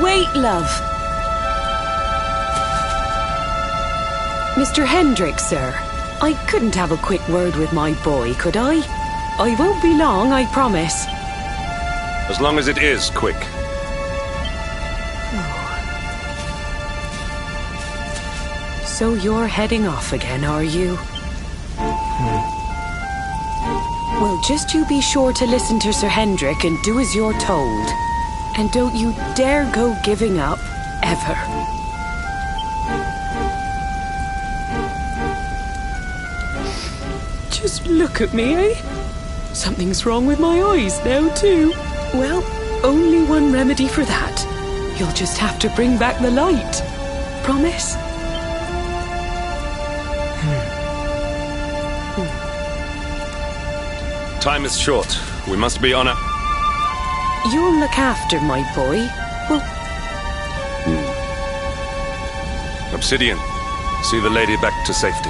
Wait, love. Mr. Hendrick, sir. I couldn't have a quick word with my boy, could I? I won't be long, I promise. As long as it is quick. Oh. So you're heading off again, are you? Well, just you be sure to listen to Sir Hendrick and do as you're told. And don't you dare go giving up, ever. Just look at me, eh? Something's wrong with my eyes now, too. Well, only one remedy for that. You'll just have to bring back the light. Promise? Time is short. We must be on a... You'll look after my boy. Well... Obsidian, see the lady back to safety.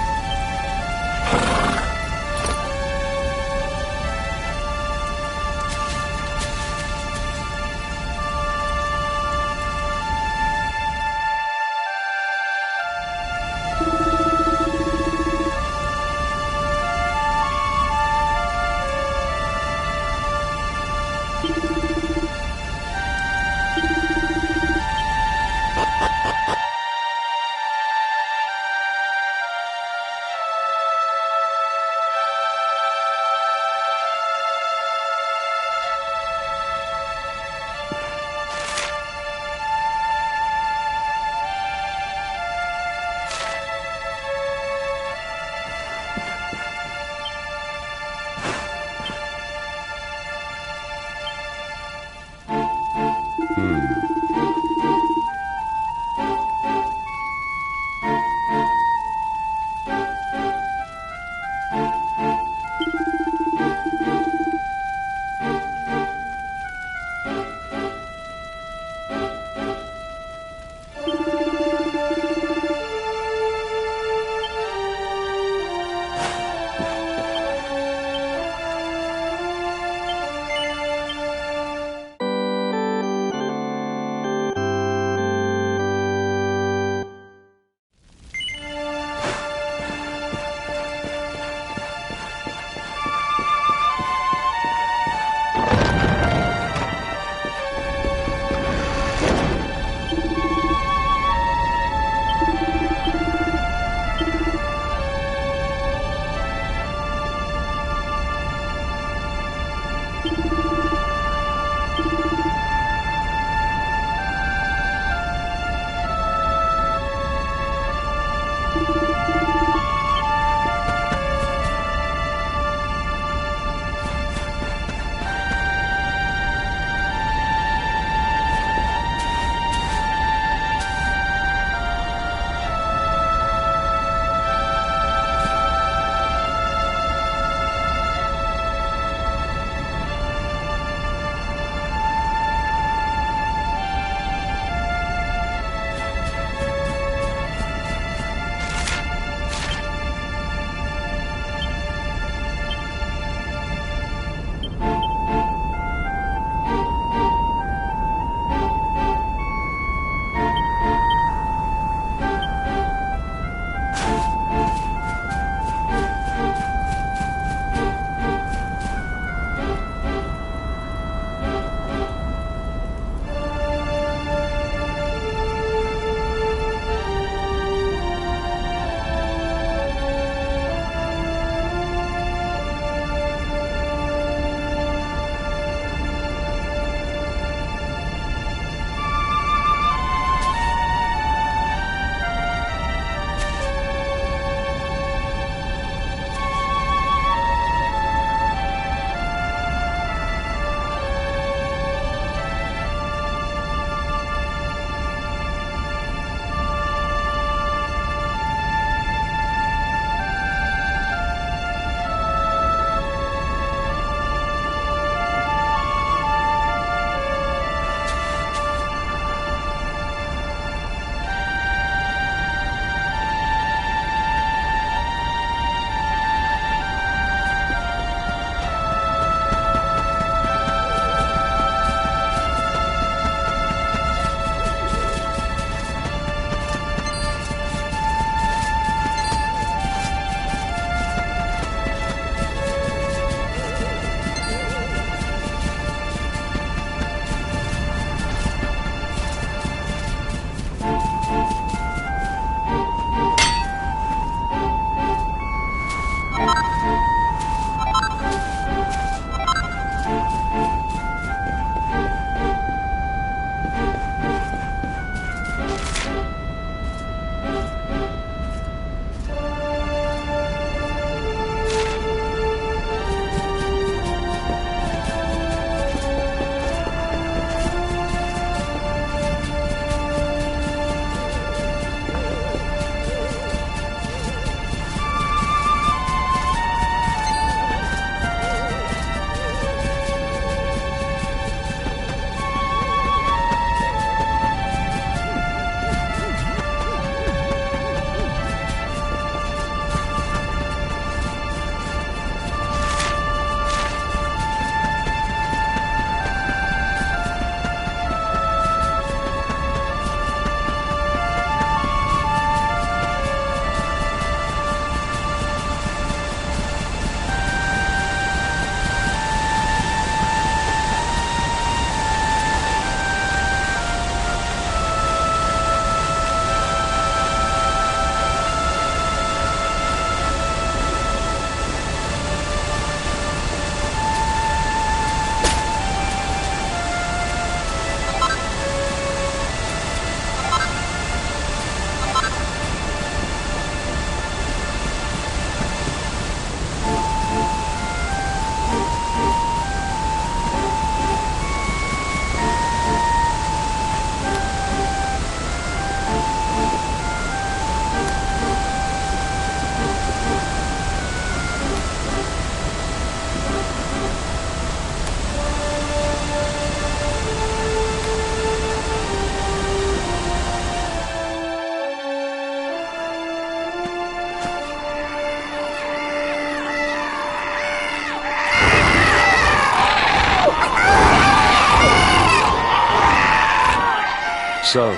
So,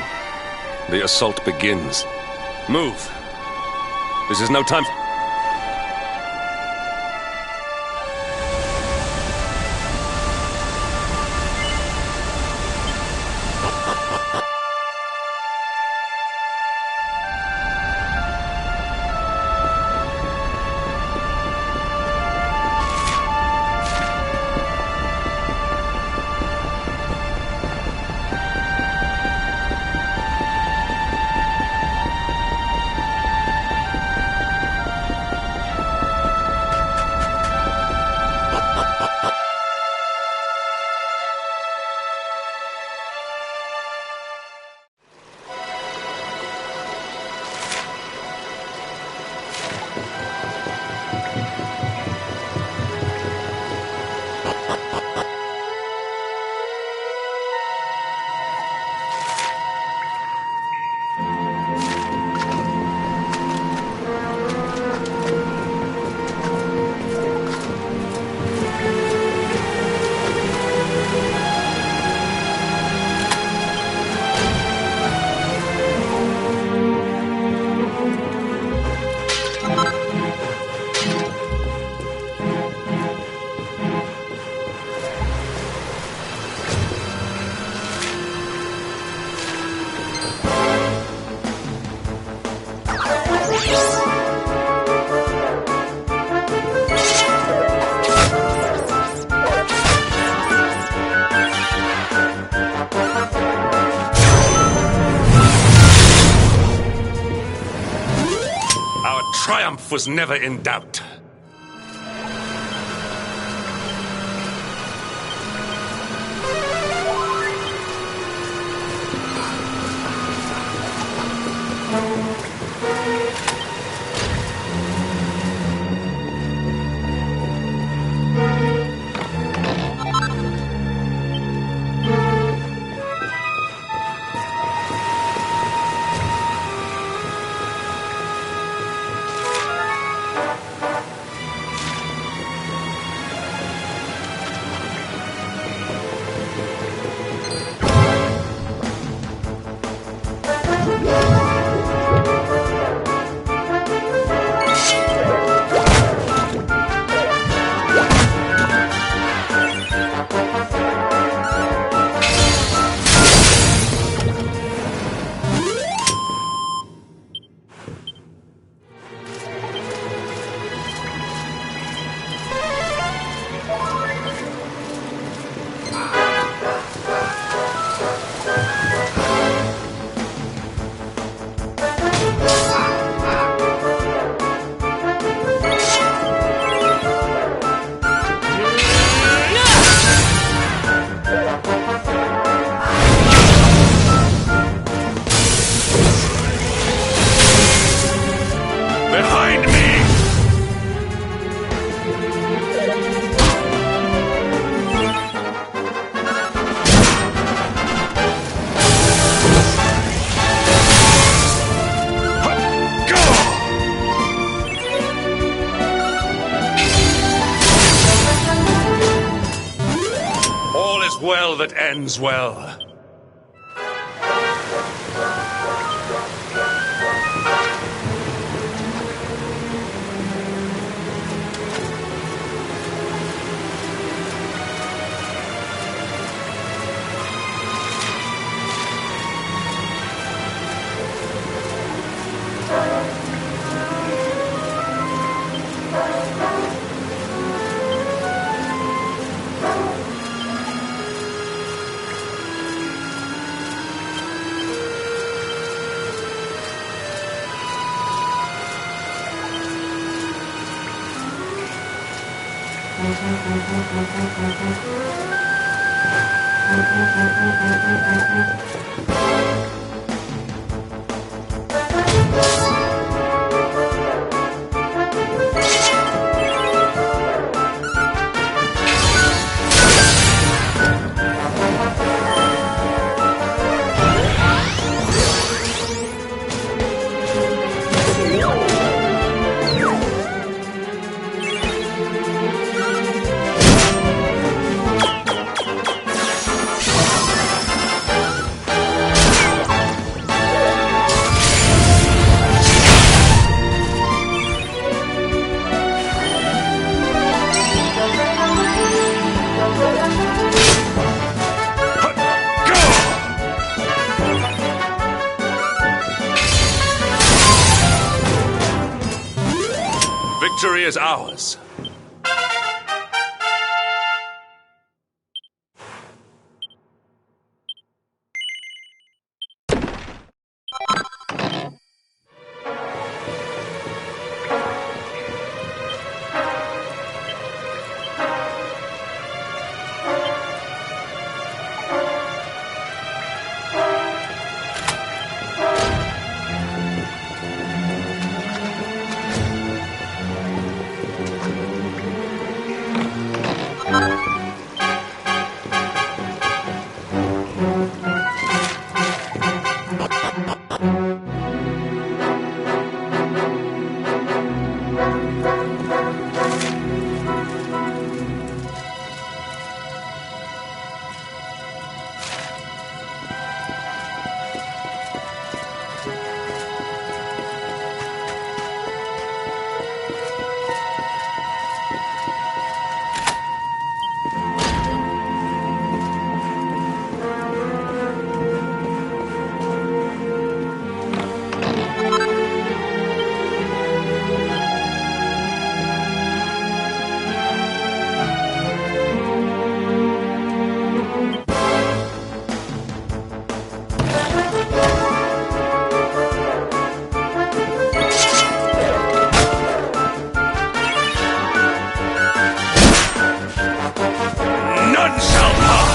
the assault begins. Move! This is no time. Triumph was never in doubt. Well that ends well. is ours. None shall pass!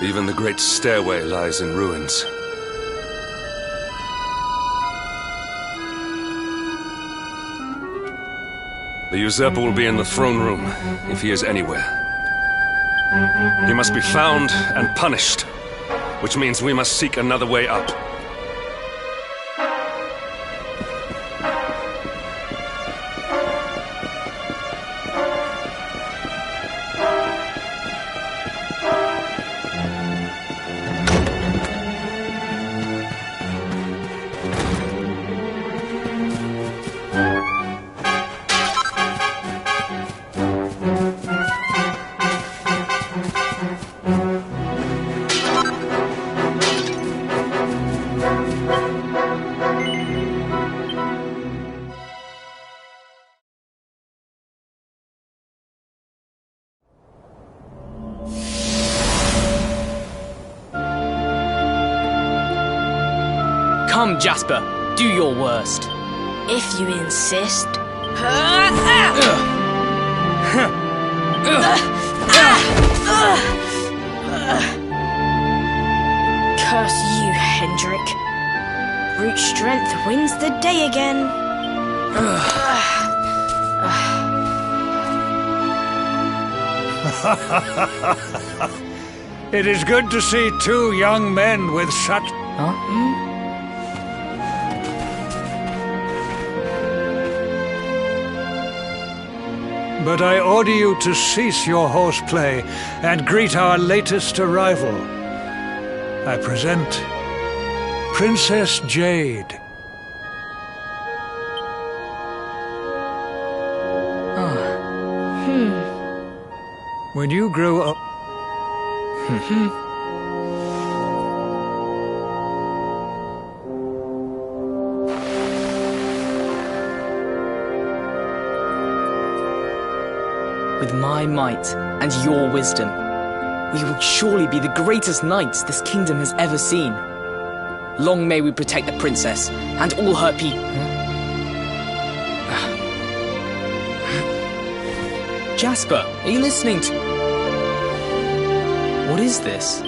Even the great stairway lies in ruins. The usurper will be in the throne room, if he is anywhere. He must be found and punished, which means we must seek another way up. Come, Jasper, do your worst. If you insist. Curse you, Hendrik. Brute strength wins the day again. It is good to see two young men with such... But I order you to cease your horseplay and greet our latest arrival. I present Princess Jade. When you grow up... With my might and your wisdom, we will surely be the greatest knights this kingdom has ever seen. Long may we protect the princess and all her people. Jasper, are you listening to... What is this?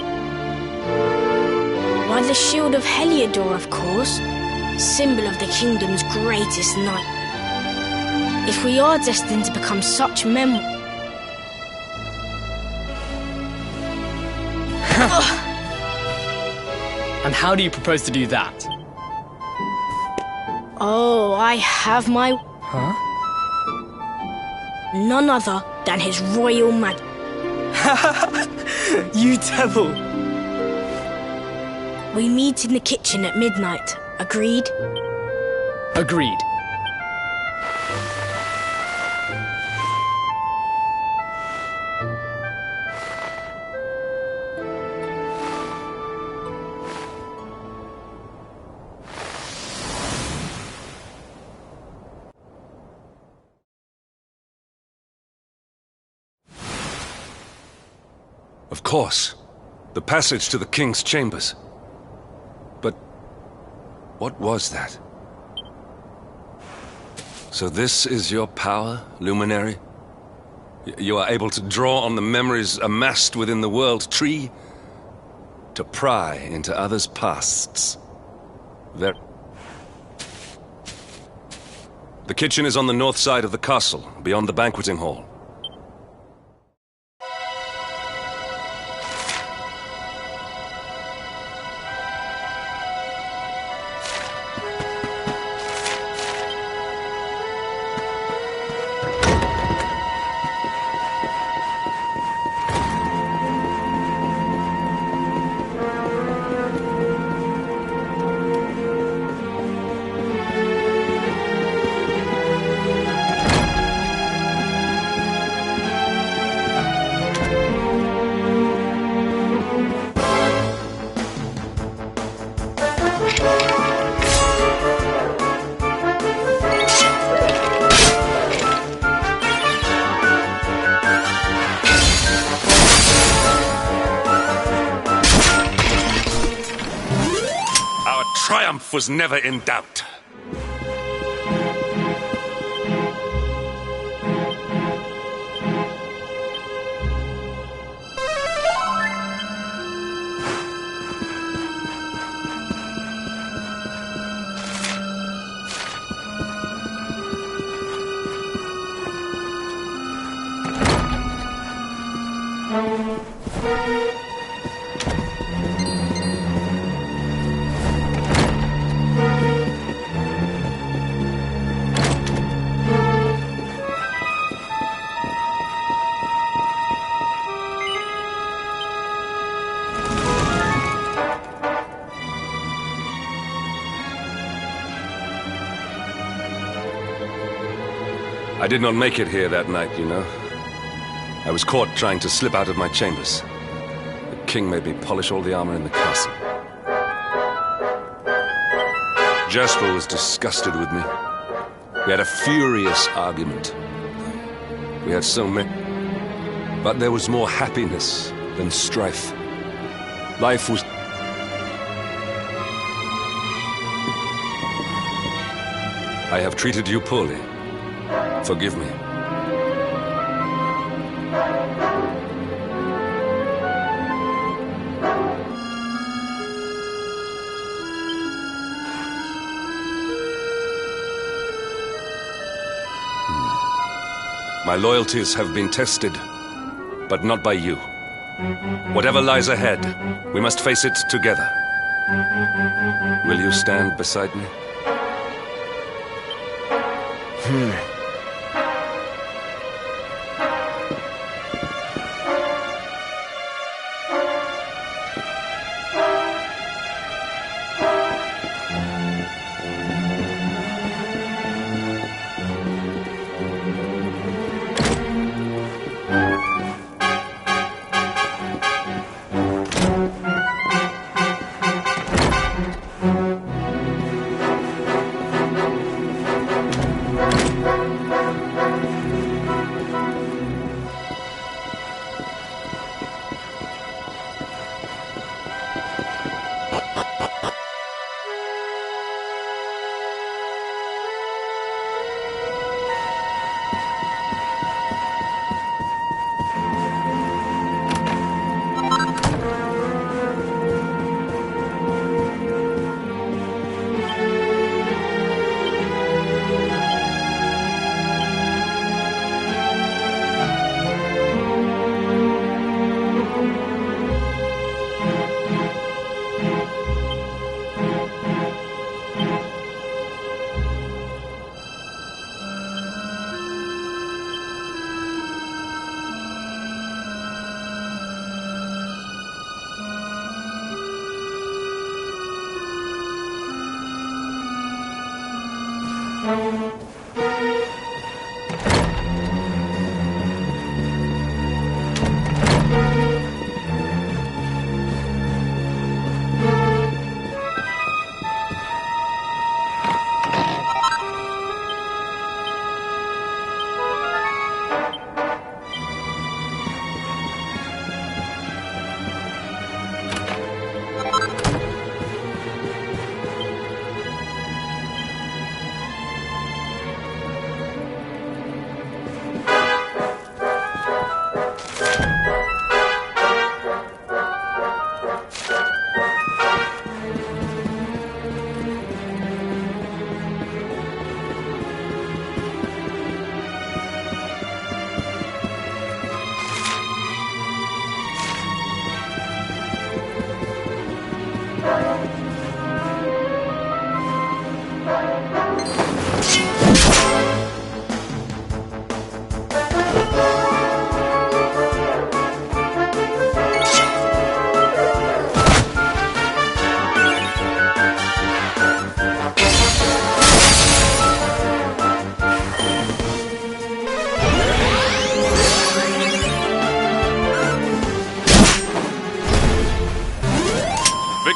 Why, the shield of Heliodor, of course. Symbol of the kingdom's greatest knight. If we are destined to become such men... And how do you propose to do that? Oh, I have my... Huh? None other than His Royal Majesty. You devil! We meet in the kitchen at midnight. Agreed? Agreed. Of course. The passage to the king's chambers. But what was that? So this is your power, Luminary? You are able to draw on the memories amassed within the world tree to pry into others' pasts. The kitchen is on the north side of the castle, beyond the banqueting hall. Triumph was never in doubt. I did not make it here that night, you know. I was caught trying to slip out of my chambers. The king made me polish all the armor in the castle. Jasper was disgusted with me. We had a furious argument. We had so many... But there was more happiness than strife. Life was... I have treated you poorly. Forgive me. My loyalties have been tested, but not by you. Whatever lies ahead, we must face it together. Will you stand beside me?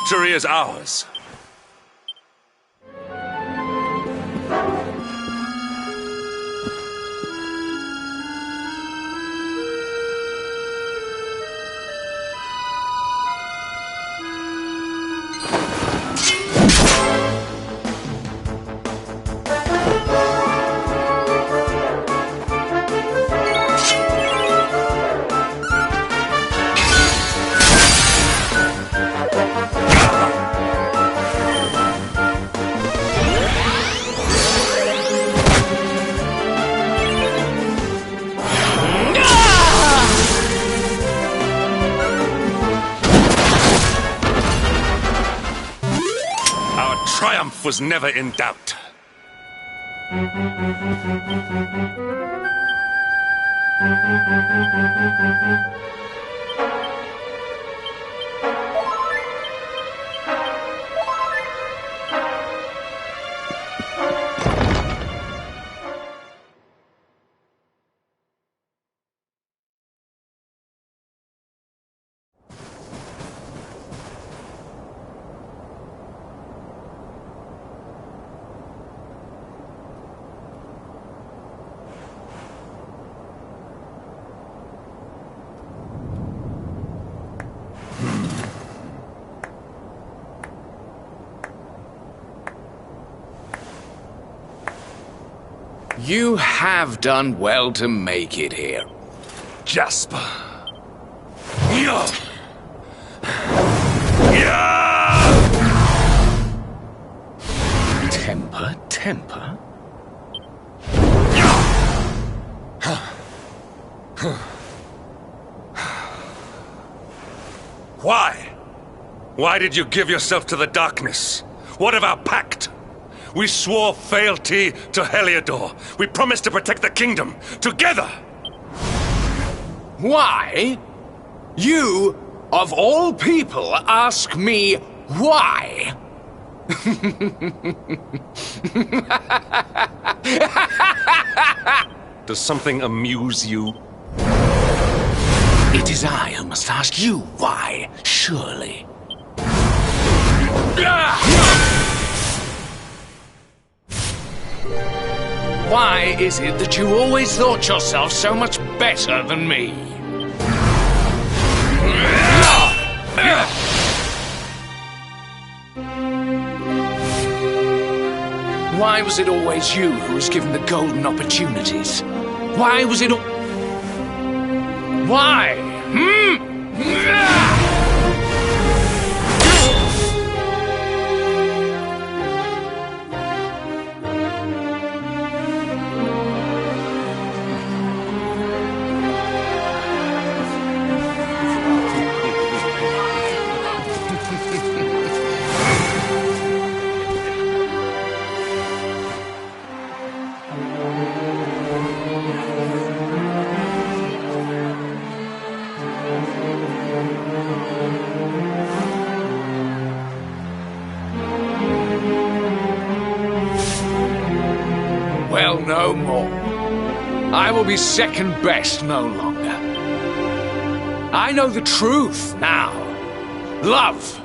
Victory is ours. Triumph was never in doubt. You have done well to make it here. Jasper. Yeah. Yeah. Temper? Why? Why did you give yourself to the darkness? What of our pact? We swore fealty to Heliodor. We promised to protect the kingdom, together! Why? You, of all people, ask me why? Does something amuse you? It is I who must ask you why, surely. Why is it that you always thought yourself so much better than me? Why was it always you who was given the golden opportunities? Why was it Why? Well, no more. I will be second best no longer. I know the truth now. Love,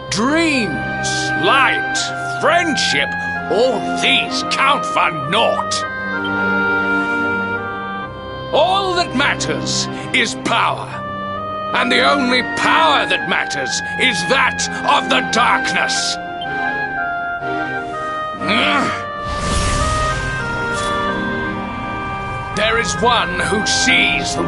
dreams, light, friendship, all these count for naught. All that matters is power. And the only power that matters is that of the darkness. There is one who sees the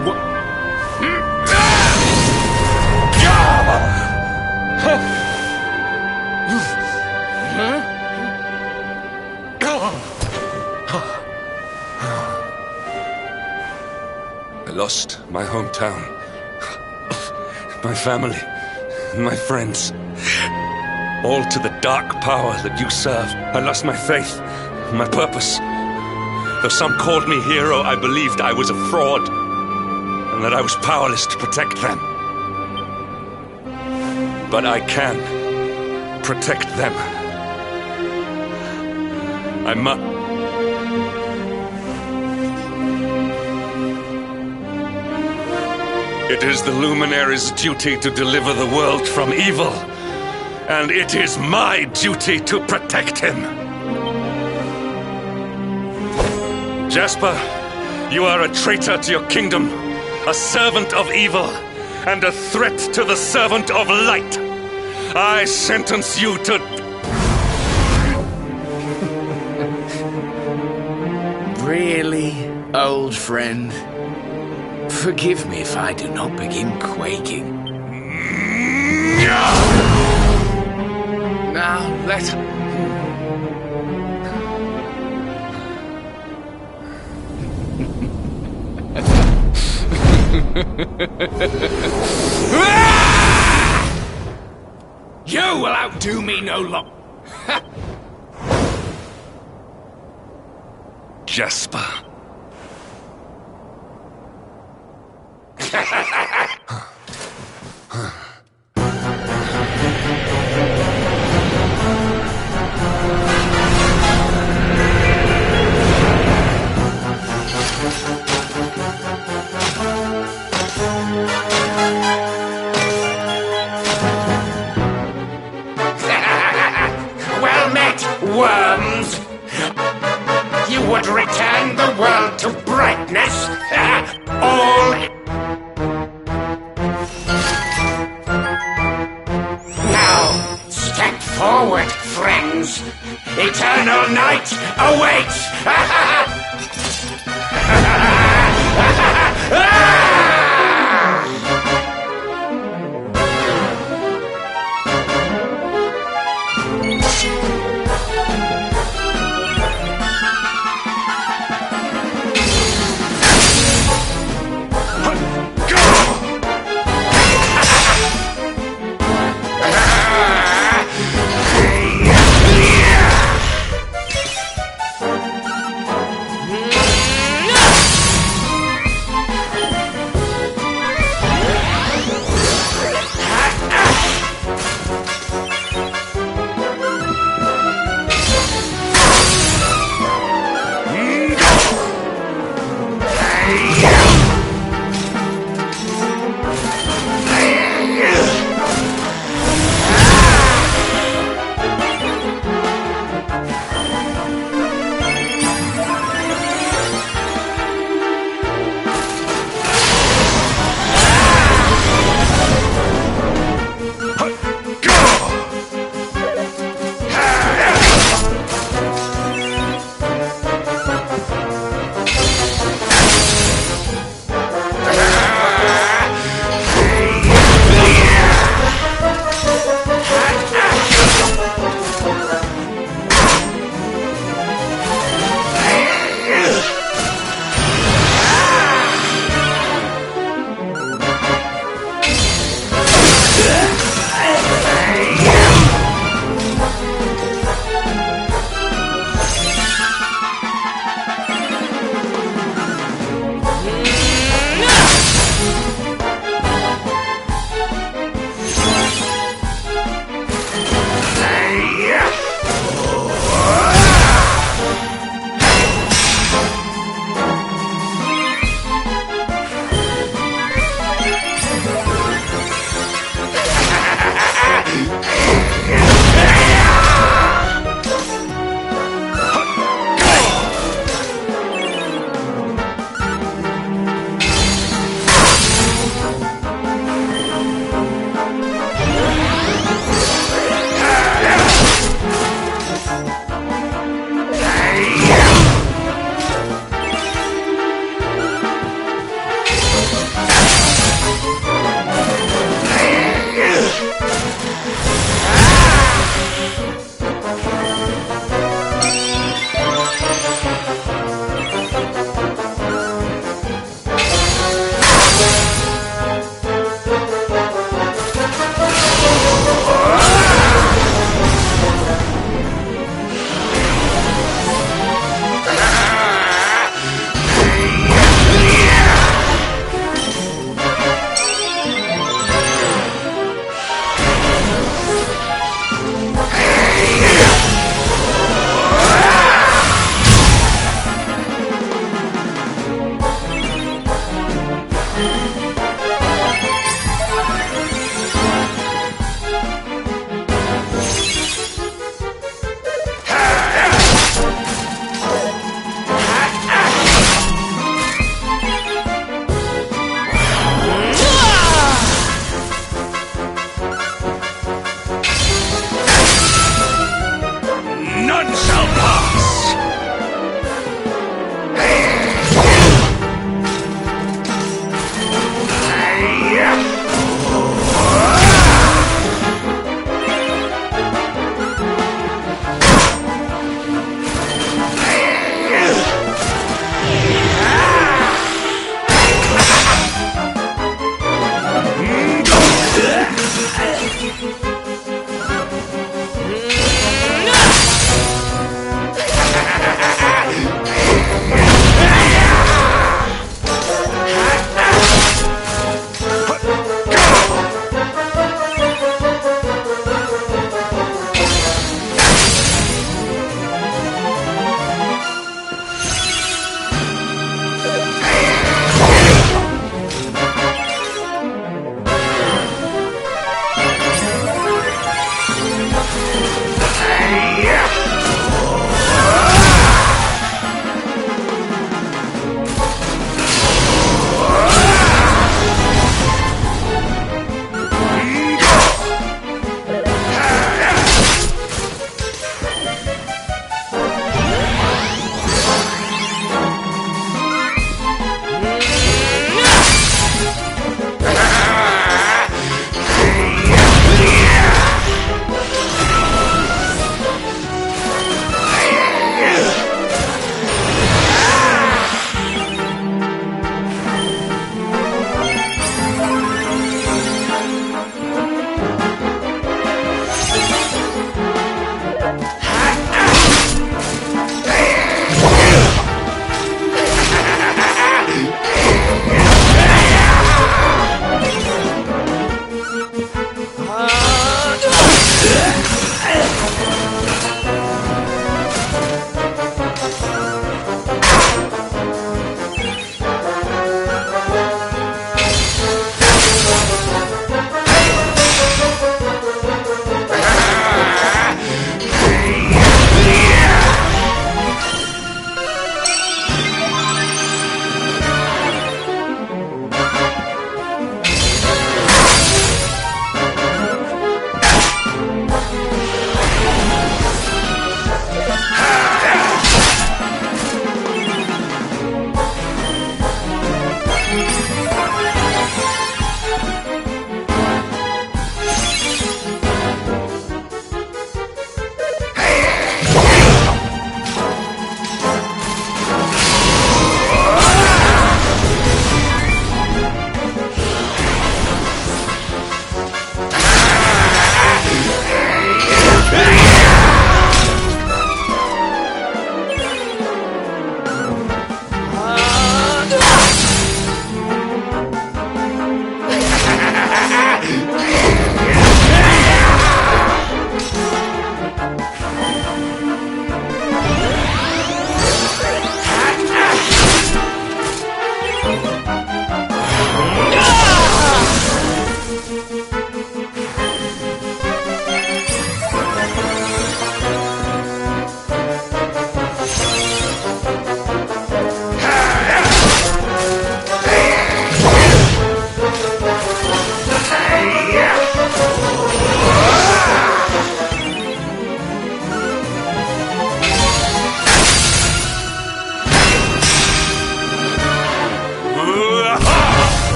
I lost my hometown, my family, my friends, all to the dark power that you serve. I lost my faith, my purpose. Though some called me hero, I believed I was a fraud, and that I was powerless to protect them. But I can protect them. I must. It is the Luminary's duty to deliver the world from evil, and it is my duty to protect him. Jasper, you are a traitor to your kingdom, a servant of evil, and a threat to the servant of light. I sentence you to... Really, old friend? Forgive me if I do not begin quaking. Now, let... You will outdo me no longer. Jasper. Well met, worms! You would return the world to brightness? All... Now, step forward, friends. Eternal night awaits!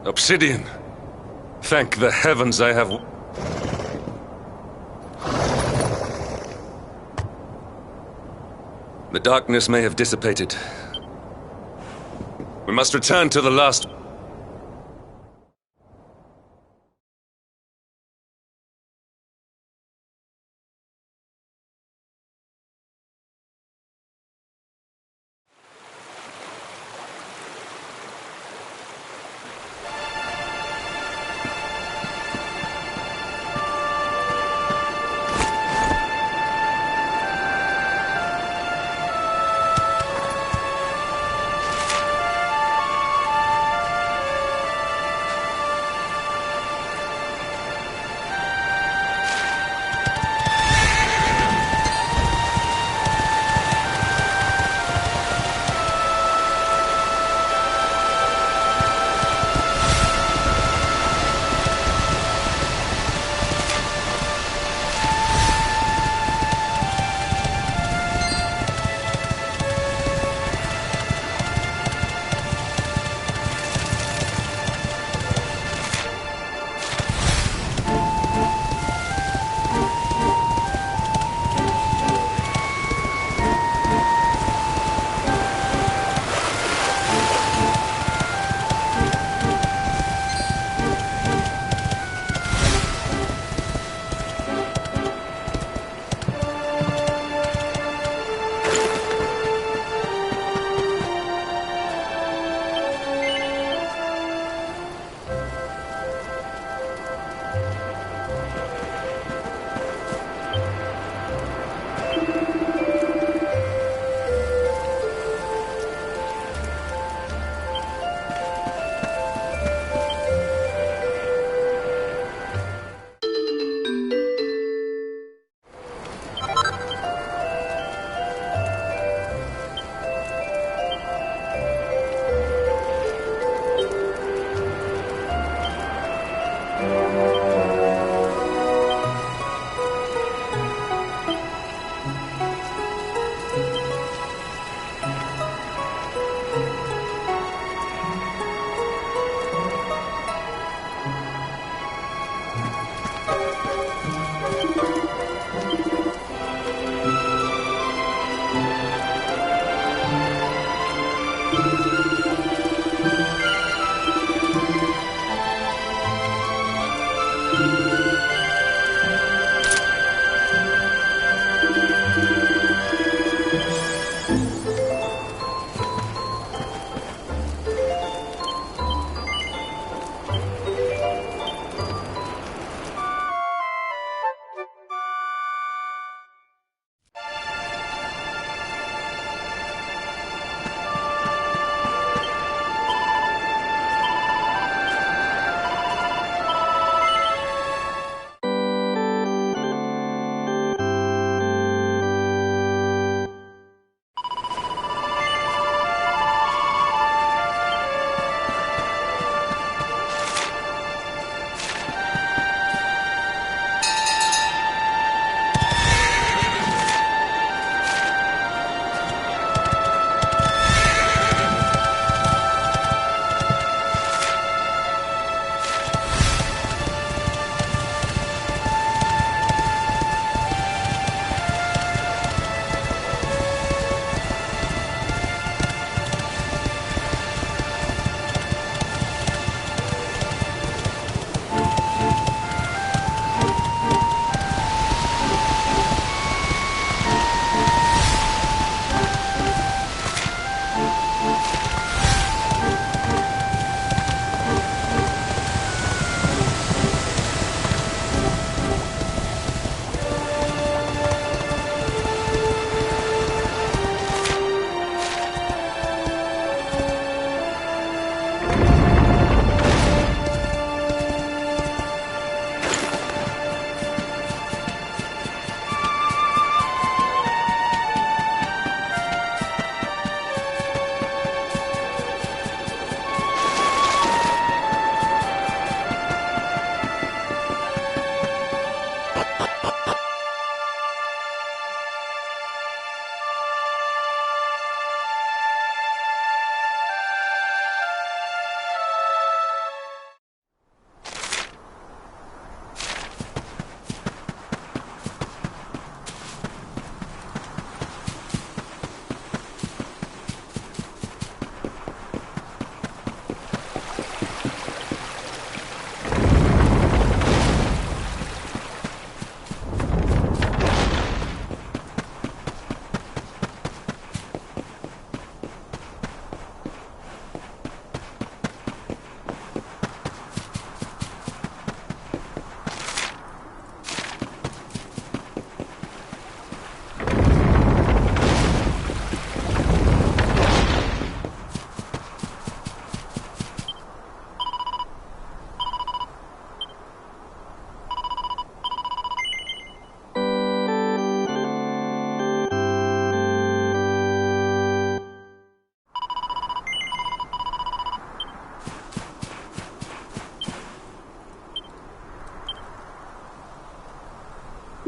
Obsidian. Thank the heavens I have... The darkness may have dissipated. We must return to the last...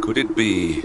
Could it be...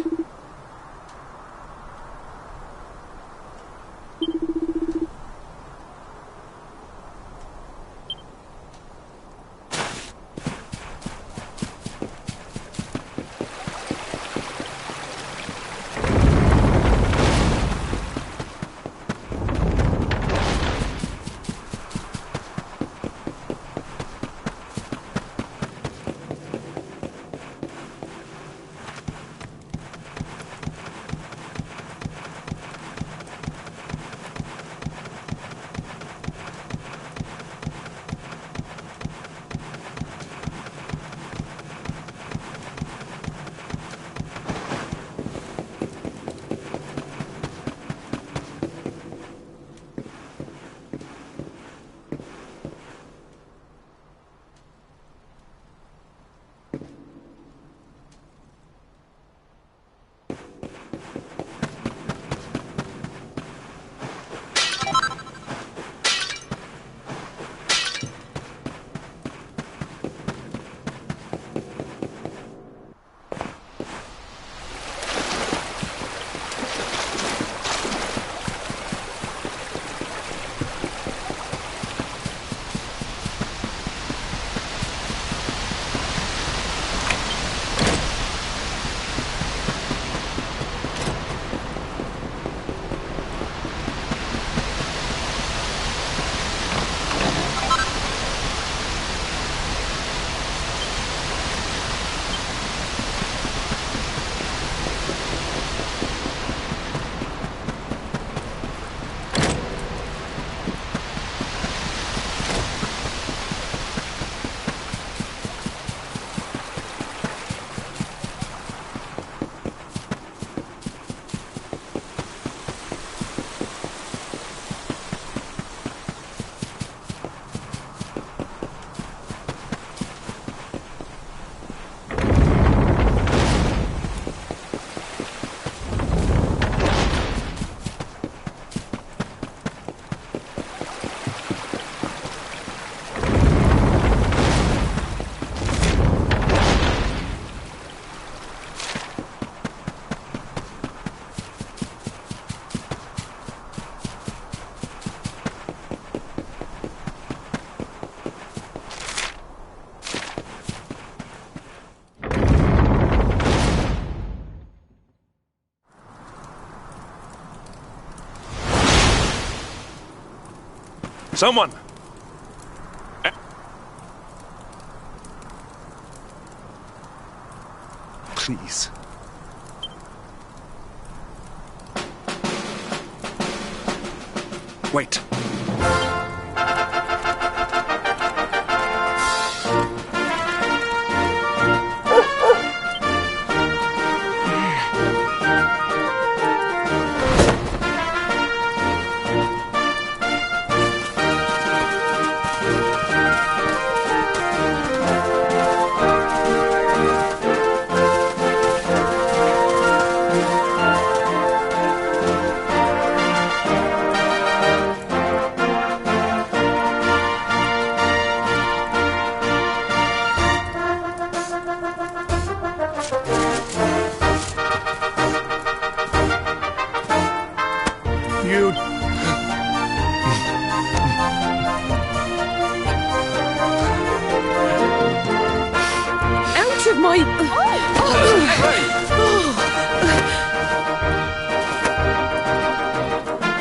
Someone! Please. Wait.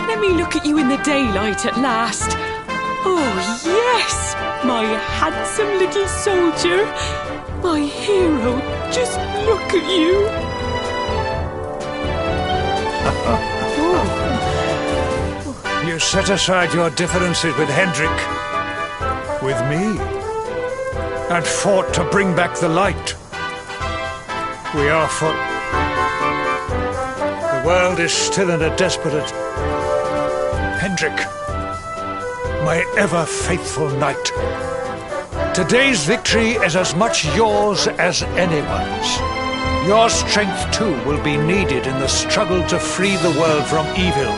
Let me look at you in the daylight at last. Oh, yes, my handsome little soldier. My hero, just look at you. You set aside your differences with Hendrik, with me, and fought to bring back the light. We are for... The world is still in a desperate... Hendrik, my ever-faithful knight. Today's victory is as much yours as anyone's. Your strength, too, will be needed in the struggle to free the world from evil.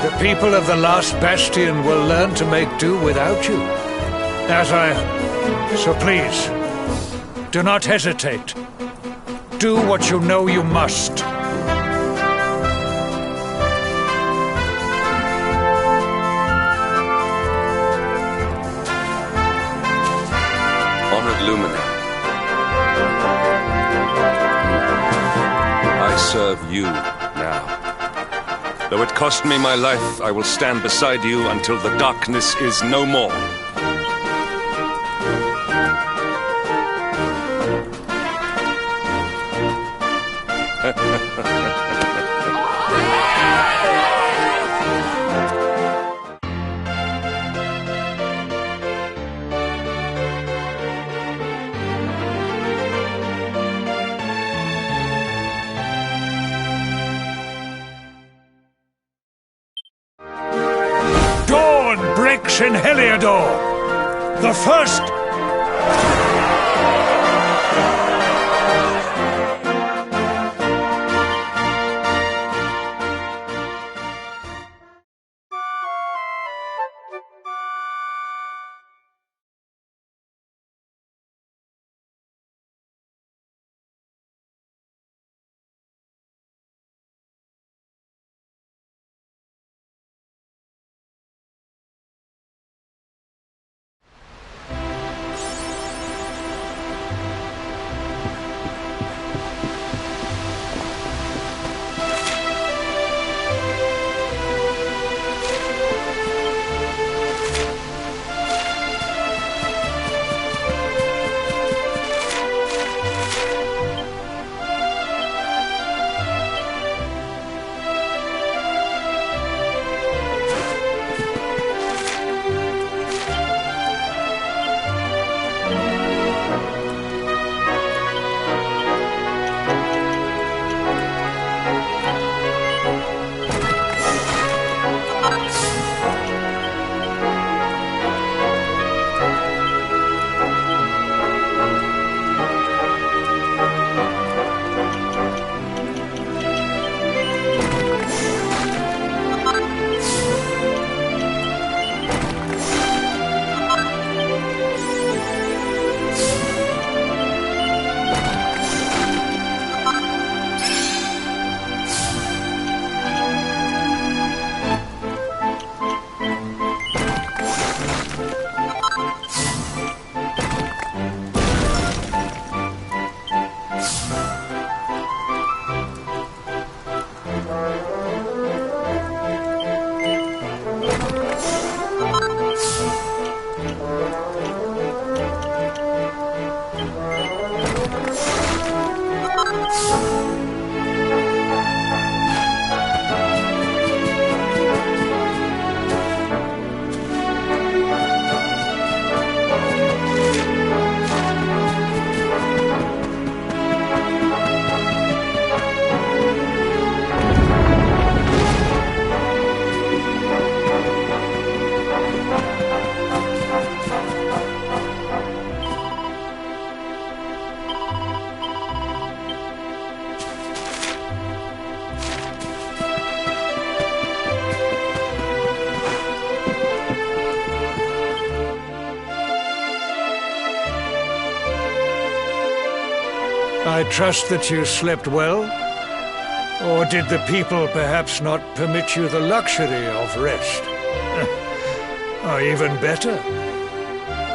The people of the last bastion will learn to make do without you. So please, Do not hesitate. Do what you know you must. Honored Luminary, I serve you now. Though it cost me my life, I will stand beside you until the darkness is no more. Dawn breaks in Heliodor. The first... I trust that you slept well? Or did the people perhaps not permit you the luxury of rest? Or even better,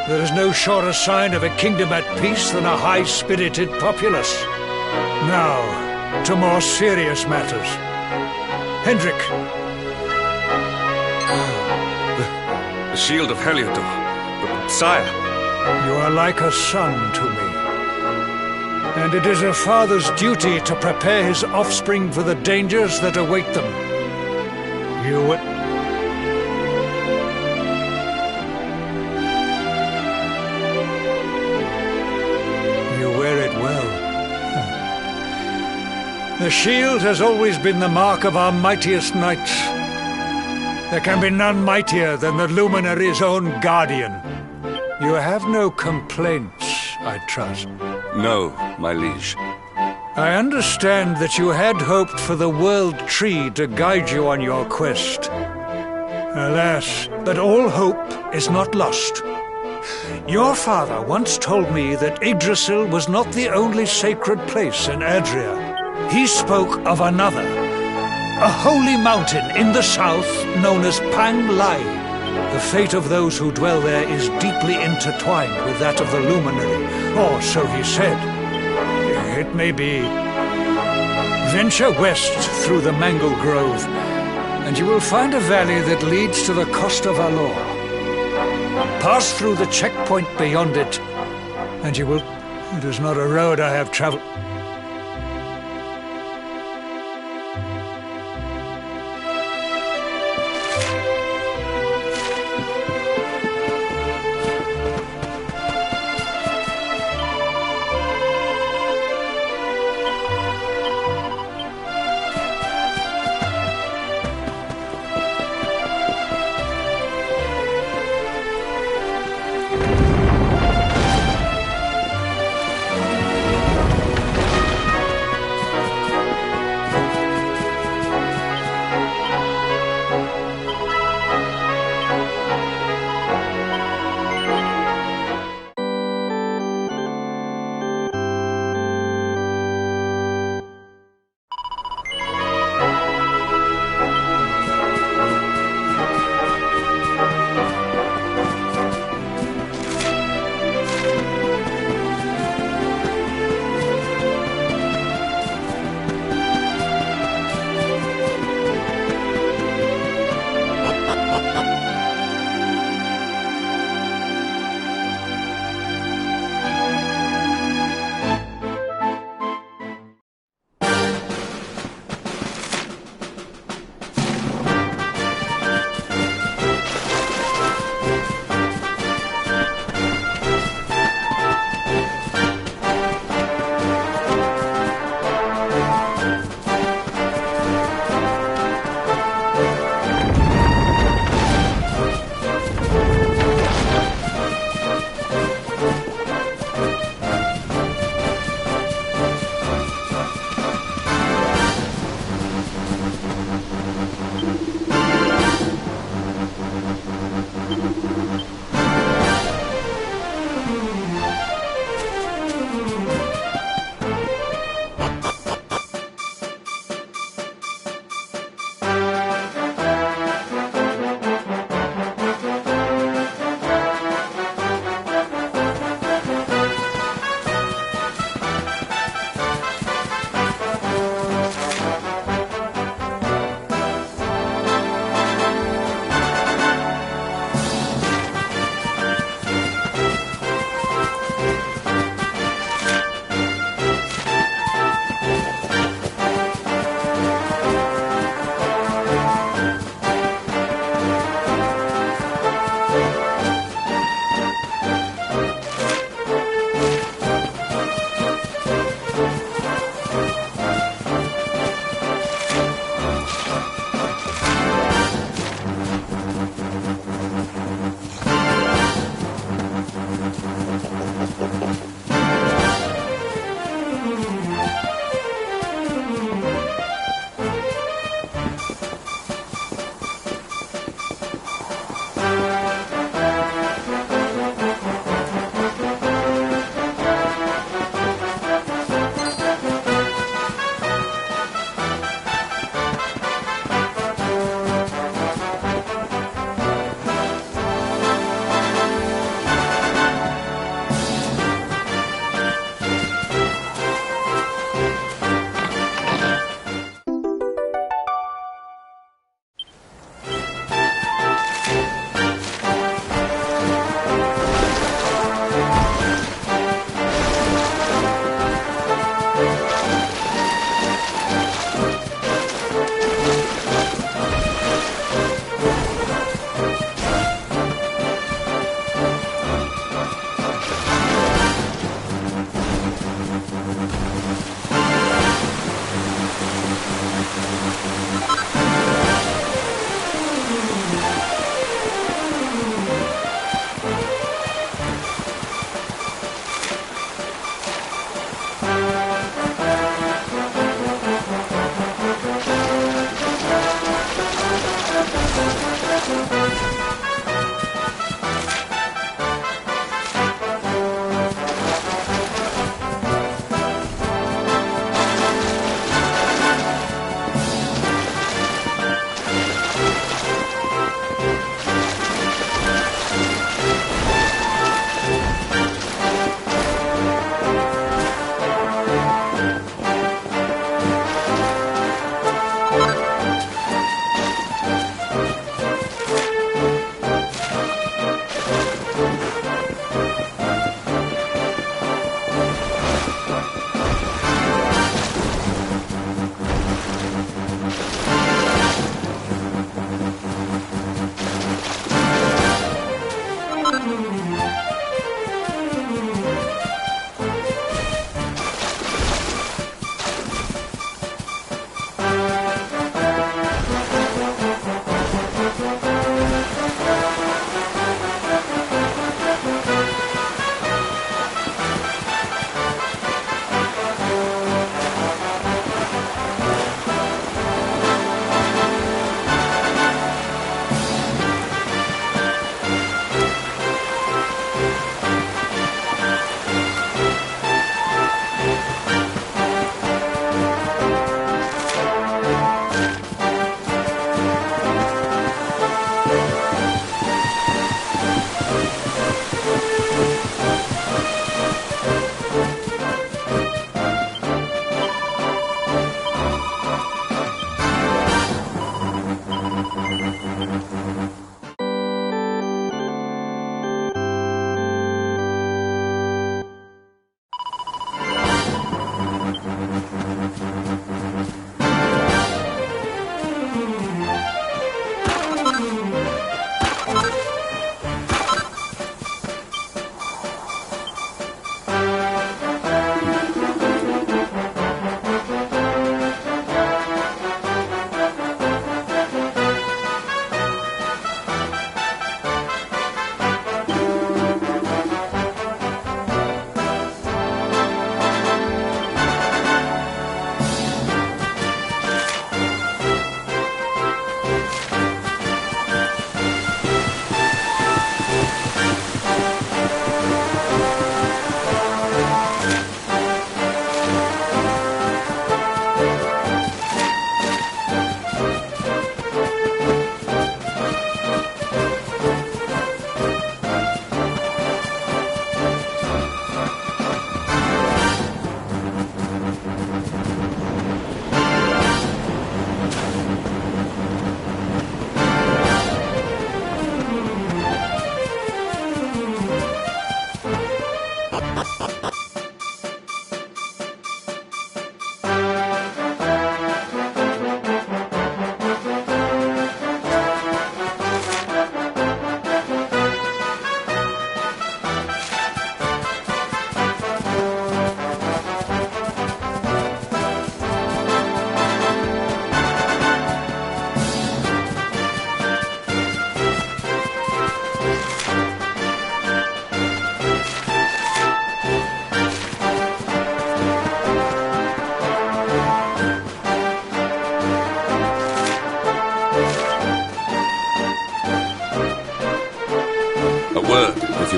there is no surer sign of a kingdom at peace than a high-spirited populace. Now, to more serious matters. Hendrik. The shield of Heliodor. Sire. You are like a son to me. And it is a father's duty to prepare his offspring for the dangers that await them. You wear it well. The shield has always been the mark of our mightiest knights. There can be none mightier than the Luminary's own guardian. You have no complaints, I trust. No, my liege. I understand that you had hoped for the World Tree to guide you on your quest. Alas, but all hope is not lost. Your father once told me that Yggdrasil was not the only sacred place in Adria. He spoke of another, a holy mountain in the south known as Pang Lai. The fate of those who dwell there is deeply intertwined with that of the Luminary, or so he said. It may be. Venture west through the Mangle Grove, and you will find a valley that leads to the Costa Valor. Pass through the checkpoint beyond it, and you will... It is not a road I have traveled...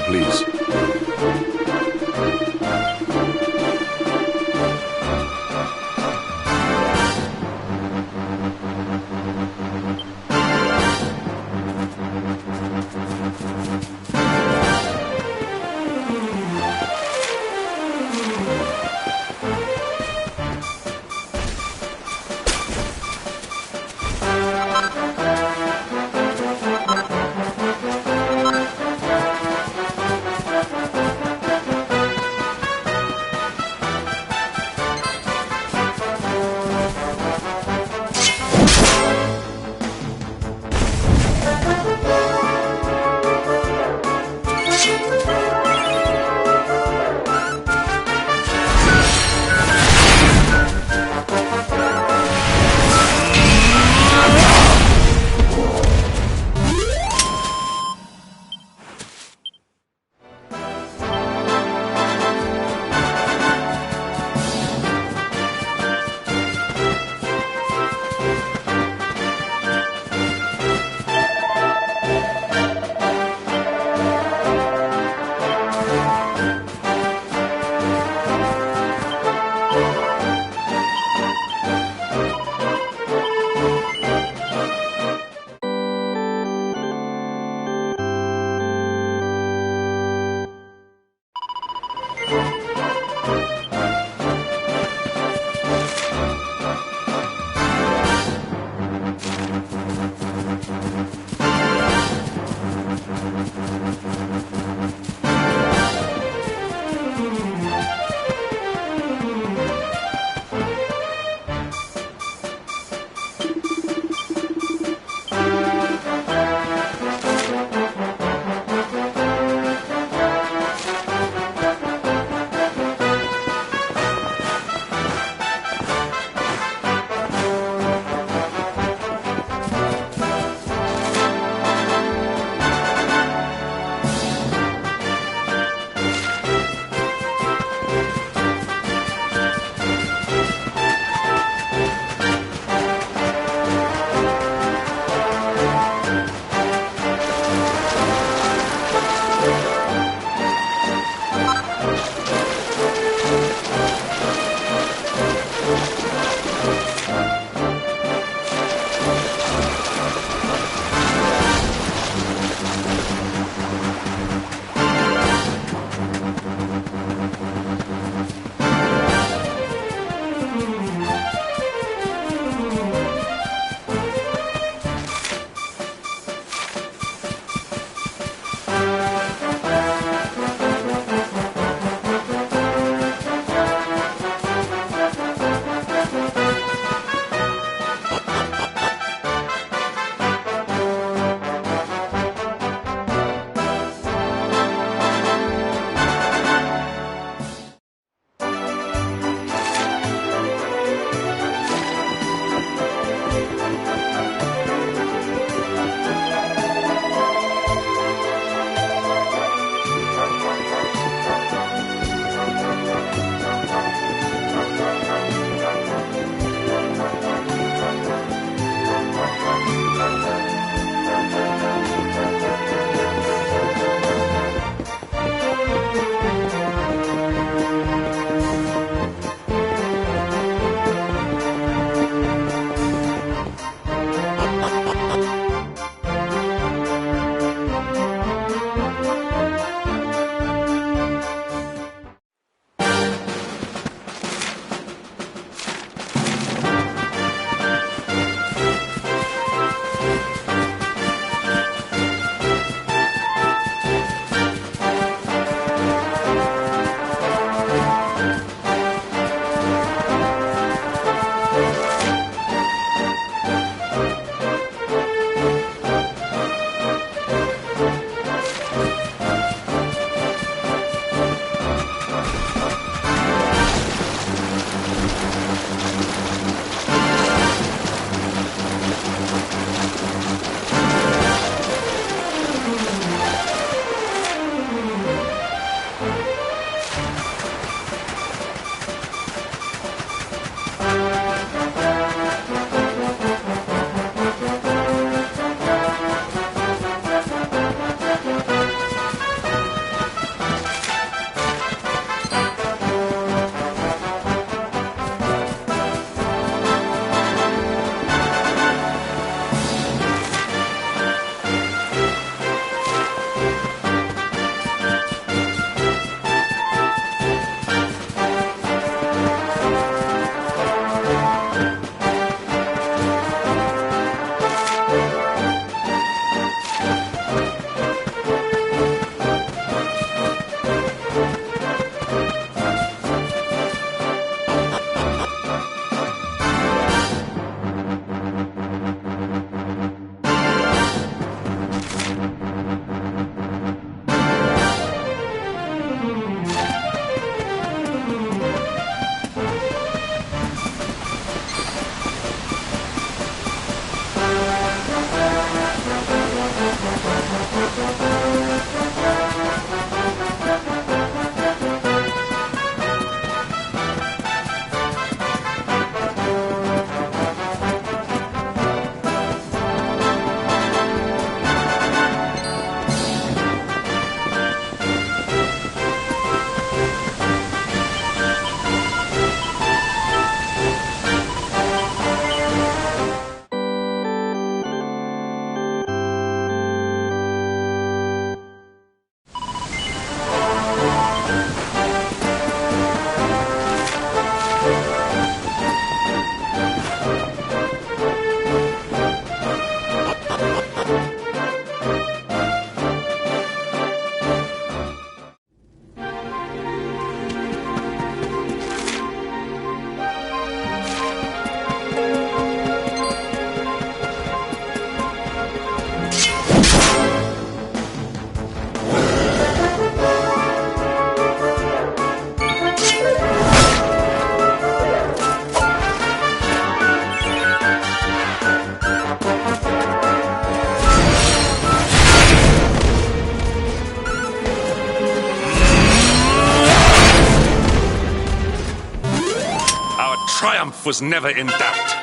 please. triumph was never in doubt.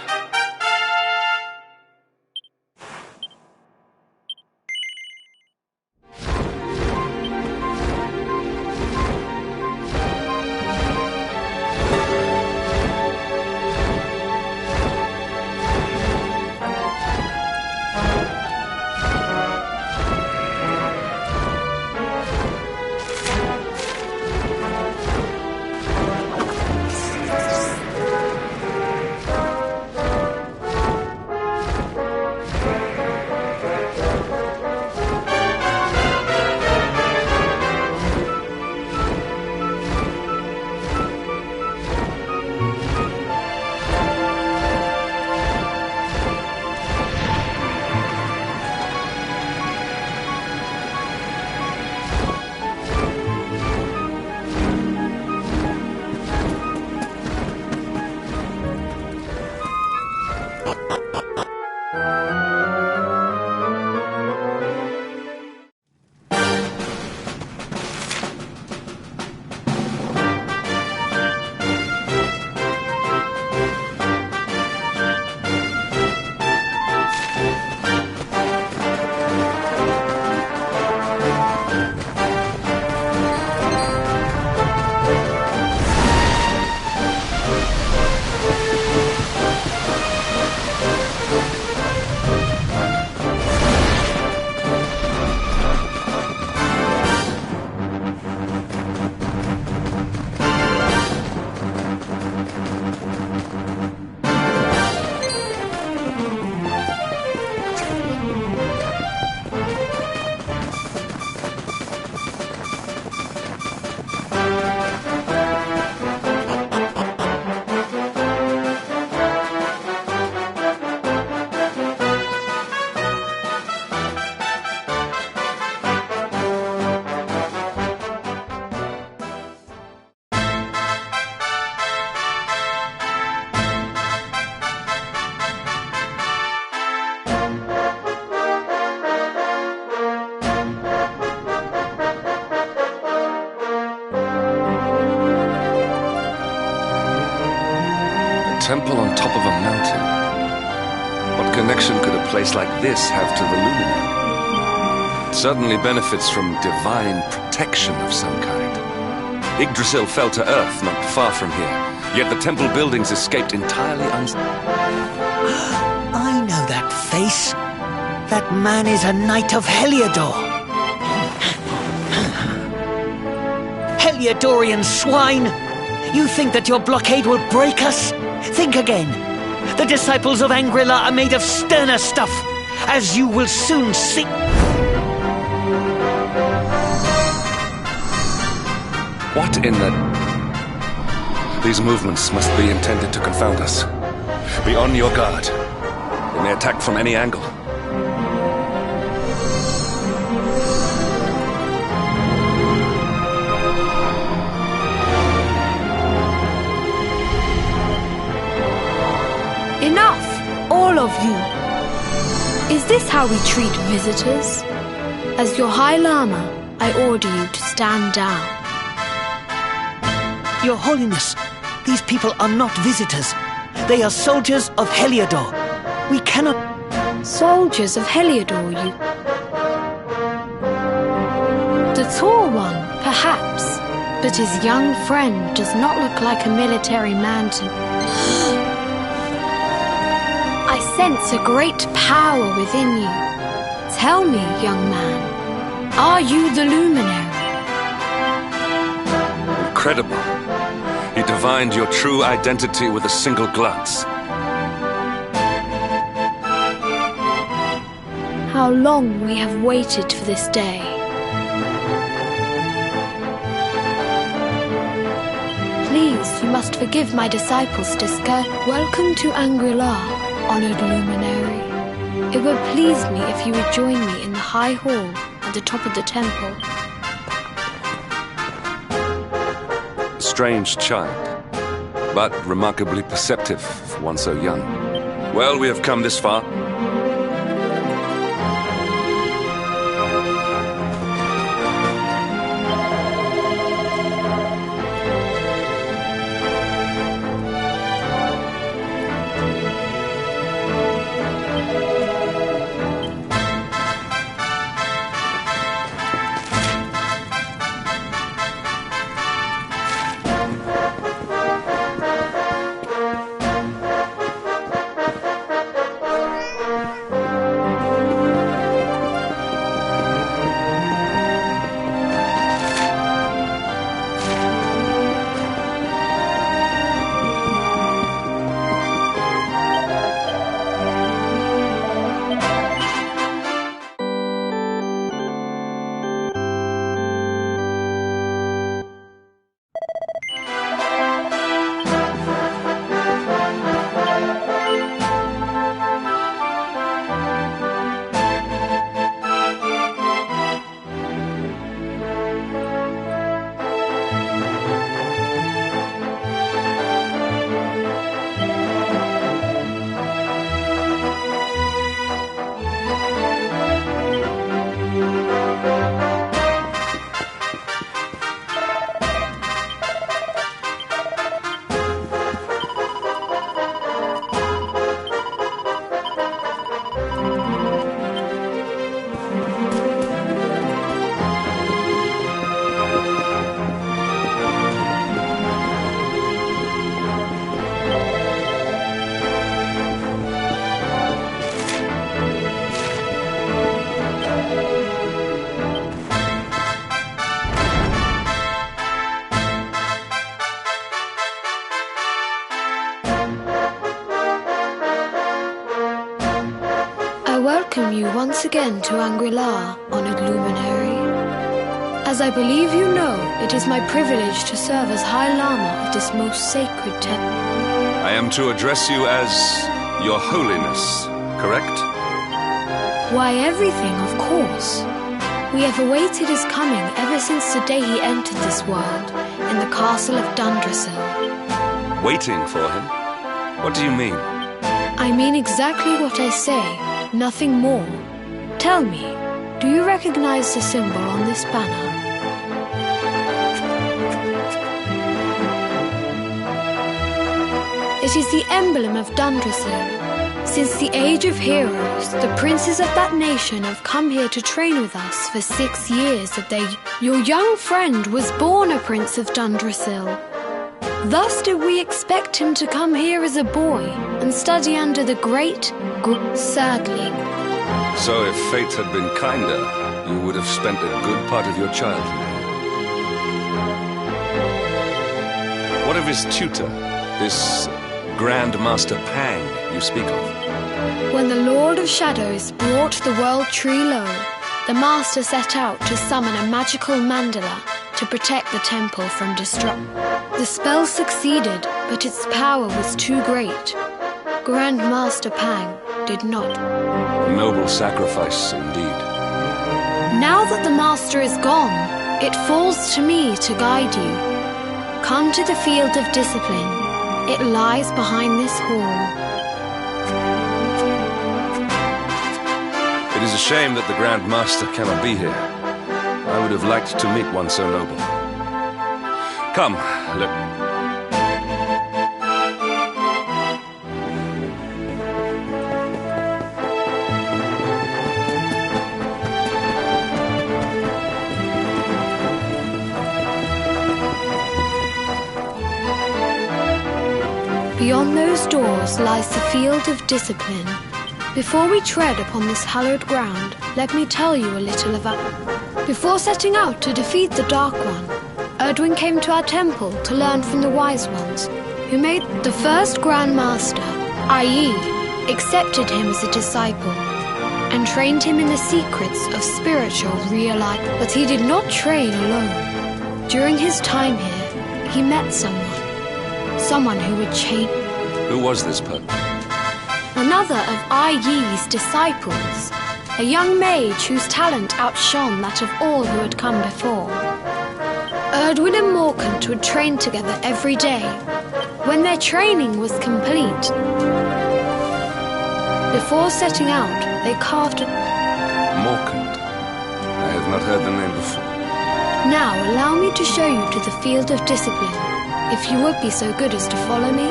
Temple on top of a mountain. What connection could a place like this have to the Luminary? It certainly benefits from divine protection of some kind. Yggdrasil fell to earth not far from here, yet the temple buildings escaped entirely I know that face. That man is a knight of Heliodor. Heliodorian swine! You think that your blockade will break us? Think again. The disciples of Angri-La are made of sterner stuff, as you will soon see. What in the... These movements must be intended to confound us. Be on your guard. They may attack from any angle. Enough, all of you. Is this how we treat visitors? As your High Lama, I order you to stand down. Your Holiness, these people are not visitors. They are soldiers of Heliodor. We cannot... Soldiers of Heliodor, you... The tall one, perhaps, but his young friend does not look like a military man to... I sense a great power within you. Tell me, young man, are you the Luminary? Incredible. He divined your true identity with a single glance. How long we have waited for this day. Please, you must forgive my disciples, Disca. Welcome to Angri-La, honored Luminary. It would please me if you would join me in the High Hall at the top of the temple. Strange child, but remarkably perceptive for one so young. Well, we have come this far. welcome you once again to Angri-La, honored luminary. As I believe you know, it is my privilege to serve as High Lama of this most sacred temple. I am to address you as Your Holiness, correct? Why, everything, of course. We have awaited his coming ever since the day he entered this world, in the castle of Dundrasil. Waiting for him? What do you mean? I mean exactly what I say, nothing more. Tell me, do you recognize the symbol on this banner? It is the emblem of Dundrasil. Since the Age of Heroes, the princes of that nation have come here to train with us for 6 years Your young friend was born a prince of Dundrasil. Thus did we expect him to come here as a boy and study under the great Sadly. So if fate had been kinder, you would have spent a good part of your childhood. What of his tutor, this Grand Master Pang you speak of? When the Lord of Shadows brought the world tree low, the Master set out to summon a magical mandala to protect the temple from destruction. The spell succeeded, but its power was too great. Grand Master Pang did not. Noble sacrifice indeed. Now that the Master is gone, it falls to me to guide you. Come to the field of discipline. It lies behind this hall. It is a shame that the Grand Master cannot be here. I would have liked to meet one so noble. Come, let... Beyond those doors lies the field of discipline. Before we tread upon this hallowed ground, let me tell you a little about... Before setting out to defeat the Dark One, Erdwin came to our temple to learn from the Wise Ones, who made the first Grand Master, i.e., accepted him as a disciple, and trained him in the secrets of spiritual realization. But he did not train alone. During his time here, he met someone who would change. Who was this person? Another of Ai Yi's disciples, a young mage whose talent outshone that of all who had come before. Erdwin and Morkant would train together every day. When their training was complete, before setting out, they carved a... Morkant. I have not heard the name before. Now allow me to show you to the field of discipline, if you would be so good as to follow me.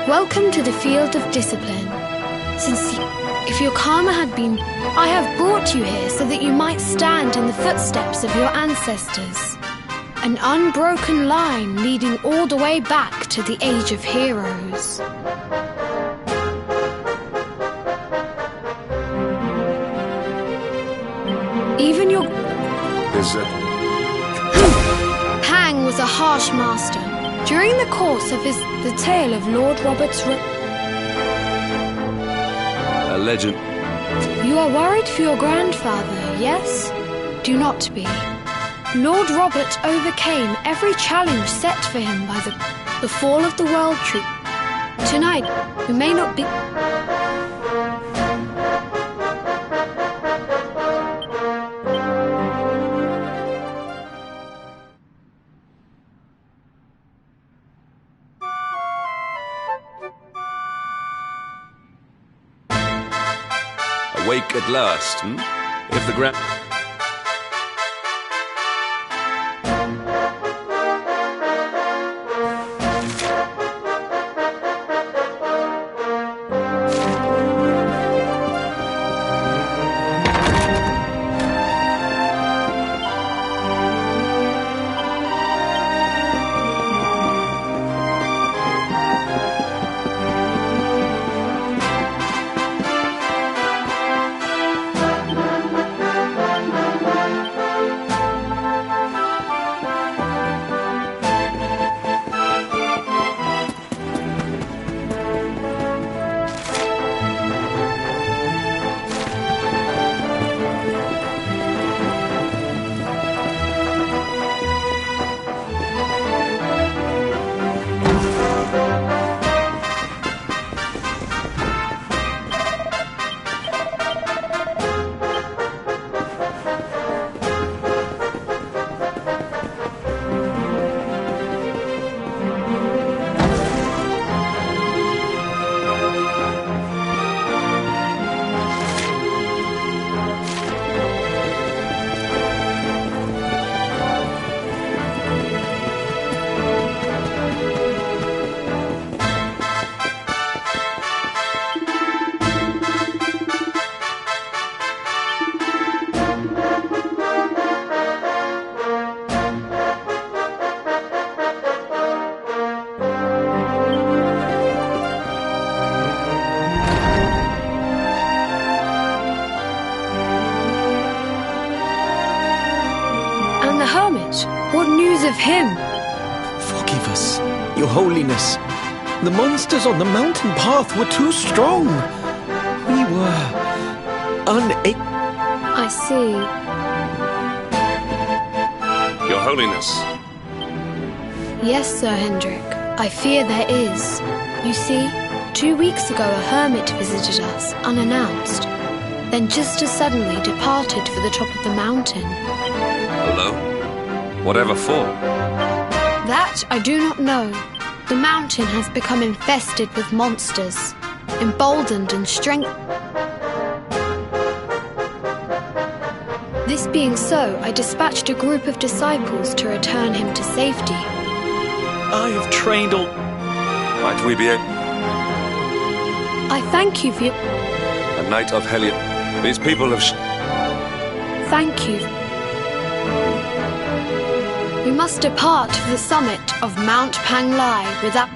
Welcome to the field of discipline. If your karma had been... I have brought you here so that you might stand in the footsteps of your ancestors. An unbroken line leading all the way back to the Age of Heroes. Even your... Is it... Pang was a harsh master. During the course of the tale of Lord Robert's... A legend. You are worried for your grandfather, yes? Do not be. Lord Robert overcame every challenge set for him by the fall of the World Tree. Tonight, we may not be... Awake at last, hmm? If the grand... the hermit? What news of him? Forgive us, Your Holiness. The monsters on the mountain path were too strong. We were unable. I see. Your Holiness. Yes, Sir Hendrik. I fear there is. You see, 2 weeks ago a hermit visited us, unannounced. Then just as suddenly departed for the top of the mountain. Alone? Whatever for? That I do not know. The mountain has become infested with monsters, emboldened and strengthened. This being so, I dispatched a group of disciples to return him to safety. I have trained all... Might we be I thank you for your... a knight of Heliod? These people have Thank you. We must depart for the summit of Mount Panglai without...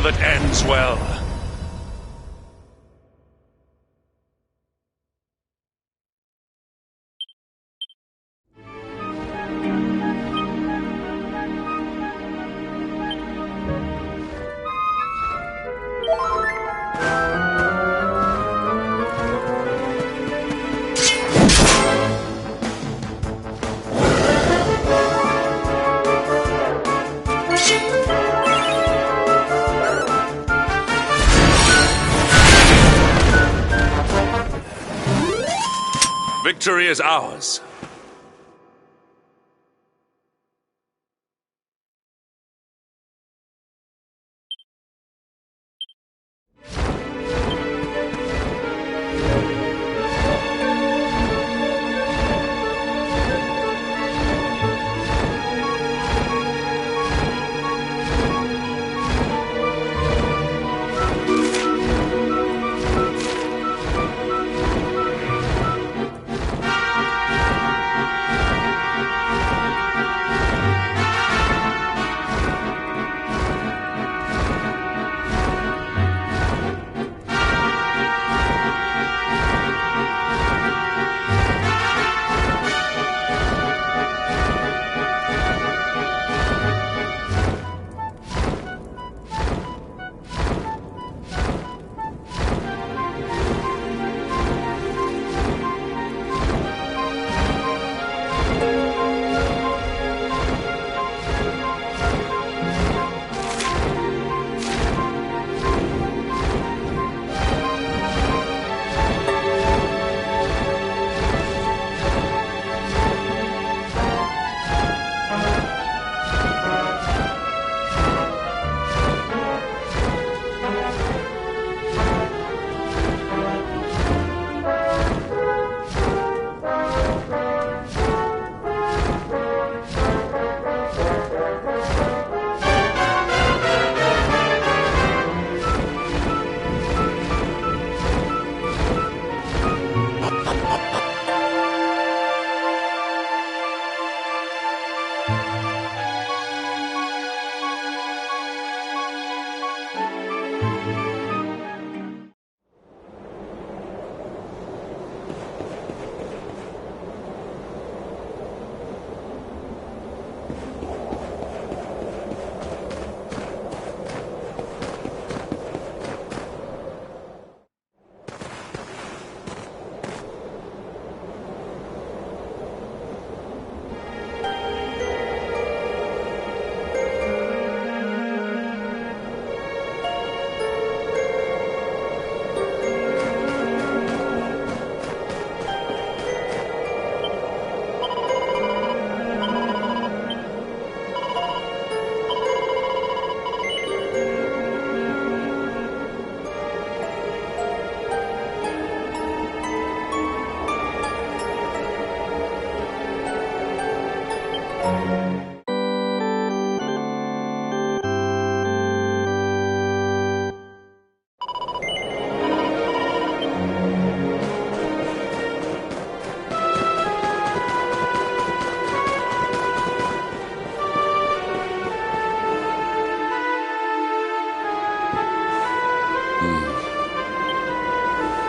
that ends well. Victory is ours.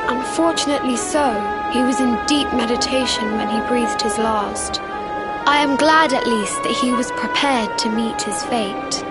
Unfortunately so, he was in deep meditation when he breathed his last. I am glad at least that he was prepared to meet his fate.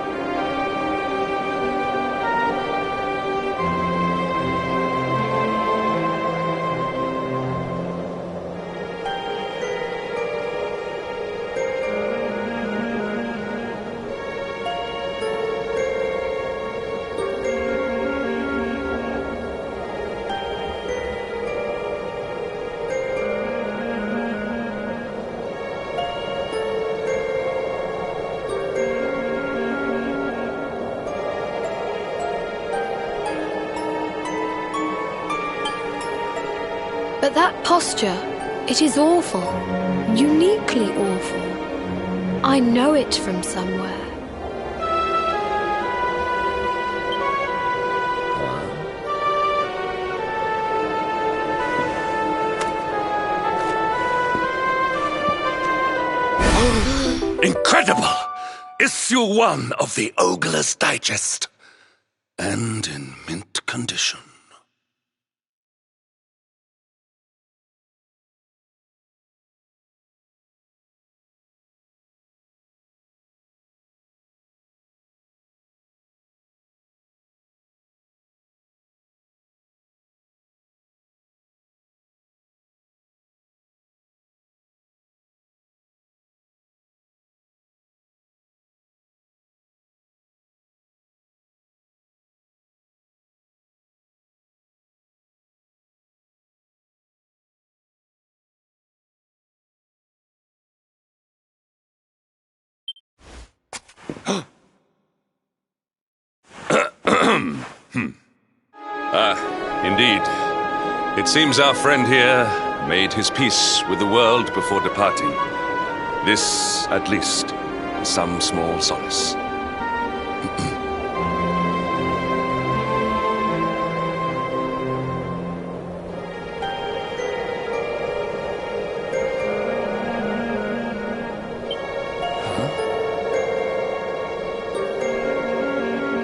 But that posture, it is awful, uniquely awful. I know it from somewhere. Incredible! Issue 1 of the Ogler's Digest. and in mint condition. Indeed. It seems our friend here made his peace with the world before departing. This, at least, is some small solace.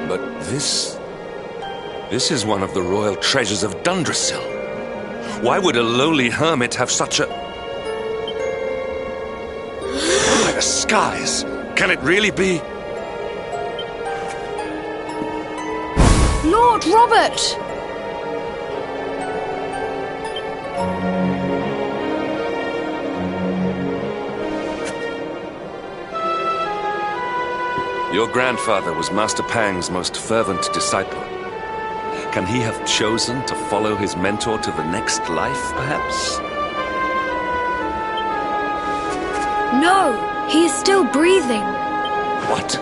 But this is one of the royal treasures of Dundrasil. Why would a lowly hermit have such a... By the skies! Can it really be? Lord Robert! Your grandfather was Master Pang's most fervent disciple. Can he have chosen to follow his mentor to the next life, perhaps? No, he is still breathing. What?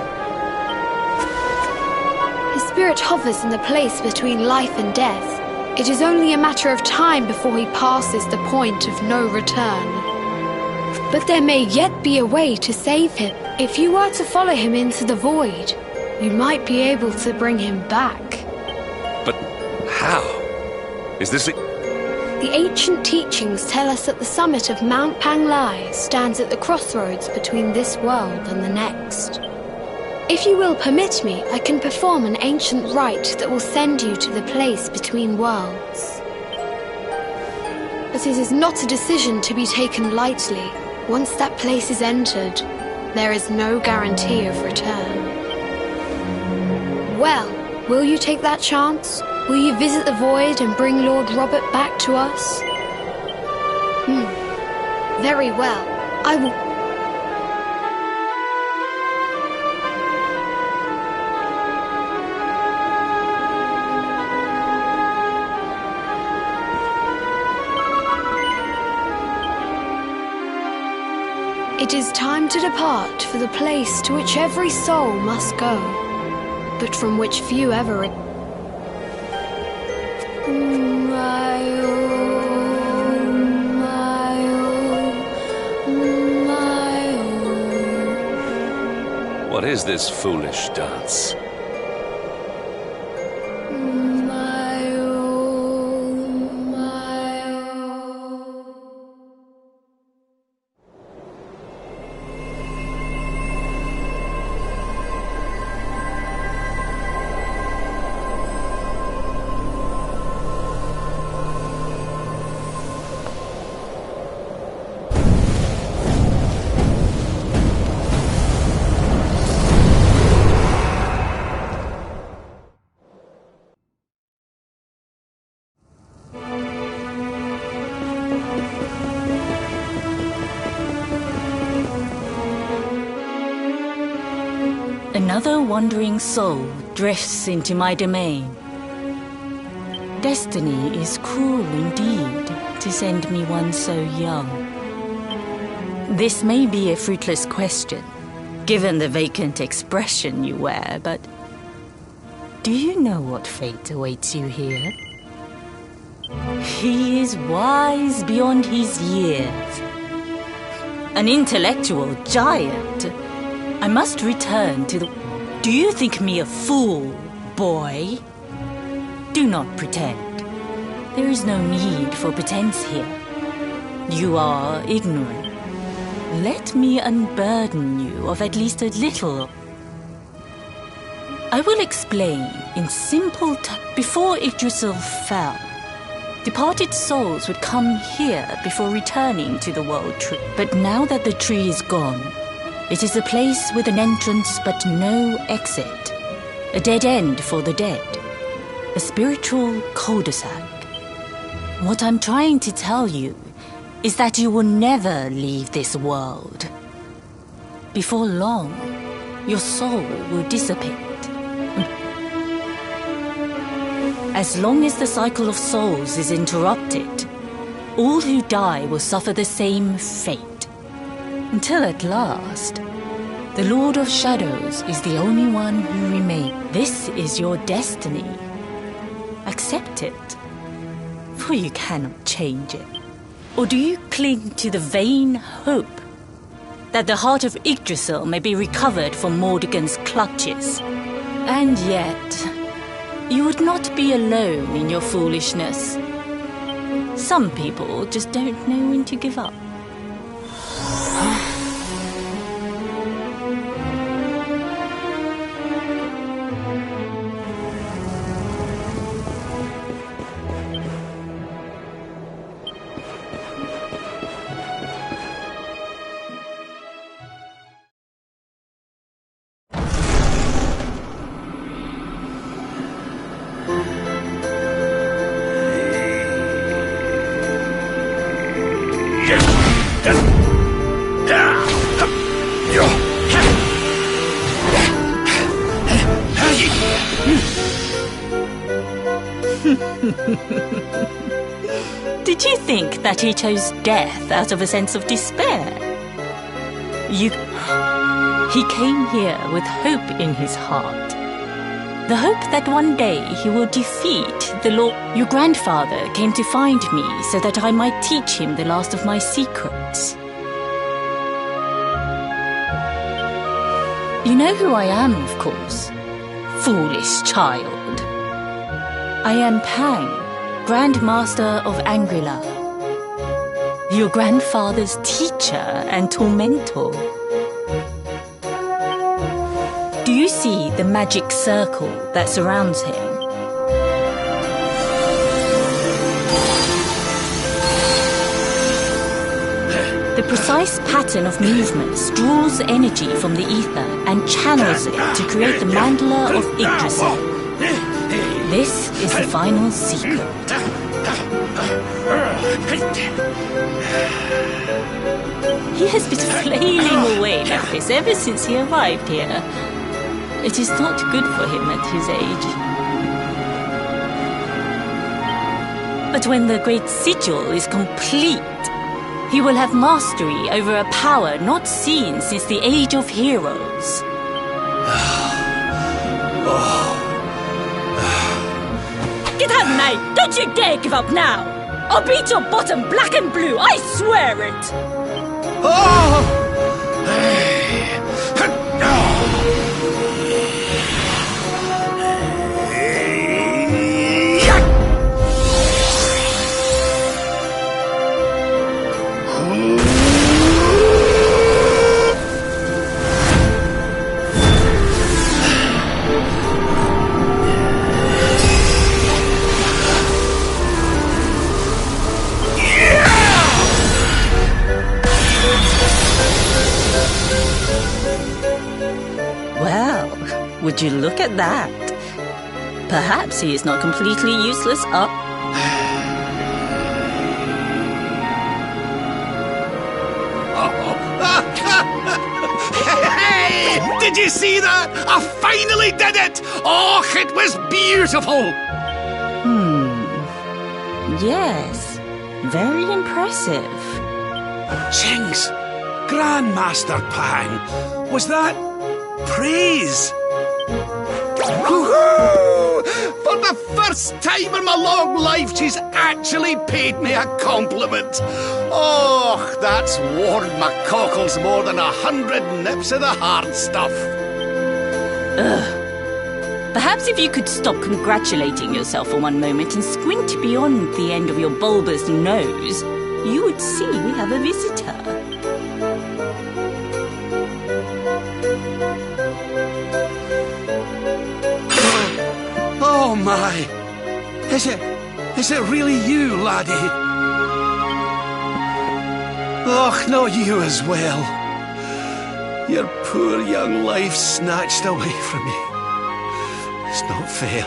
His spirit hovers in the place between life and death. It is only a matter of time before he passes the point of no return. But there may yet be a way to save him. If you were to follow him into the void, you might be able to bring him back. But how? Is this The ancient teachings tell us that the summit of Mount Panglai stands at the crossroads between this world and the next. If you will permit me, I can perform an ancient rite that will send you to the place between worlds. But it is not a decision to be taken lightly. Once that place is entered, there is no guarantee of return. Well, will you take that chance? Will you visit the void and bring Lord Robert back to us? Very well. I will... It is time to depart for the place to which every soul must go, but from which few ever return. What is this foolish dance? Another wandering soul drifts into my domain. Destiny is cruel indeed to send me one so young. This may be a fruitless question, given the vacant expression you wear, but do you know what fate awaits you here? He is wise beyond his years. An intellectual giant. I must return to the... Do you think me a fool, boy? Do not pretend. There is no need for pretense here. You are ignorant. Let me unburden you of at least a little. I will explain in simple terms. Before Yggdrasil fell, departed souls would come here before returning to the world tree. But now that the tree is gone, it is a place with an entrance but no exit. A dead end for the dead. A spiritual cul-de-sac. What I'm trying to tell you is that you will never leave this world. Before long, your soul will dissipate. As long as the cycle of souls is interrupted, all who die will suffer the same fate. Until at last, the Lord of Shadows is the only one who remains. This is your destiny. Accept it, for you cannot change it. Or do you cling to the vain hope that the heart of Yggdrasil may be recovered from Mordegon's clutches? And yet, you would not be alone in your foolishness. Some people just don't know when to give up. Did you think that he chose death out of a sense of despair? He came here with hope in his heart. The hope that one day he will defeat the Lord. Your grandfather came to find me so that I might teach him the last of my secrets. You know who I am, of course. Foolish child. I am Pang, Grand Master of Angri-La. Your grandfather's teacher and tormentor. Do you see the magic circle that surrounds him? The precise pattern of movements draws energy from the ether and channels it to create the mandala of Yggdrasil. This is the final secret. He has been flailing away like this ever since he arrived here. It is not good for him at his age. But when the great sigil is complete, he will have mastery over a power not seen since the Age of Heroes. Get out, mate! Don't you dare give up now! I'll beat your bottom black and blue, I swear it! Would you look at that? Perhaps he is not completely useless Hey! Did you see that? I finally did it! Oh, it was beautiful! Yes, very impressive. Jinx! Grandmaster Pang! Was that praise? Woohoo! For the first time in my long life, she's actually paid me a compliment. Oh, that's warmed my cockles more than 100 nips of the hard stuff. Perhaps if you could stop congratulating yourself for one moment and squint beyond the end of your bulbous nose, you would see we have a visitor. Oh my! Is it really you, laddie? Och, no, you as well. Your poor young life snatched away from you. It's not fair.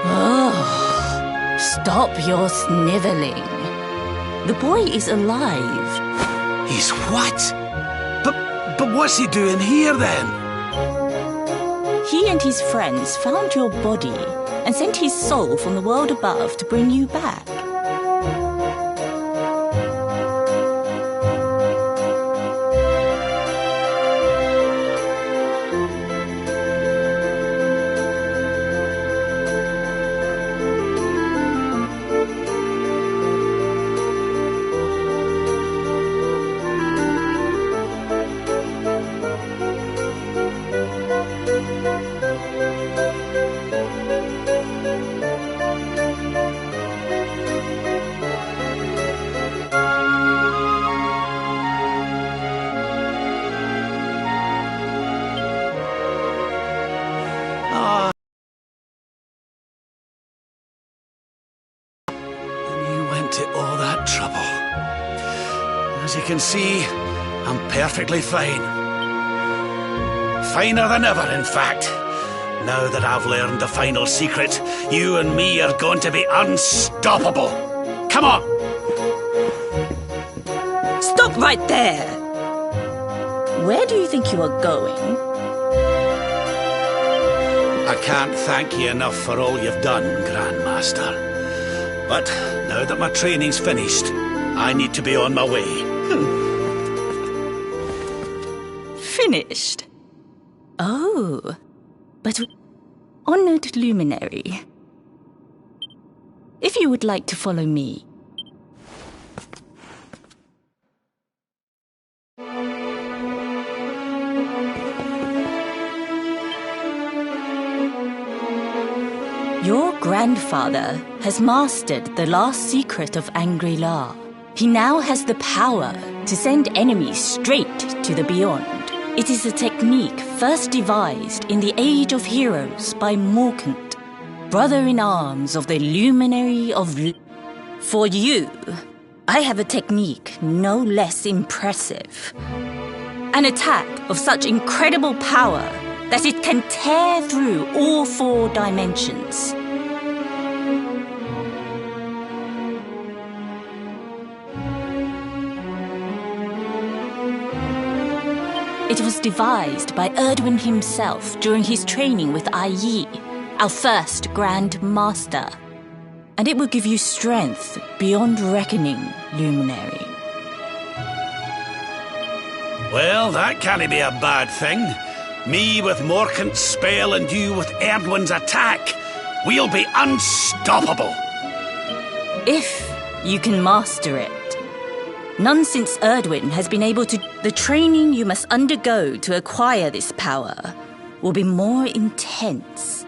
Oh, stop your sniveling. The boy is alive. He's what? But what's he doing here then? He and his friends found your body and sent his soul from the world above to bring you back. To all that trouble. As you can see, I'm perfectly fine. Finer than ever, in fact. Now that I've learned the final secret, you and me are going to be unstoppable. Come on! Stop right there! Where do you think you are going? I can't thank you enough for all you've done, Grandmaster. But now that my training's finished, I need to be on my way. Finished? Oh, but honored luminary, if you would like to follow me. Your grandfather has mastered the last secret of Angri-La. He now has the power to send enemies straight to the beyond. It is a technique first devised in the Age of Heroes by Morkant, brother-in-arms of the Luminary of For you, I have a technique no less impressive. An attack of such incredible power that it can tear through all 4 dimensions. It was devised by Erdwin himself during his training with Ai Yi, our first Grand Master. And it will give you strength beyond reckoning, Luminary. Well, that can't be a bad thing. Me with Morkant's spell and you with Erdwin's attack. We'll be unstoppable. If you can master it. None since Erdwin has been able to... The training you must undergo to acquire this power will be more intense,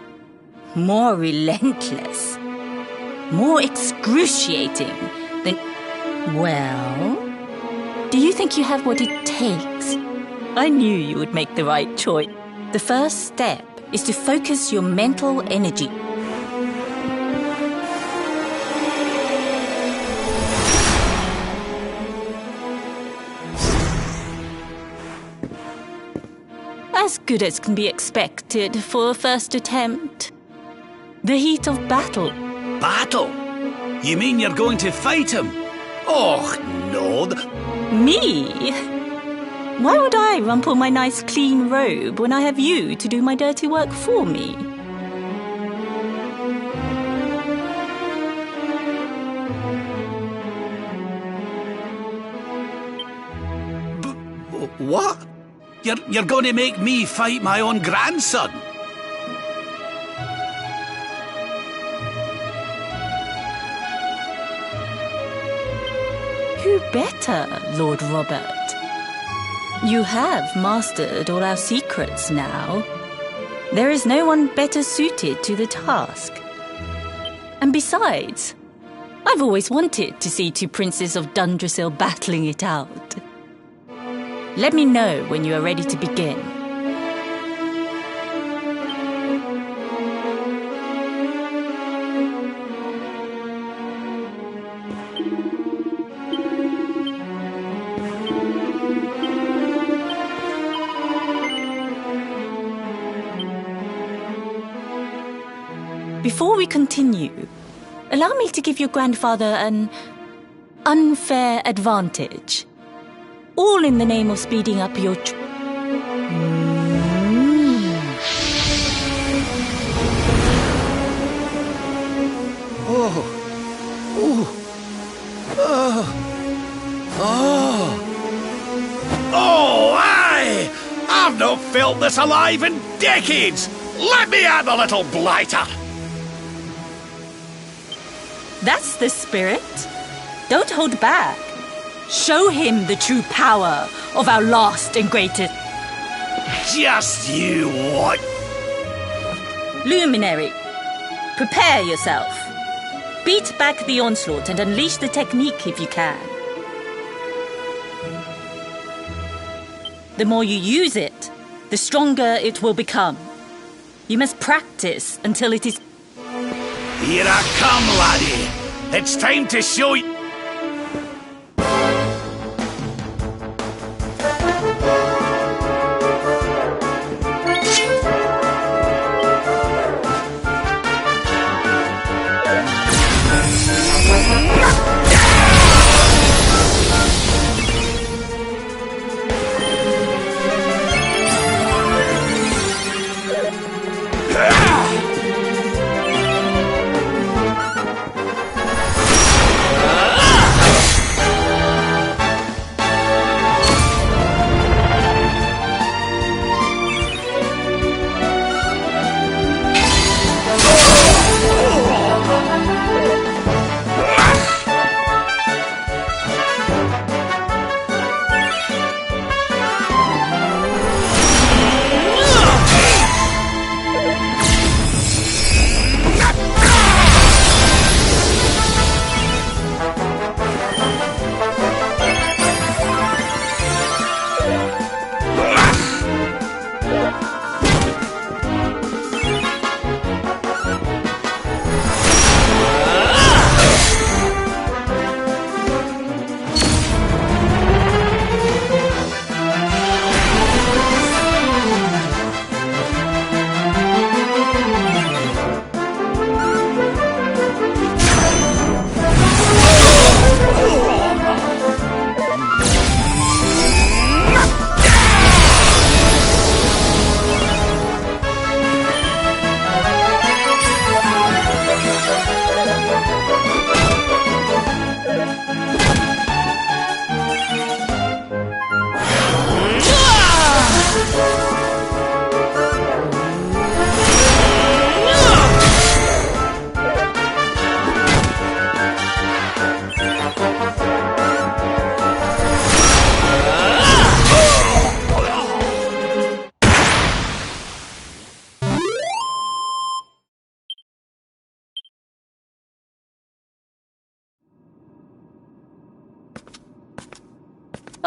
more relentless, more excruciating than... Well, do you think you have what it takes? I knew you would make the right choice. The first step is to focus your mental energy. As good as can be expected for a first attempt. The heat of battle. Battle? You mean you're going to fight him? Oh, no. Me? Why would I rumple my nice clean robe when I have you to do my dirty work for me? What? You're going to make me fight my own grandson? Who better, Lord Robert? You have mastered all our secrets now. There is no one better suited to the task. And besides, I've always wanted to see 2 princes of Dundrasil battling it out. Let me know when you are ready to begin. Before we continue, allow me to give your grandfather an unfair advantage. All in the name of speeding up your... Oh, aye! I've not felt this alive in decades! Let me have a little blighter! That's the spirit. Don't hold back. Show him the true power of our last and greatest... Just you what? Luminary, prepare yourself. Beat back the onslaught and unleash the technique if you can. The more you use it, the stronger it will become. You must practice until it is... Here I come, laddie. It's time to show you...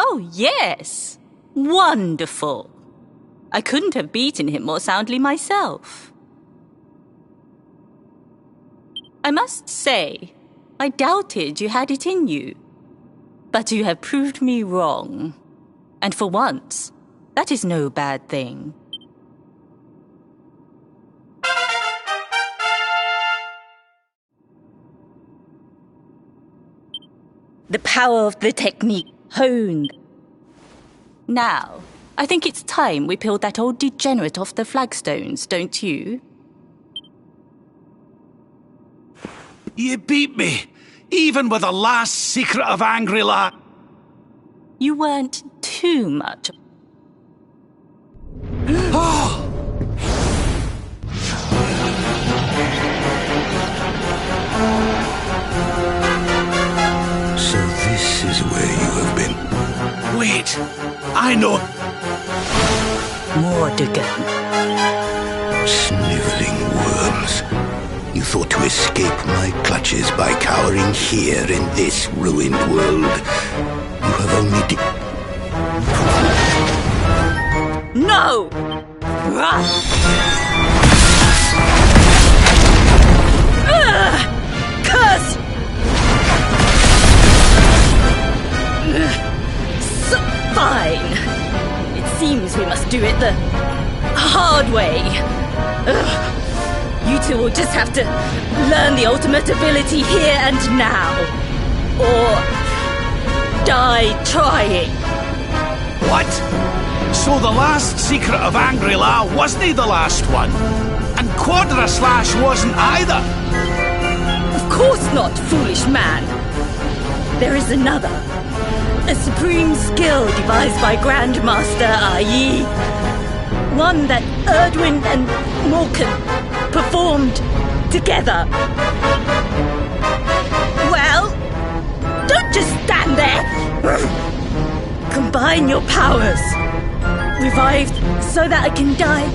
Oh, yes! Wonderful! I couldn't have beaten him more soundly myself. I must say, I doubted you had it in you. But you have proved me wrong. And for once, that is no bad thing. The power of the technique honed. Now, I think it's time we peeled that old degenerate off the flagstones, don't you? You beat me, even with the last secret of Angri-La. You weren't too much. Oh! So this is where you have been. Wait, I know. Mordegon. Sniveling worms. You thought to escape my clutches by cowering here in this ruined world. You have only No! Curse! Fine. It seems we must do it the hard way. You You two will just have to learn the ultimate ability here and now. Or die trying. What? So the last secret of Angri-La wasn't the last one? And Quadra Slash wasn't either? Of course not, foolish man. There is another. A supreme skill devised by Grandmaster Ai. One that Erdwin and Morkan performed together. Well, don't just stand there. Combine your powers. Revived so that I can die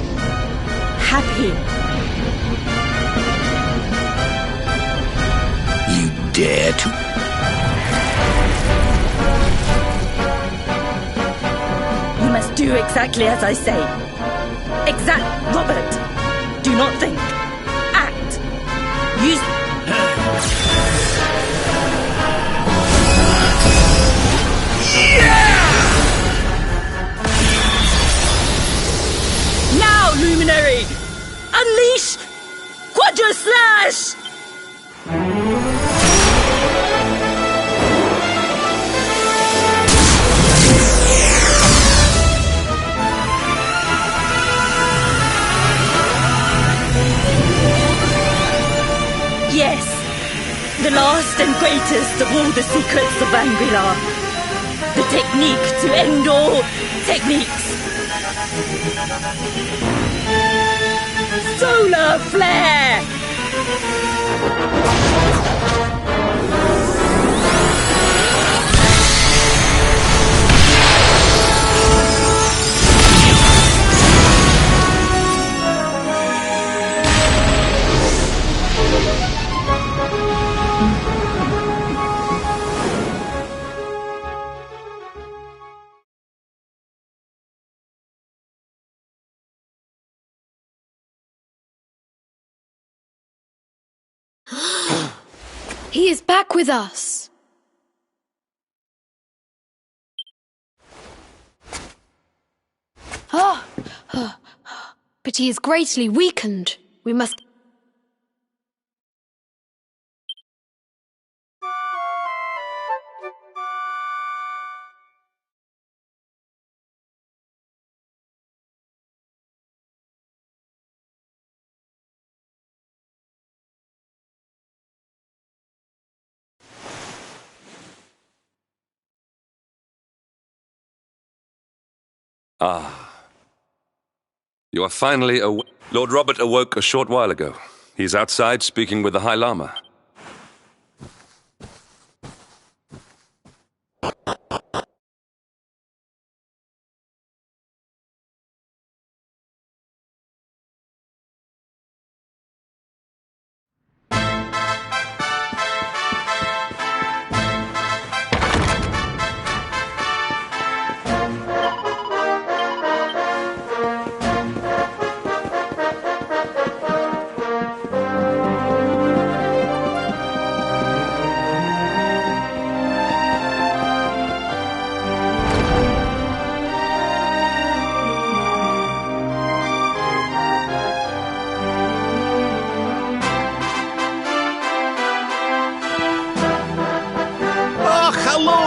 happy. You dare to... You must do exactly as I say. Robert, do not think. Act. Use... Now, Luminary! Unleash Quadra Slash! Yes, the last and greatest of all the secrets of Angri-La. The technique to end all techniques. Solar Flare! He is back with us. But he is greatly weakened. We must... You are finally awake. Lord Robert awoke a short while ago. He's outside speaking with the High Lama.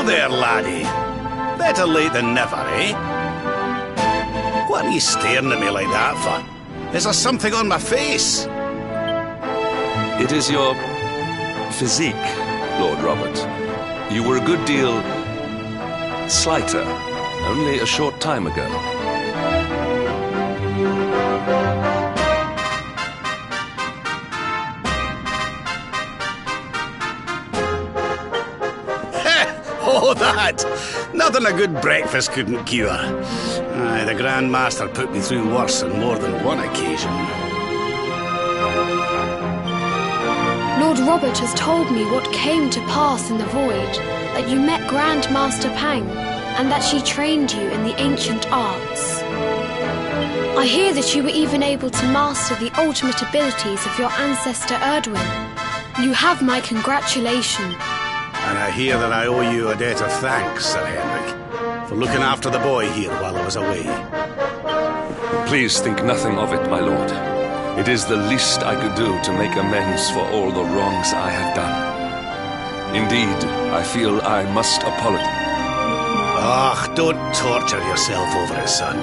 there, laddie. Better late than never, eh? What are you staring at me like that for? Is there something on my face? It is your physique, Lord Robert. You were a good deal slighter only a short time ago. Oh, that! Nothing a good breakfast couldn't cure. Aye, the Grand Master put me through worse on more than one occasion. Lord Robert has told me what came to pass in the void, that you met Grand Master Pang, and that she trained you in the ancient arts. I hear that you were even able to master the ultimate abilities of your ancestor Erdwin. You have my congratulations. And I hear that I owe you a debt of thanks, Sir Henrik, for looking after the boy here while I was away. Please think nothing of it, my lord. It is the least I could do to make amends for all the wrongs I have done. Indeed, I feel I must apologize. Ah, don't torture yourself over it, son.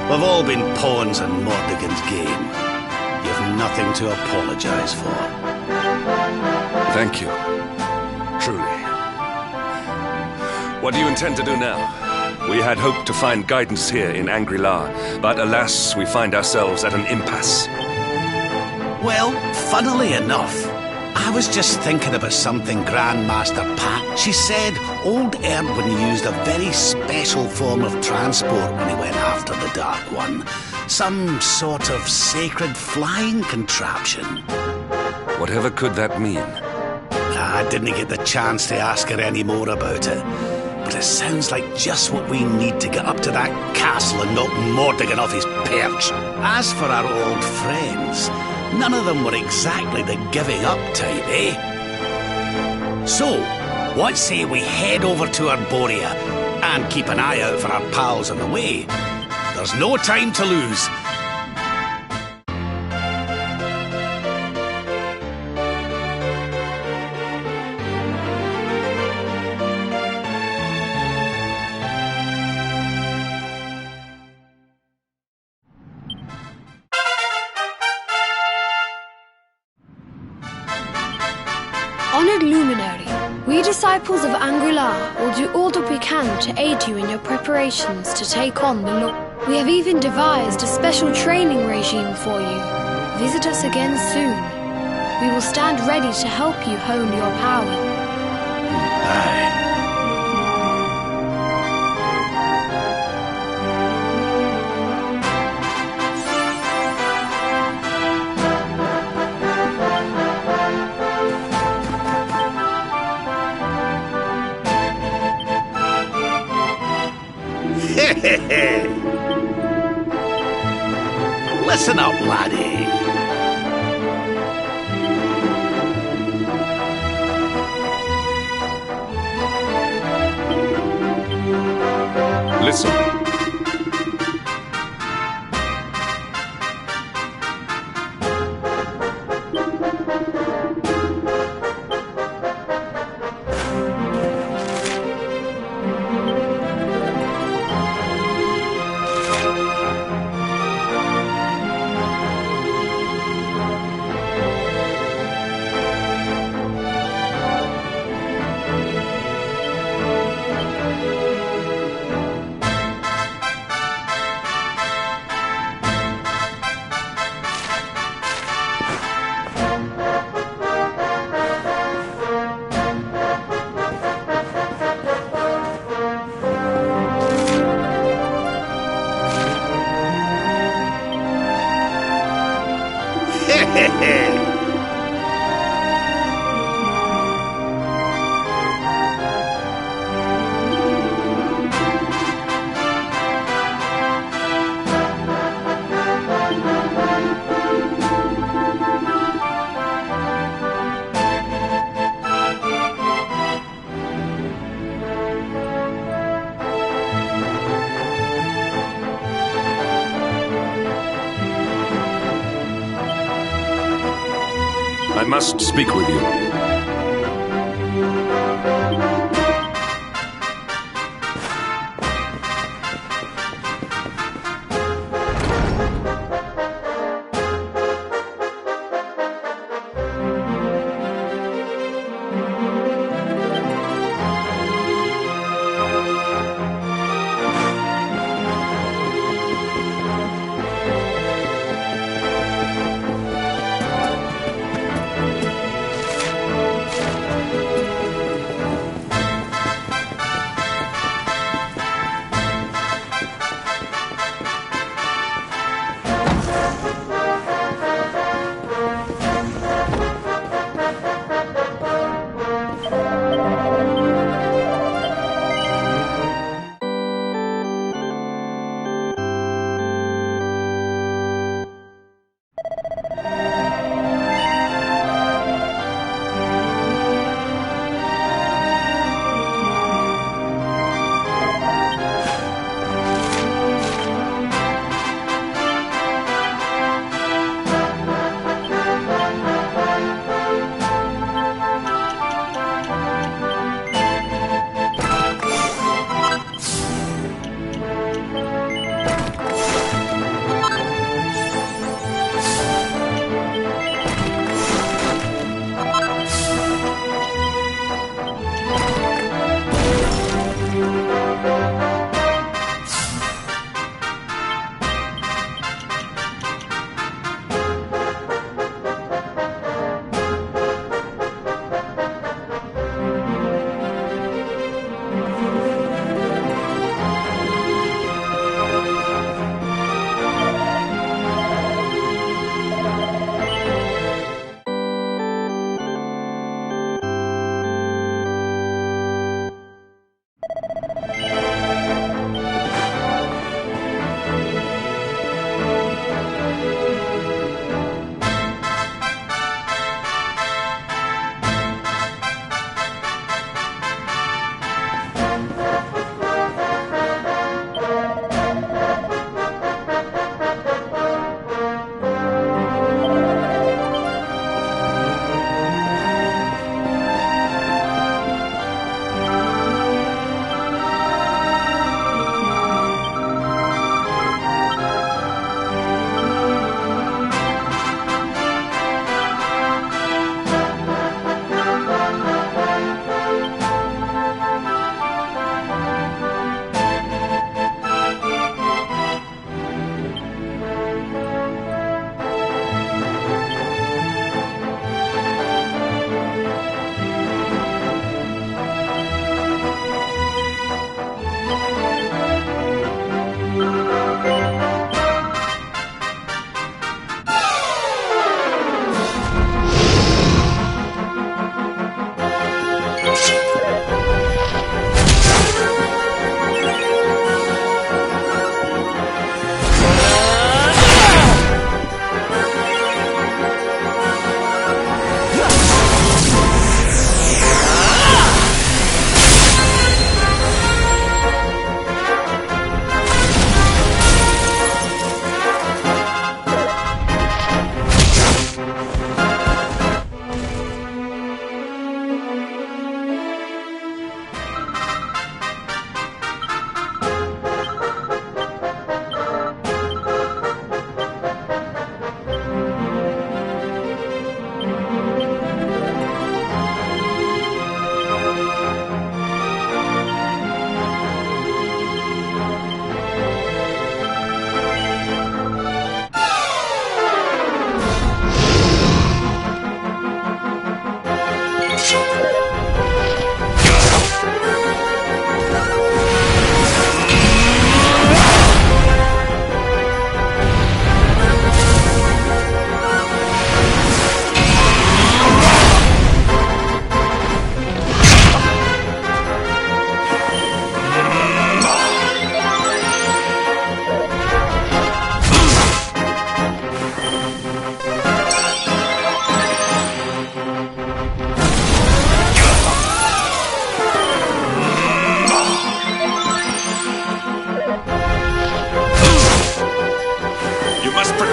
We've all been pawns in Mordegon's game. You've nothing to apologize for. Thank you. Truly. What do you intend to do now? We had hoped to find guidance here in Angri-La, but alas, we find ourselves at an impasse. Well, funnily enough, I was just thinking about something Grandmaster Pat. She said old Erdwin used a very special form of transport when he went after the Dark One. Some sort of sacred flying contraption. Whatever could that mean? I didn't get the chance to ask her any more about it. But it sounds like just what we need to get up to that castle and knock Mordegon off his perch. As for our old friends, none of them were exactly the giving up type, eh? So, what say we head over to Arborea and keep an eye out for our pals on the way? There's no time to lose. Honored Luminary, we disciples of Angri-La will do all that we can to aid you in your preparations to take on the law. We have even devised a special training regime for you. Visit us again soon. We will stand ready to help you hone your power. Aye. Listen up, laddie. Listen. I must speak with you.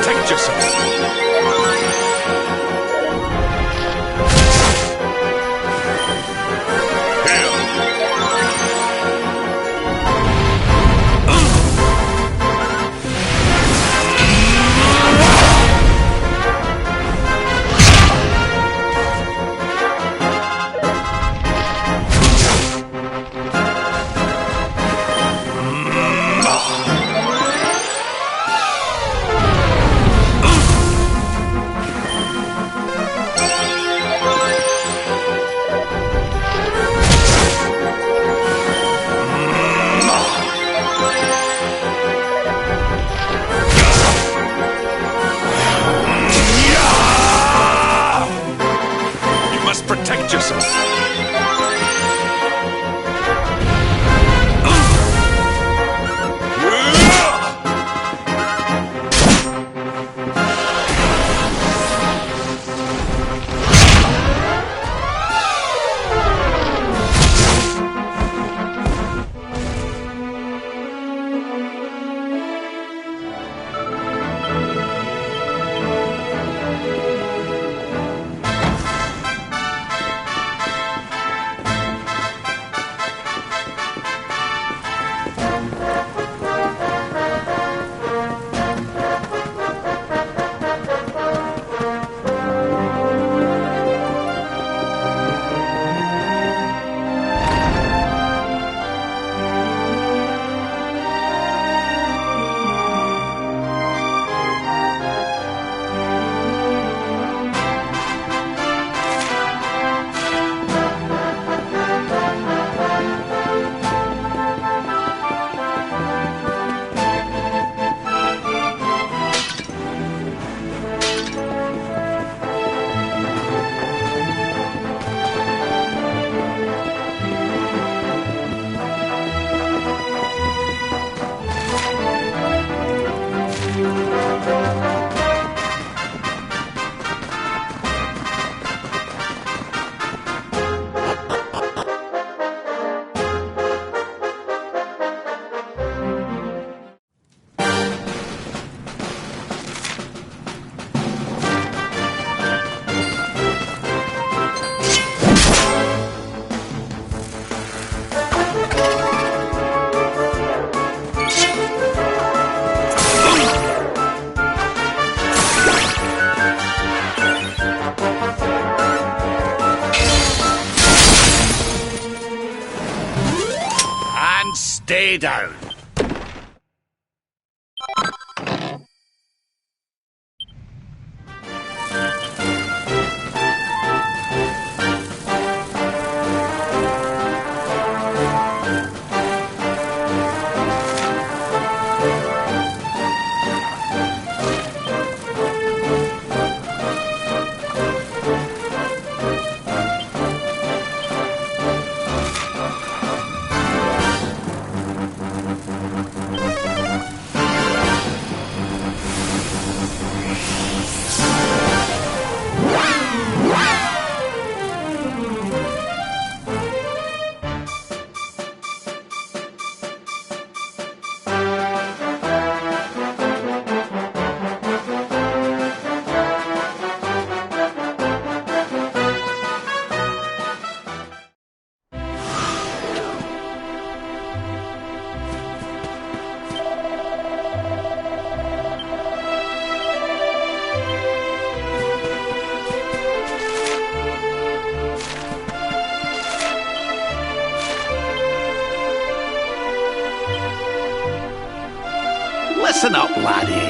protect yourself. Protect yourself. Stay down. Listen up, laddie.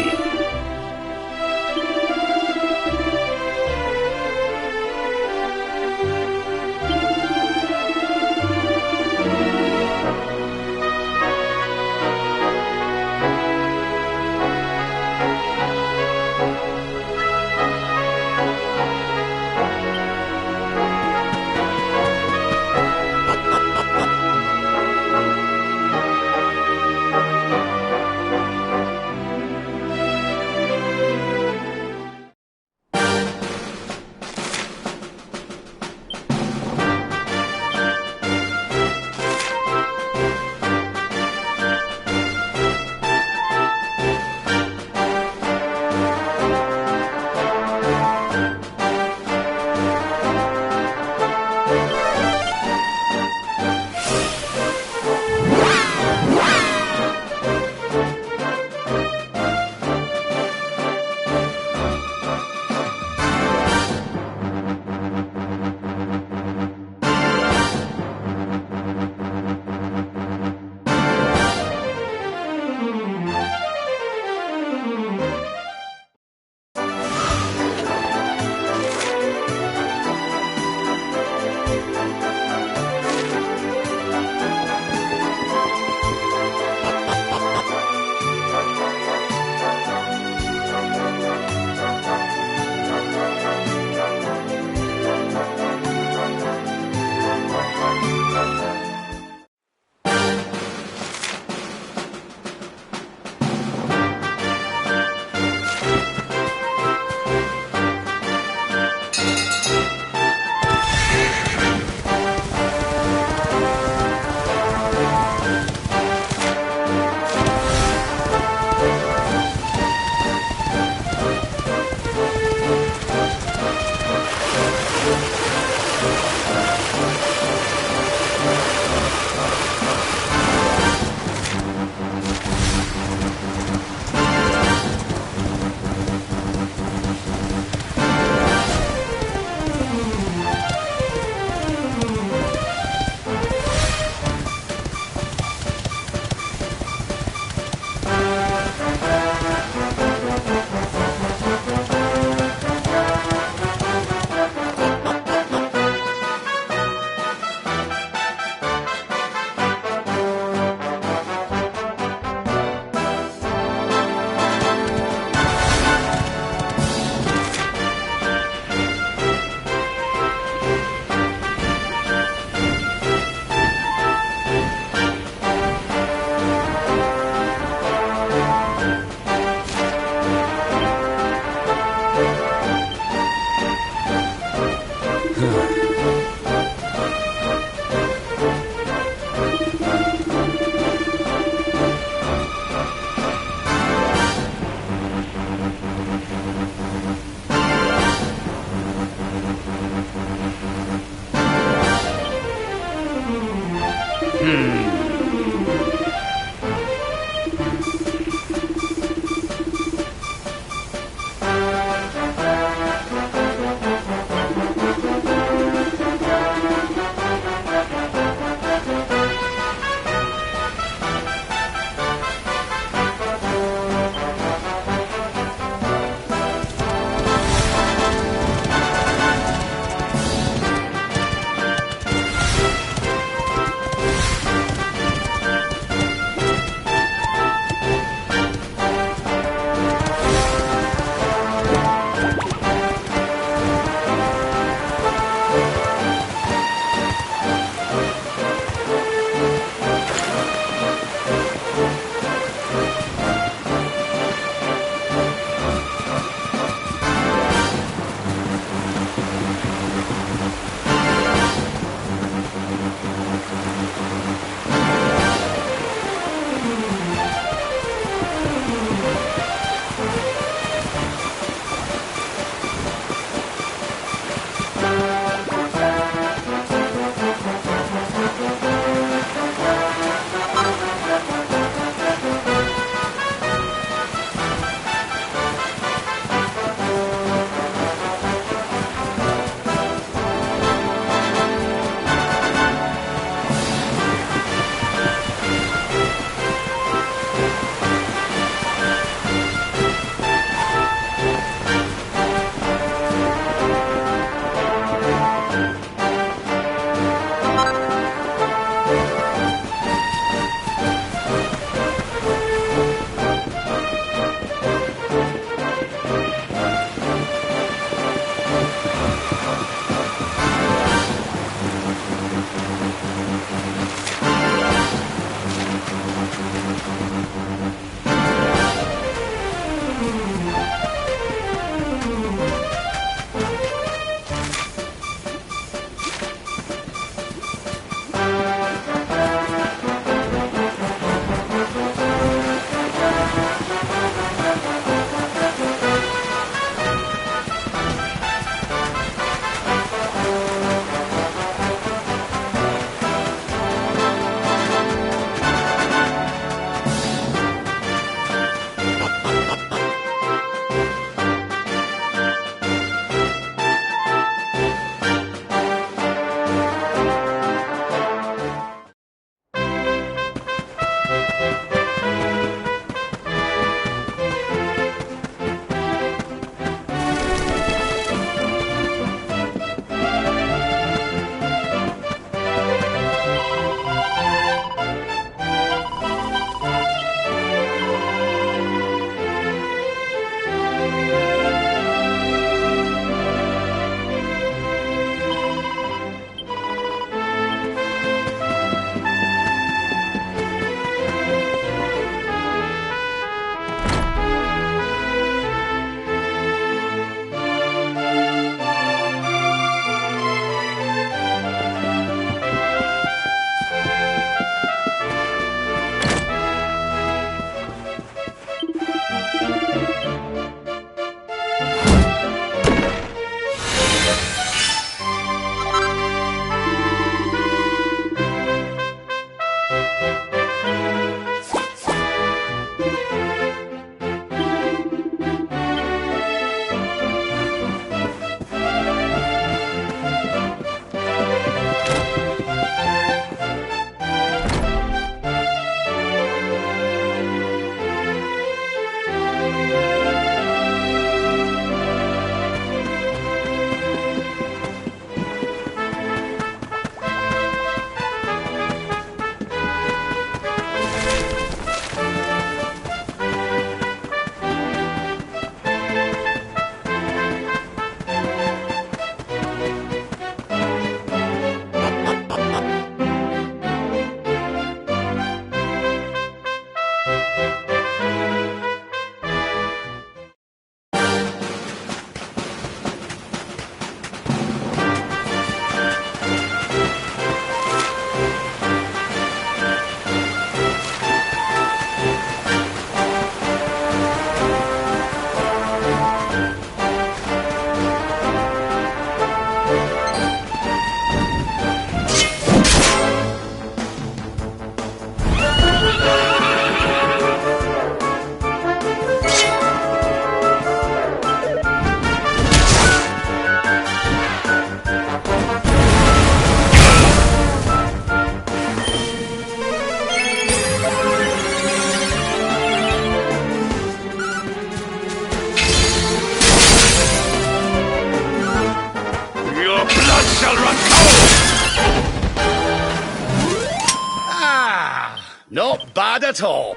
Not bad at all.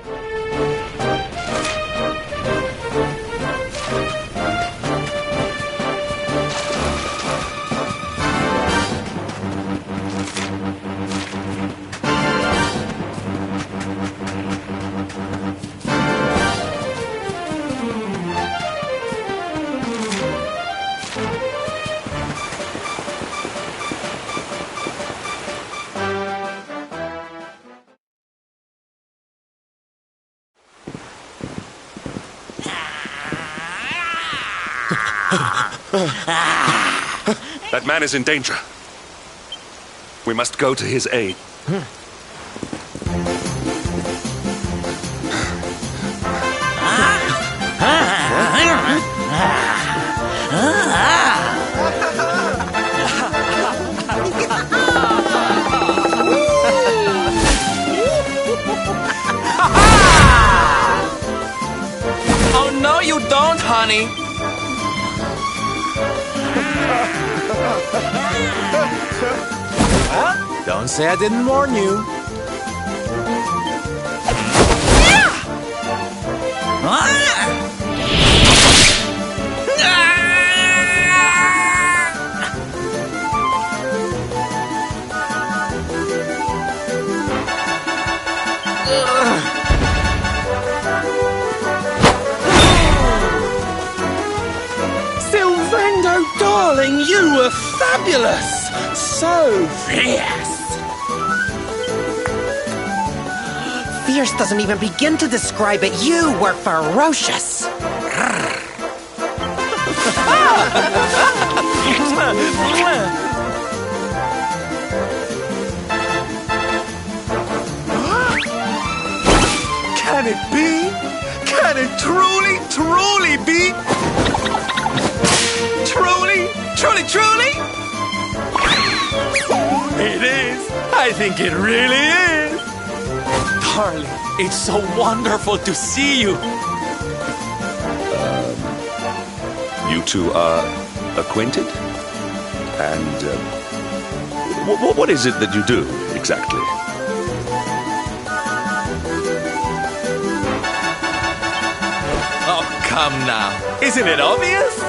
That man is in danger. We must go to his aid. Oh, no, you don't, honey. Don't say I didn't warn you. Sylvando, darling, you were fabulous! So fierce! Fierce doesn't even begin to describe it. You were ferocious! Can it be? Can it truly, truly be? Truly, truly, truly? It is. I think it really is. Darling, it's so wonderful to see you. You two are acquainted? And what is it that you do, exactly? Oh, come now. Isn't it obvious?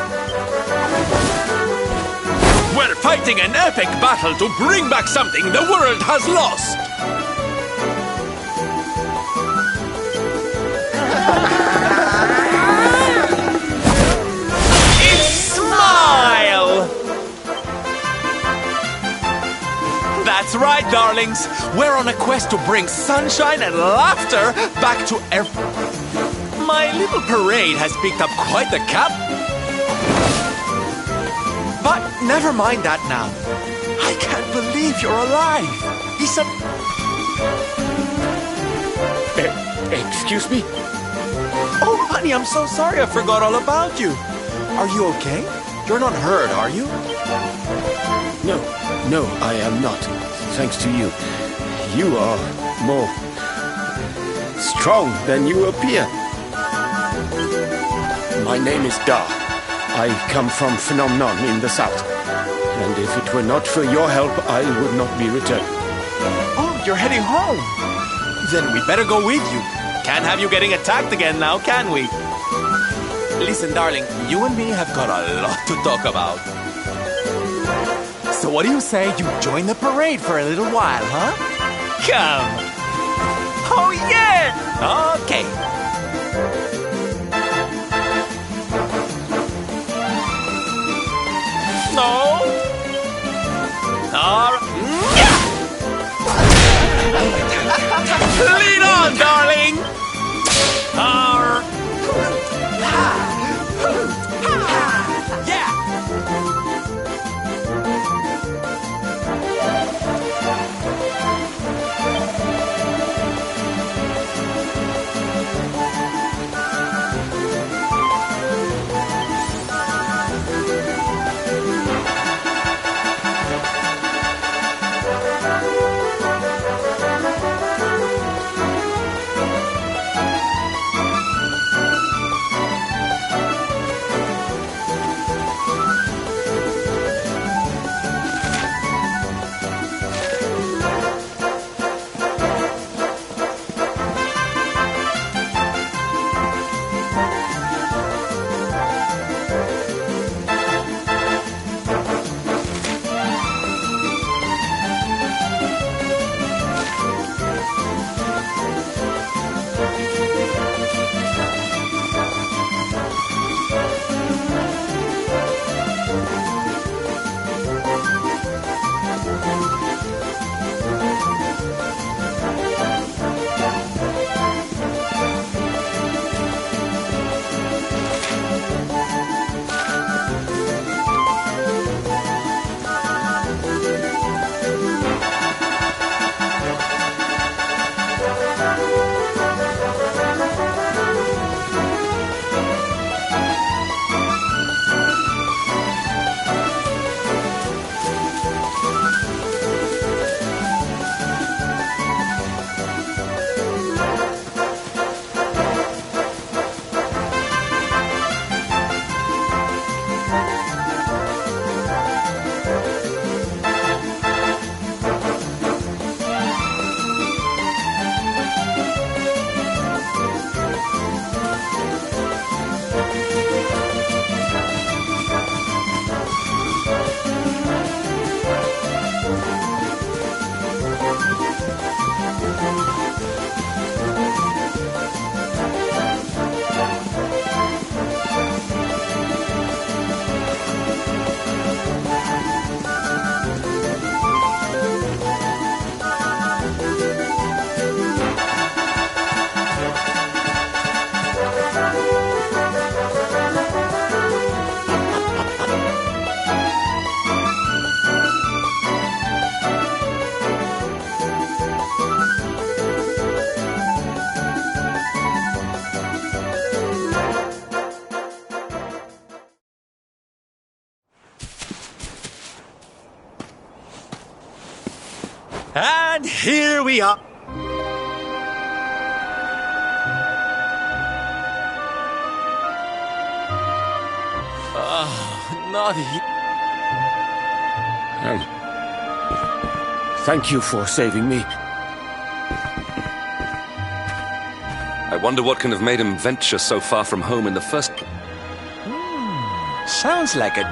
We're fighting an epic battle to bring back something the world has lost. It's Smile! That's right, darlings. We're on a quest to bring sunshine and laughter back to My little parade has picked up quite the cap. But never mind that now. I can't believe you're alive. He's a... Excuse me? Oh, honey, I'm so sorry. I forgot all about you. Are you okay? You're not hurt, are you? No, I am not. Thanks to you. You are more strong than you appear. My name is Da. I come from Phenomenon in the south. And if it were not for your help, I would not be returned. Oh, you're heading home. Then we better go with you. Can't have you getting attacked again now, can we? Listen, darling, you and me have got a lot to talk about. So what do you say you join the parade for a little while, huh? Come. Oh, yeah! Okay. No. All right. Lead on, darling. Yeah. And here we are. Not here. Thank you for saving me. I wonder what can have made him venture so far from home in the first place. Sounds like a...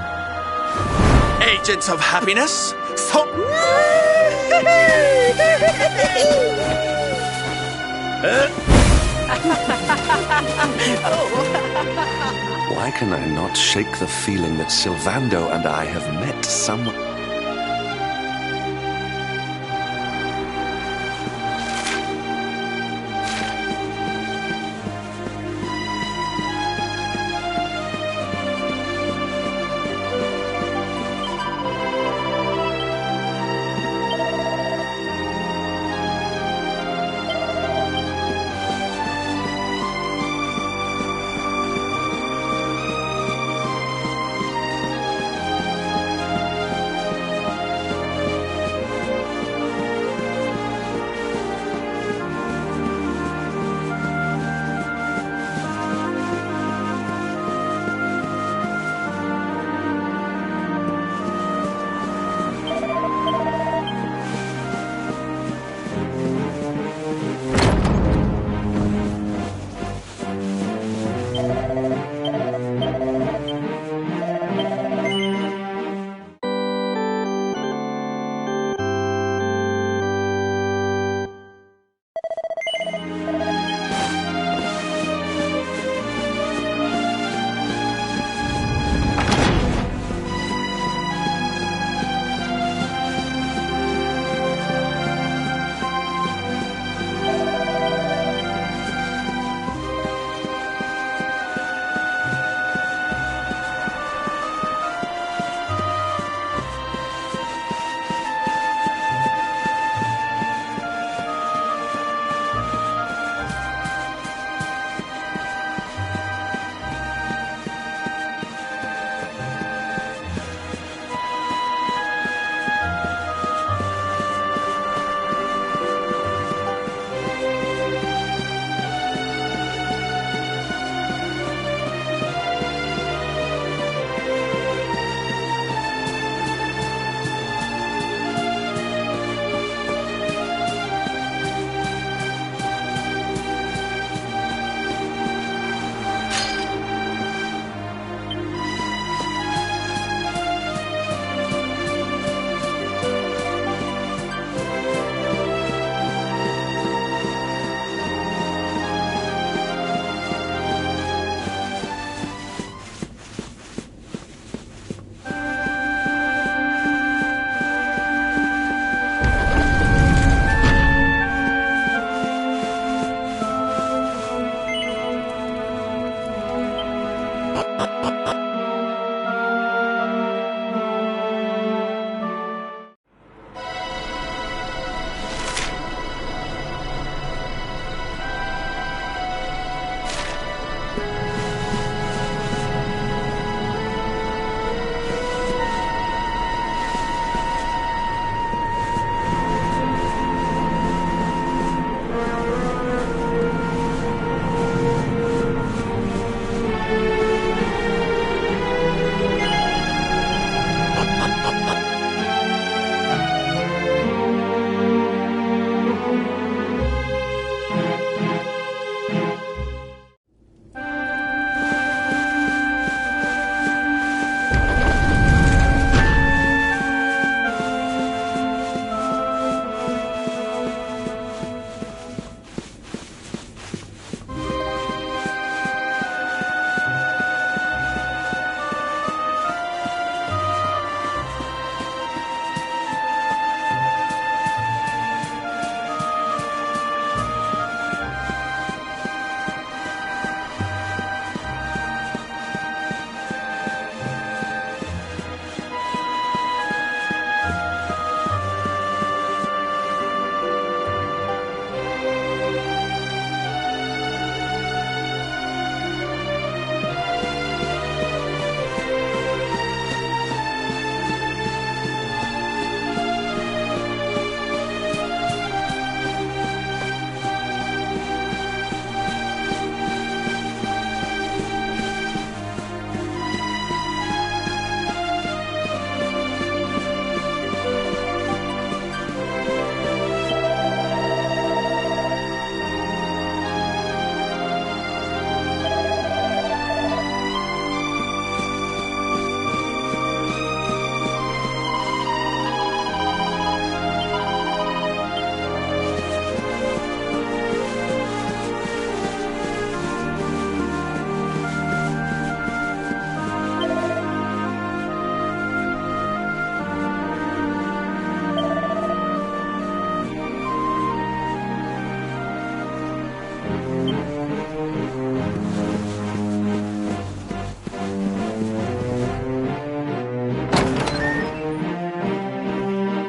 Agents of happiness? So... Why can I not shake the feeling that Sylvando and I have met someone?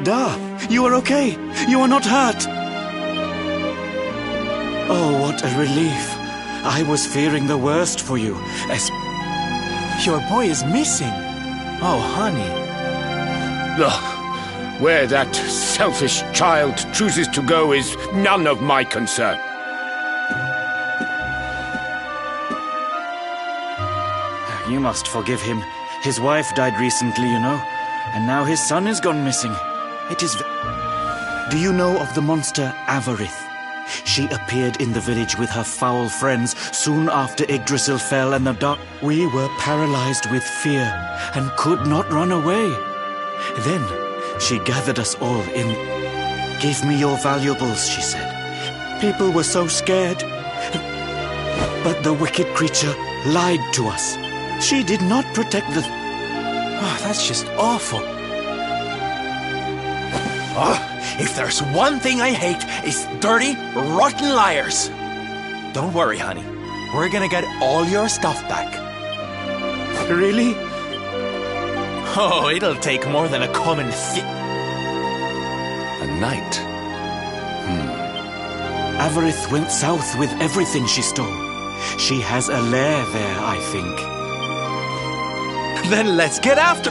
Da, you are okay. You are not hurt. Oh, what a relief. I was fearing the worst for you. Your boy is missing. Oh, honey. Ugh. Where that selfish child chooses to go is none of my concern. You must forgive him. His wife died recently, you know. And now his son is gone missing. It is... Do you know of the monster Avarith? She appeared in the village with her foul friends soon after Yggdrasil fell and the dark... We were paralyzed with fear and could not run away. Then she gathered us all in... Give me your valuables, she said. People were so scared. But the wicked creature lied to us. She did not protect the... Oh, that's just awful. Oh, if there's one thing I hate, it's dirty, rotten liars. Don't worry, honey. We're gonna get all your stuff back. Really? Oh, it'll take more than a common A knight? Avarith went south with everything she stole. She has a lair there, I think. Then let's get after...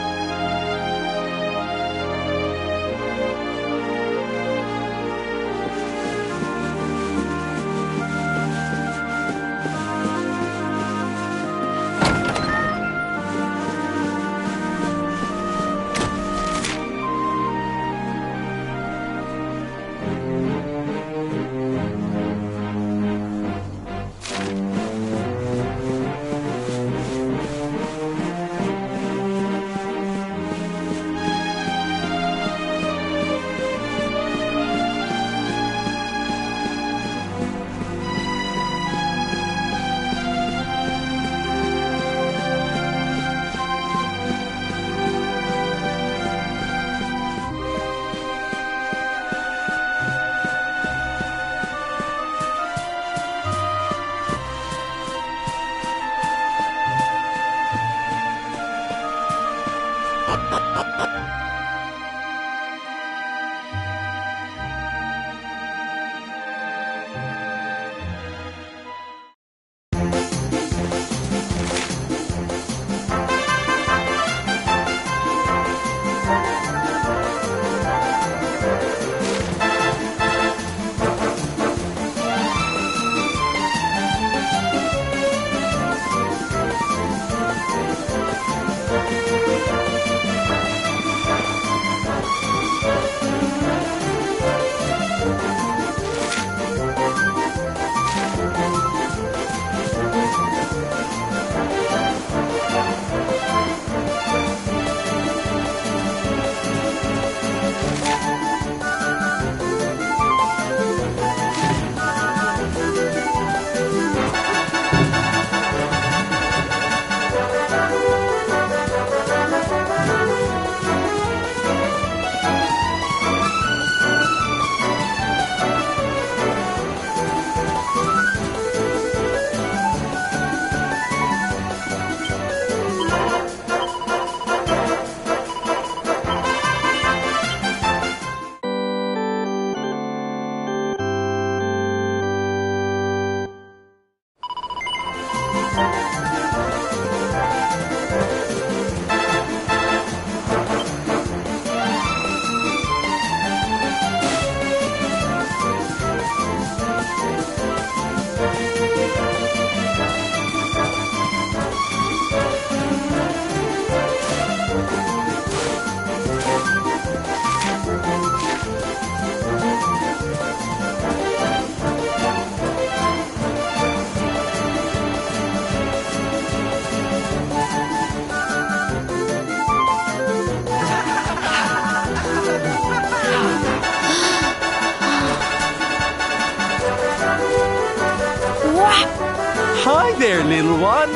Hi there, little one.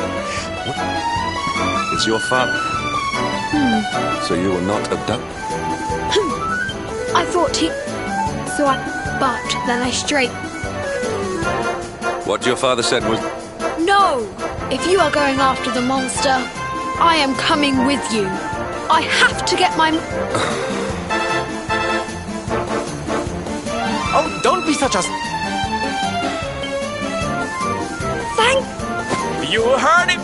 It's your father. So you were not abducted? I thought he... So I... But then I straight... What your father said was... No! If you are going after the monster, I am coming with you. I have to get my... be such a... Thank... You heard it!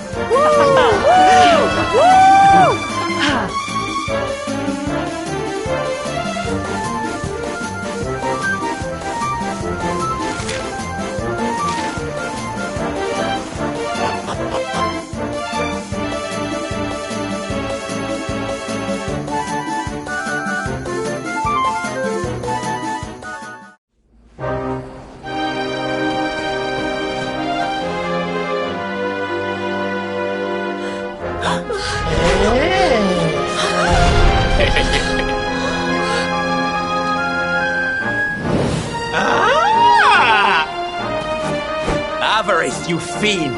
Avarith, you fiend!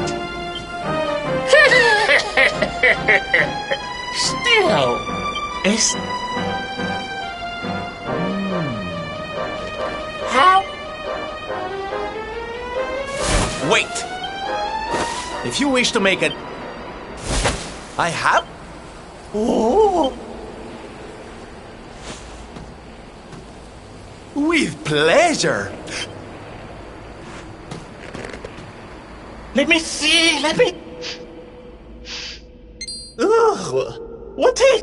Still, it's... How? Wait! If you wish to make a... I have... Oh! With pleasure! Let me see, let me... Ugh, what is...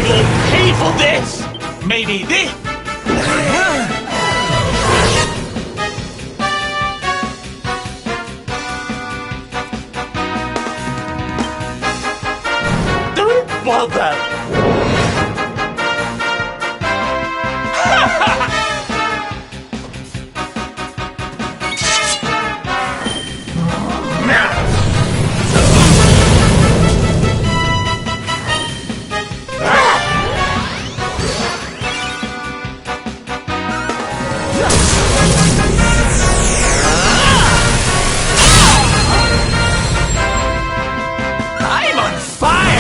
You'll pay for this! Maybe this... Don't bother! I'm on fire!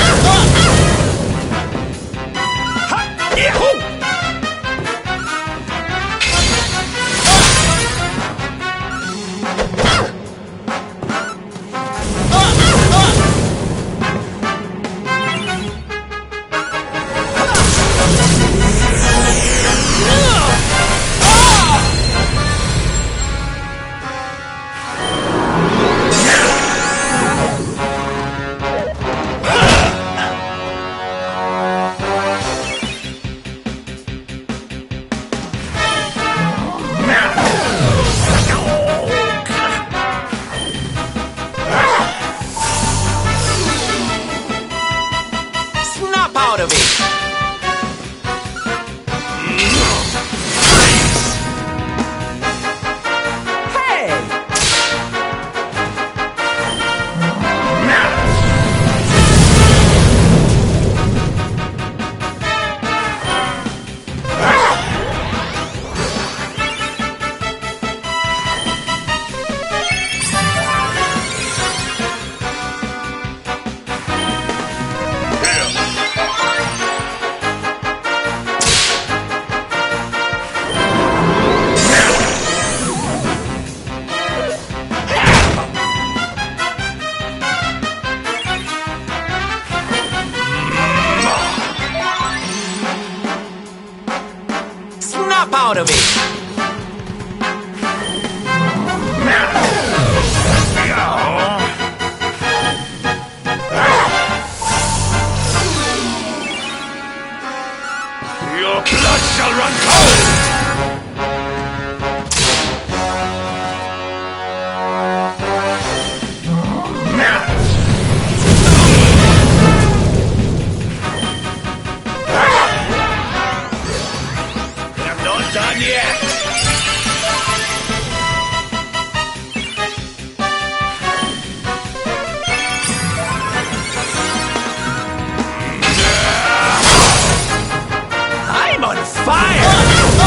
Snap out of it! Hey! Snap out of it! Your blood shall run cold! I'm not done yet! I'm on fire!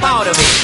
Snap out of it!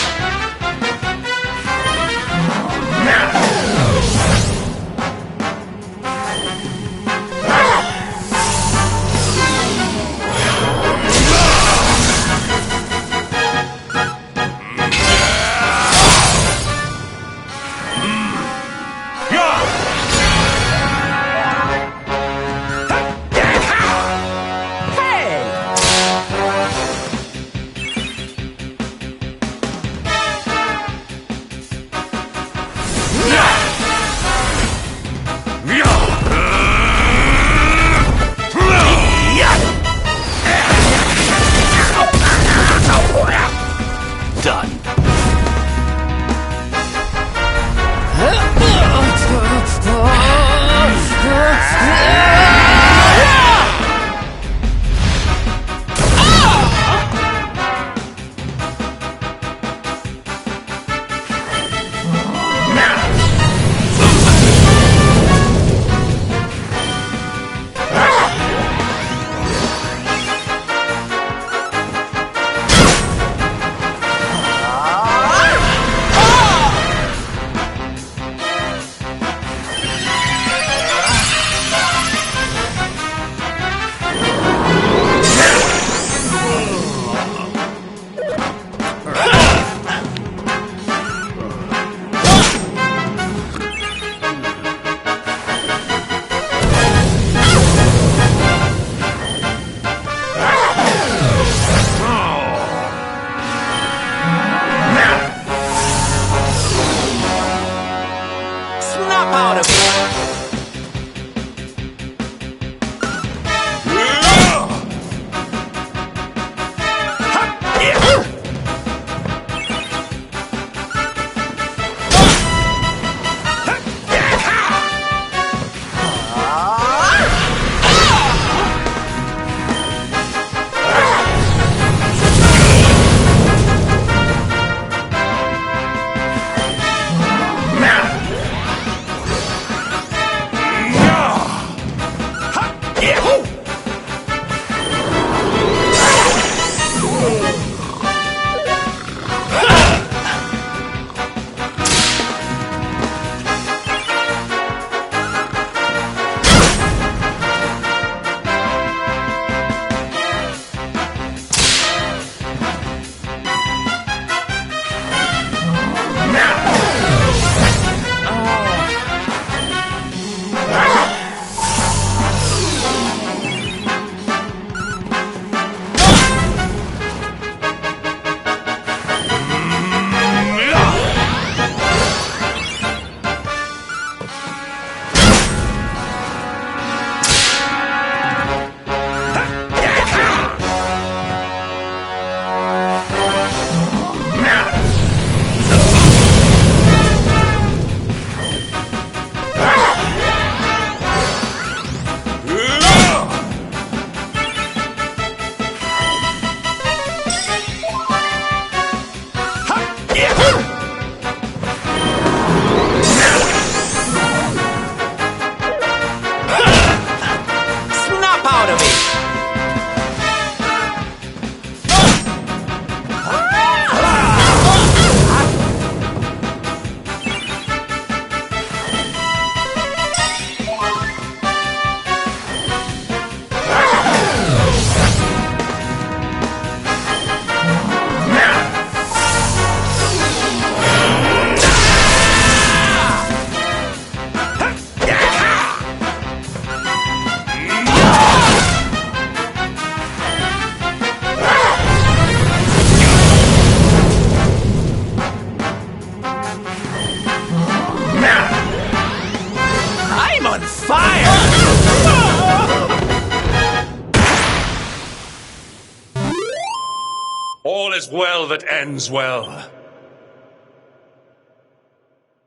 All is well that ends well.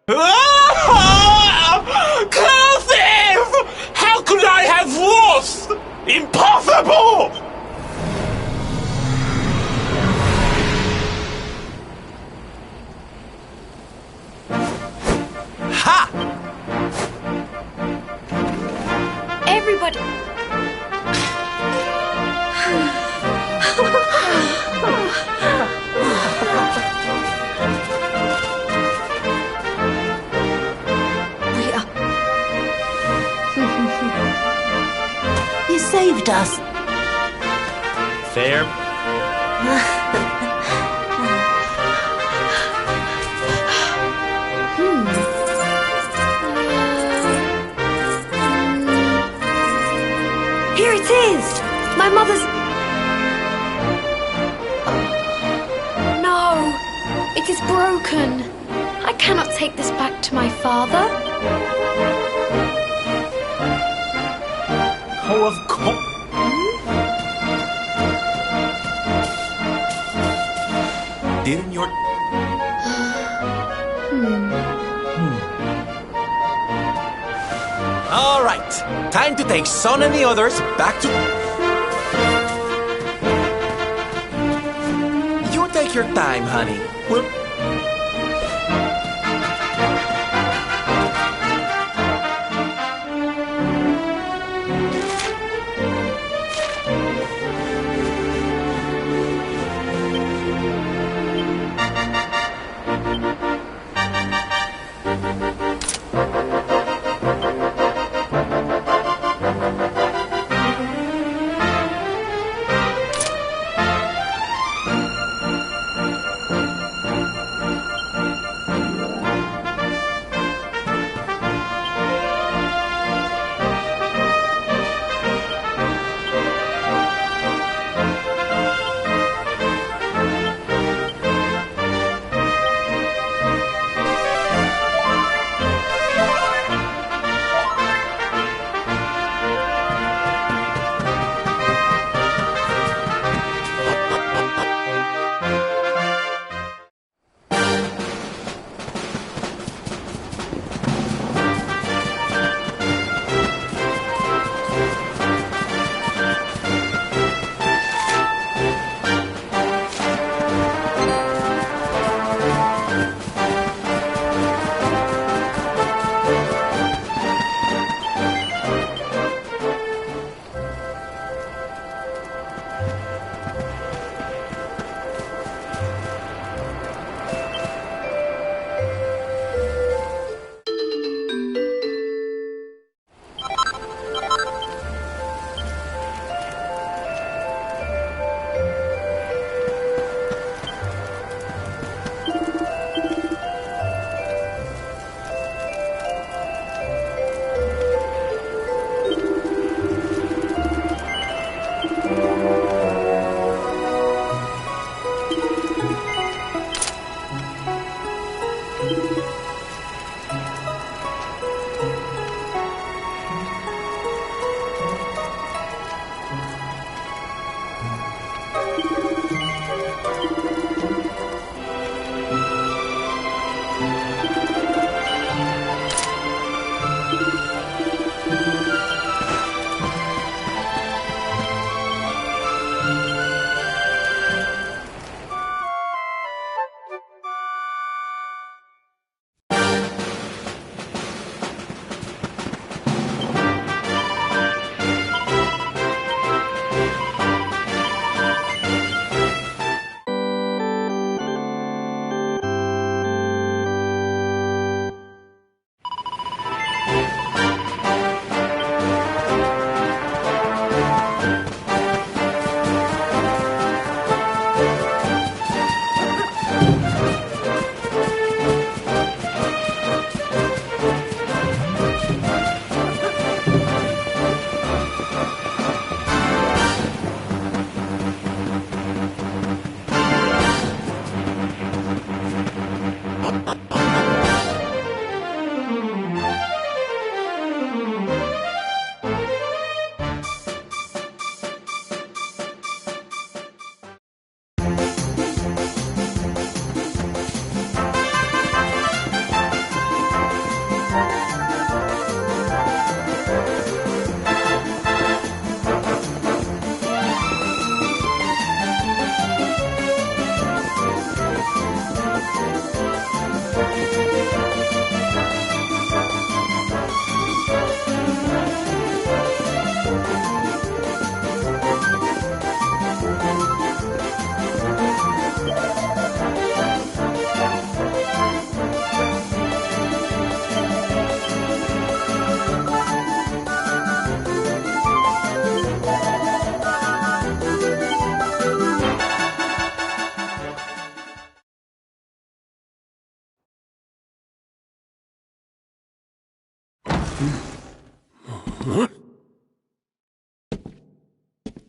Cloth thief! How could I have lost? Impossible! Ha! Everybody... saved us. Fair. Here it is! My mother's... No! It is broken. I cannot take this back to my father. Oh, of course. Didn't your... All right. Time to take Son and the others back to... You take your time, honey. We'll...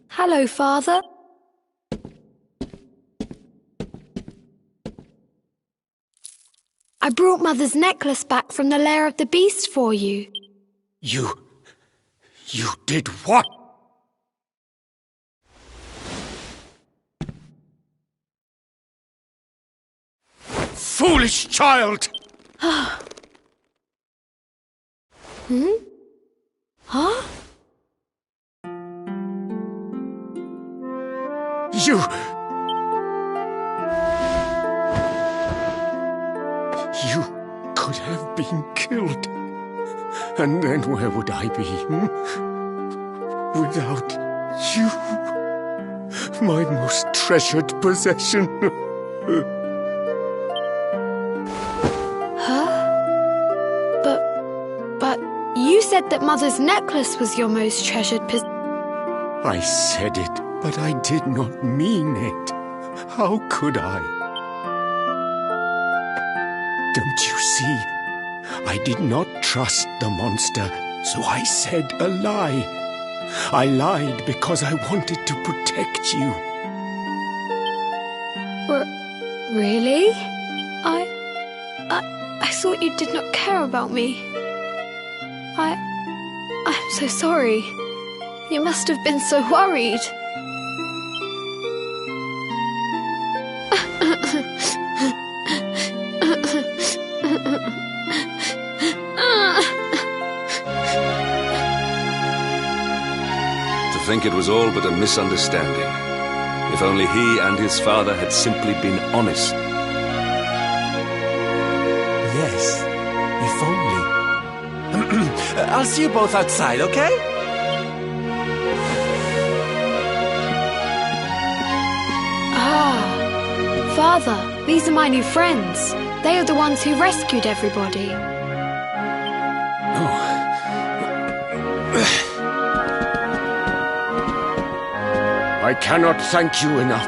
Hello, Father. I brought Mother's necklace back from the lair of the beast for you. You did what? Foolish child! Hmm? Huh? You could have been killed. And then where would I be? Without you. My most treasured possession. Huh? But you said that Mother's necklace was your most treasured possession. I said it, but I did not mean it. How could I? Don't you see? I did not trust the monster, so I said a lie. I lied because I wanted to protect you. Really? I thought you did not care about me. I'm so sorry. You must have been so worried. To think it was all but a misunderstanding. If only he and his father had simply been honest. Yes, if only. I'll see you both outside, okay? Father, these are my new friends. They are the ones who rescued everybody. I cannot thank you enough.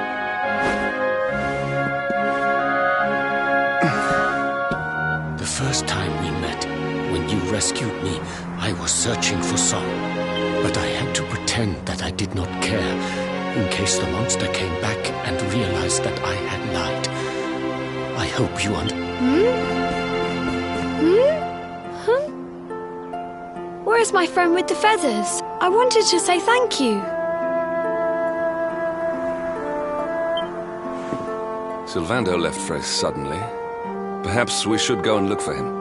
The first time we met, when you rescued me, I was searching for Son. But I had to pretend that I did not care, in case the monster came back and realized that I had lied. I hope you Where's my friend with the feathers? I wanted to say thank you. Sylvando left very suddenly. Perhaps we should go and look for him.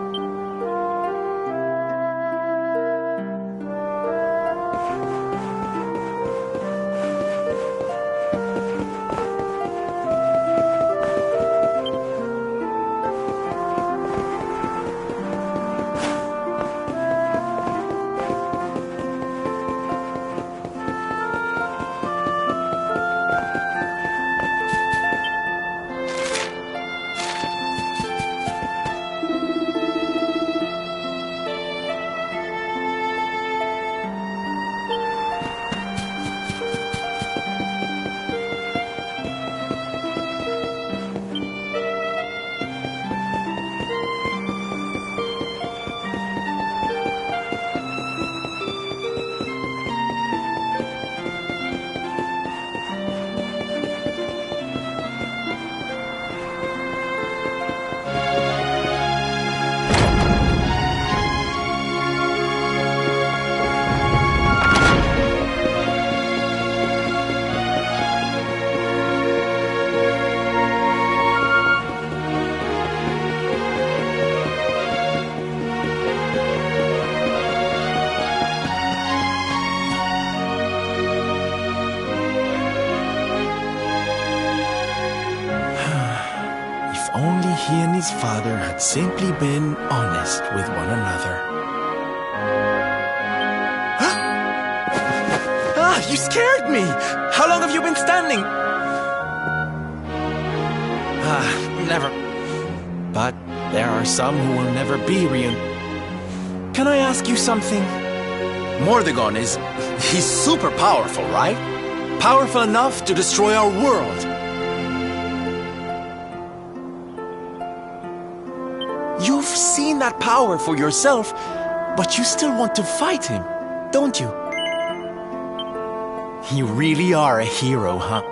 He and his father had simply been honest with one another. You scared me! How long have you been standing? Never. But there are some who will never be Can I ask you something? Mordegon he's super powerful, right? Powerful enough to destroy our world. You've seen that power for yourself. But you still want to fight him, don't you? You really are a hero, huh?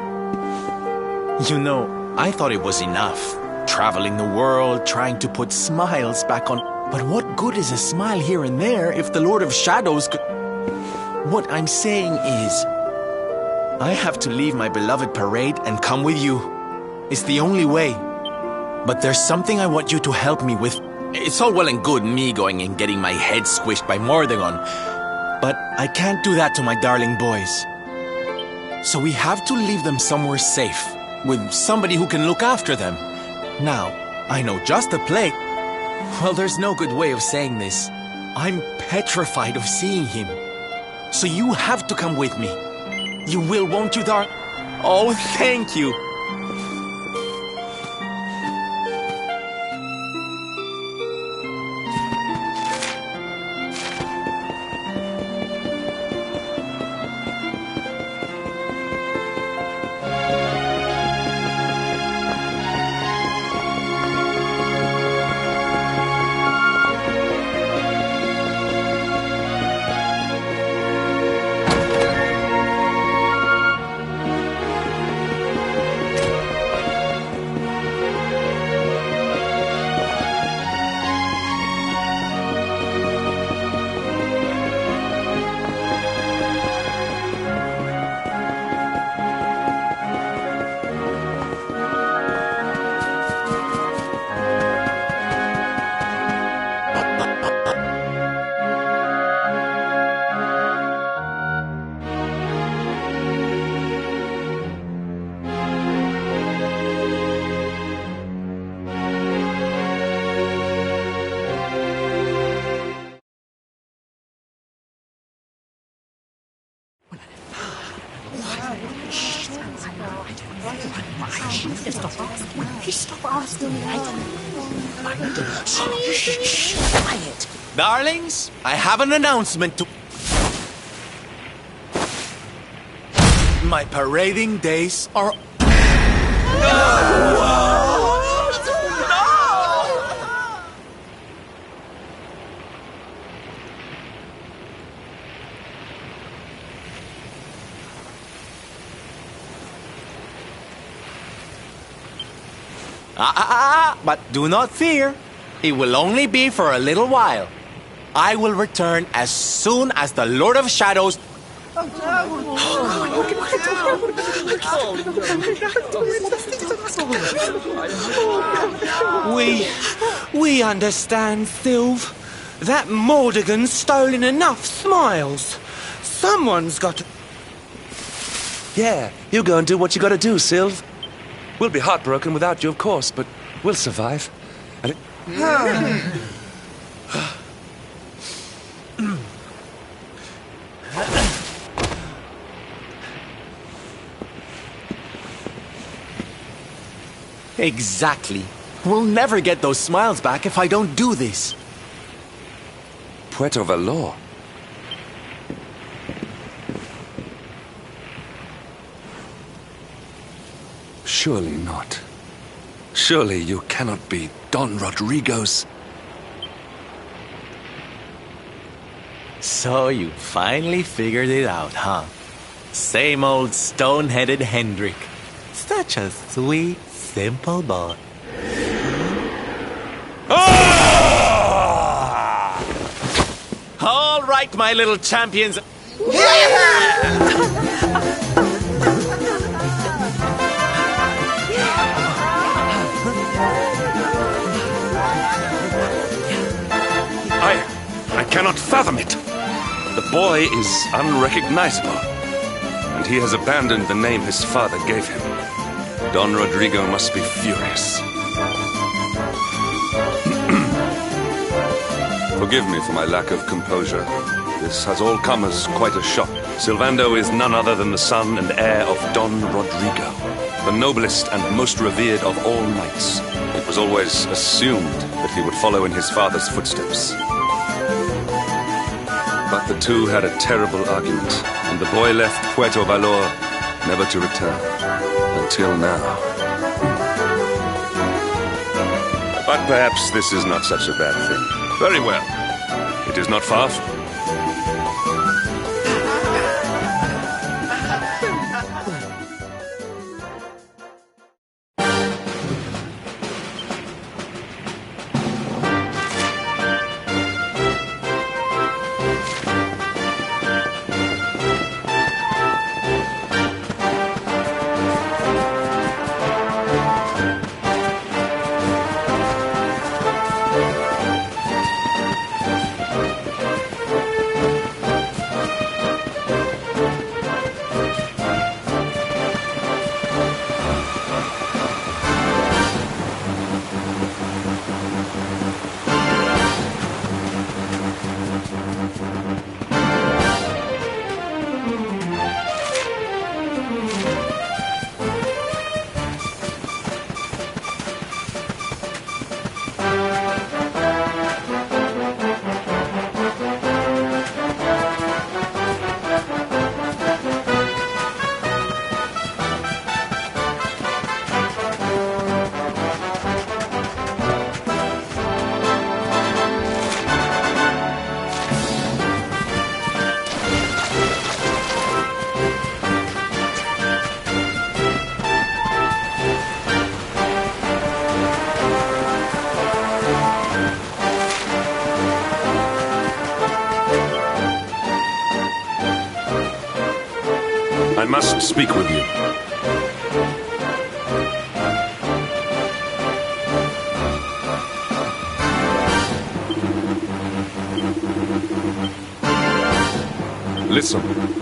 You know, I thought it was enough. Traveling the world, trying to put smiles back on... But what good is a smile here and there if the Lord of Shadows could... What I'm saying is... I have to leave my beloved parade and come with you. It's the only way. But there's something I want you to help me with. It's all well and good me going and getting my head squished by Mordegon. But I can't do that to my darling boys. So we have to leave them somewhere safe, with somebody who can look after them. Now, I know just the place. Well, there's no good way of saying this. I'm petrified of seeing him. So you have to come with me. You will, won't you, darling? Oh, thank you. Quiet. Darlings, I have an announcement to... My parading days are... But do not fear. It will only be for a little while. I will return as soon as the Lord of Shadows... We understand, Sylve. That Mordegon's stolen enough smiles. Someone's got to... Yeah, you go and do what you gotta do, Sylve. We'll be heartbroken without you, of course, but we'll survive. And it... Exactly. We'll never get those smiles back if I don't do this. Puerto Valor. Surely not. Surely you cannot be Don Rodrigo's... So you finally figured it out, huh? Same old stone-headed Hendrik. Such a sweet, simple boy. All right, my little champions. I cannot fathom it. The boy is unrecognizable, and he has abandoned the name his father gave him. Don Rodrigo must be furious. Forgive me for my lack of composure. This has all come as quite a shock. Sylvando is none other than the son and heir of Don Rodrigo, the noblest and most revered of all knights. It was always assumed that he would follow in his father's footsteps. But the two had a terrible argument, and the boy left Puerto Valor never to return. Until now. But perhaps this is not such a bad thing. Very well. It is not far. I must speak with you. Listen.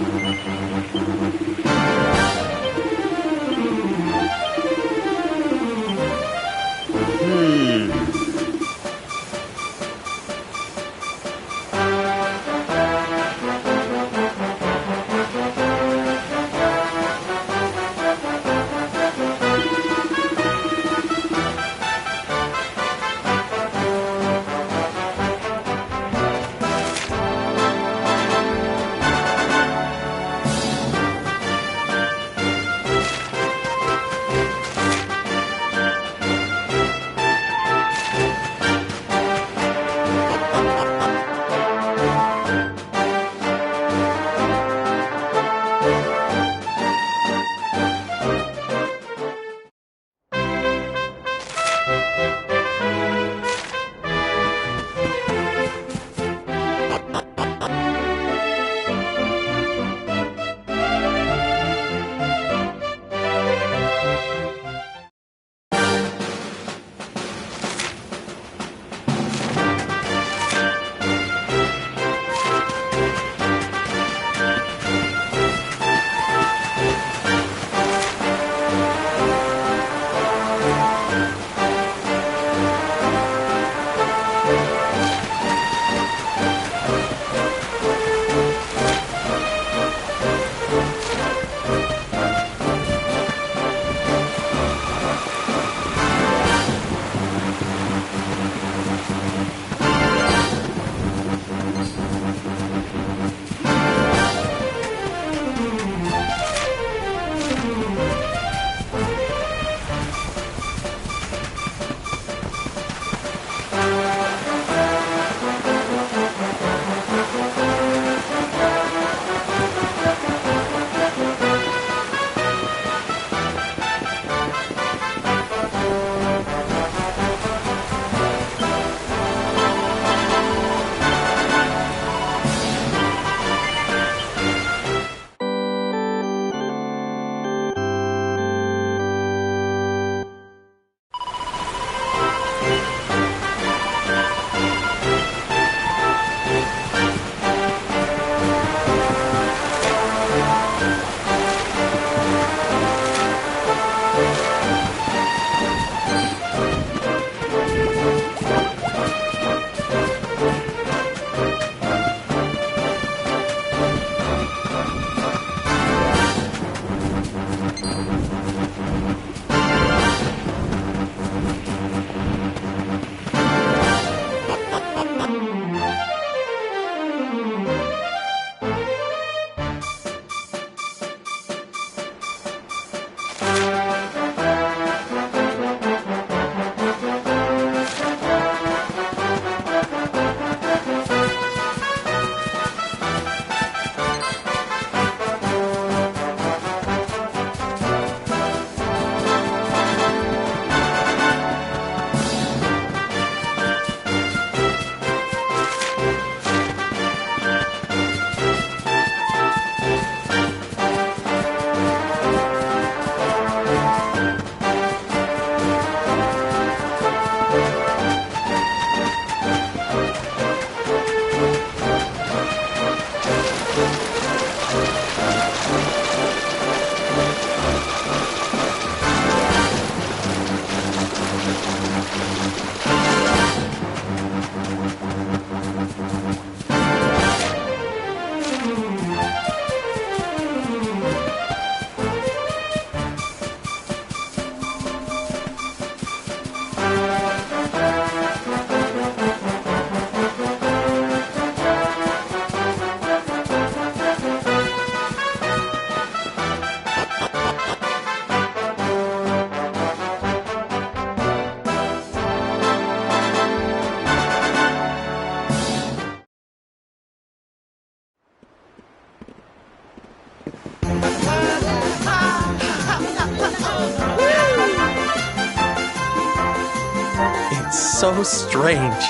so strange.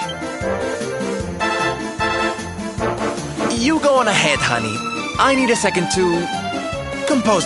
You go on ahead, honey. I need a second to compose.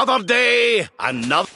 Another day, another...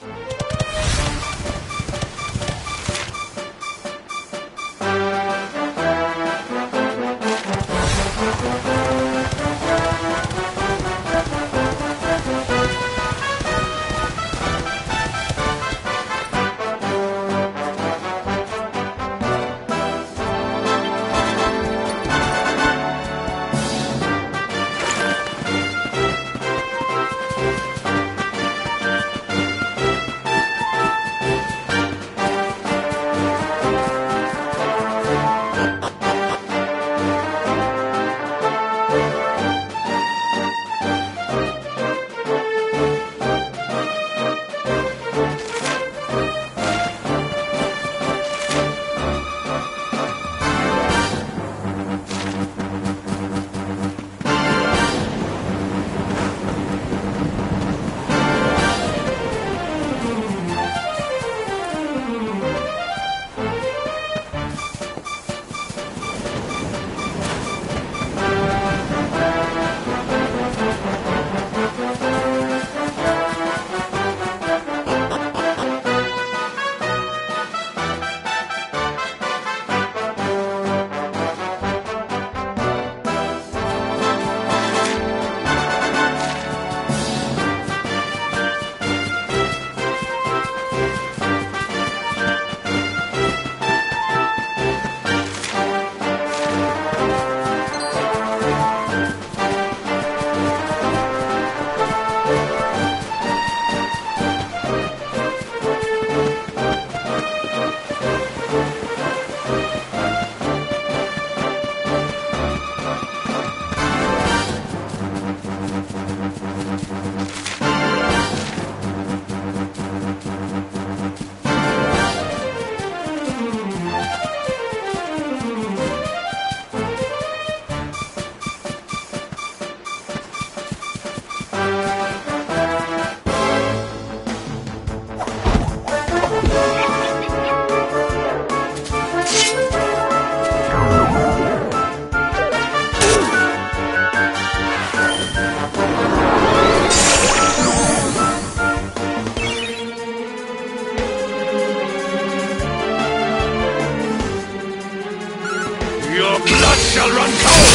Your blood shall run cold!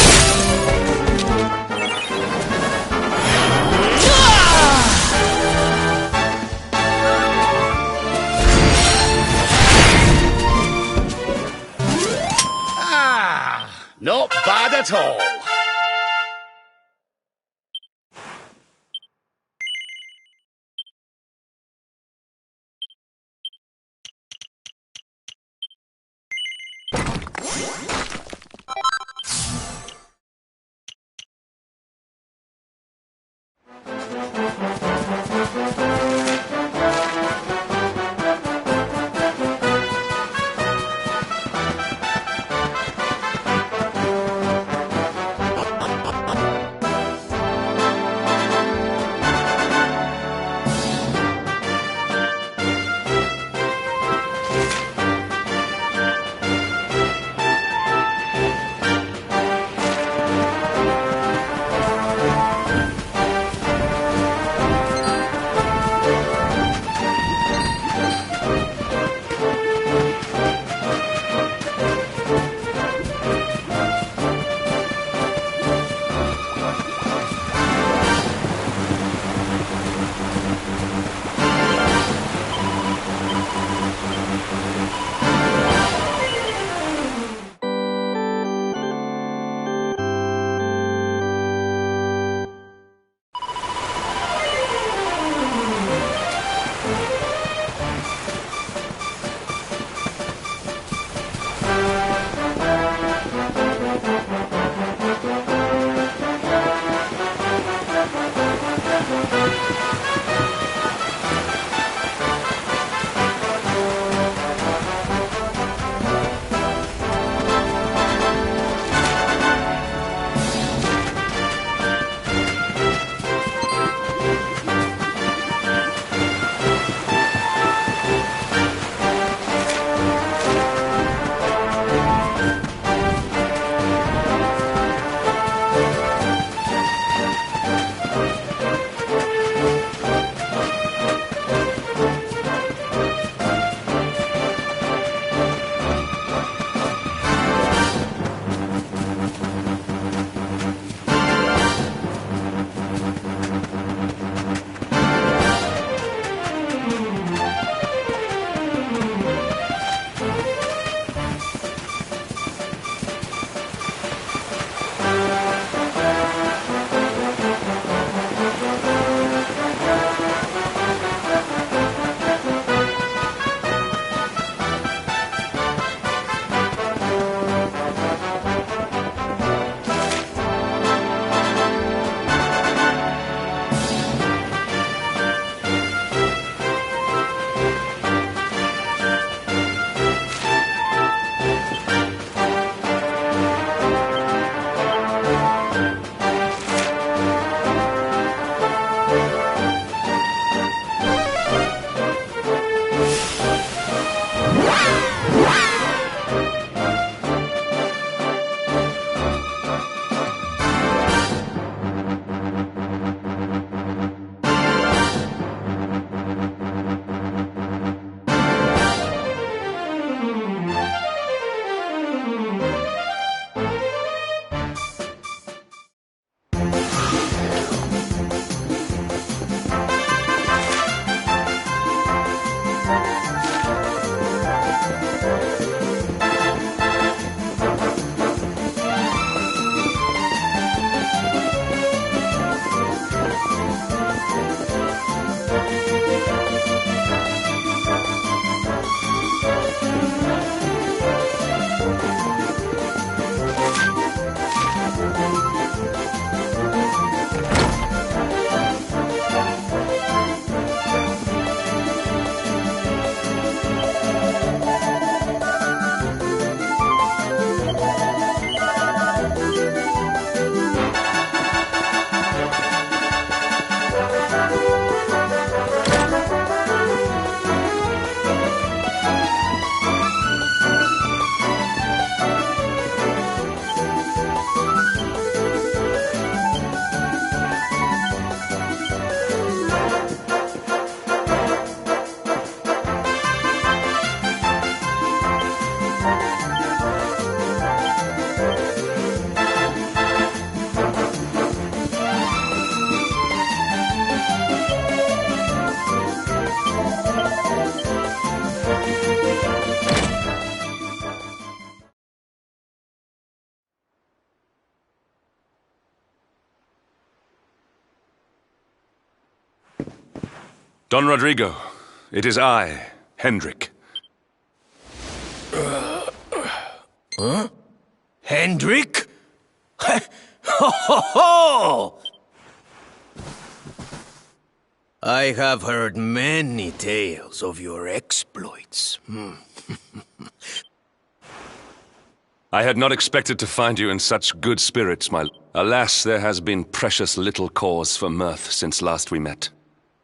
Not bad at all. Don Rodrigo, it is I, Hendrik. Huh? Hendrik? Ho ho ho! I have heard many tales of your exploits. I had not expected to find you in such good spirits, my... Alas, there has been precious little cause for mirth since last we met.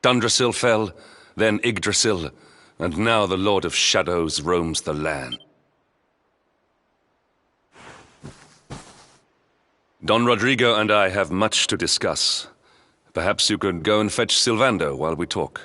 Dundrasil fell, then Yggdrasil, and now the Lord of Shadows roams the land. Don Rodrigo and I have much to discuss. Perhaps you could go and fetch Sylvando while we talk.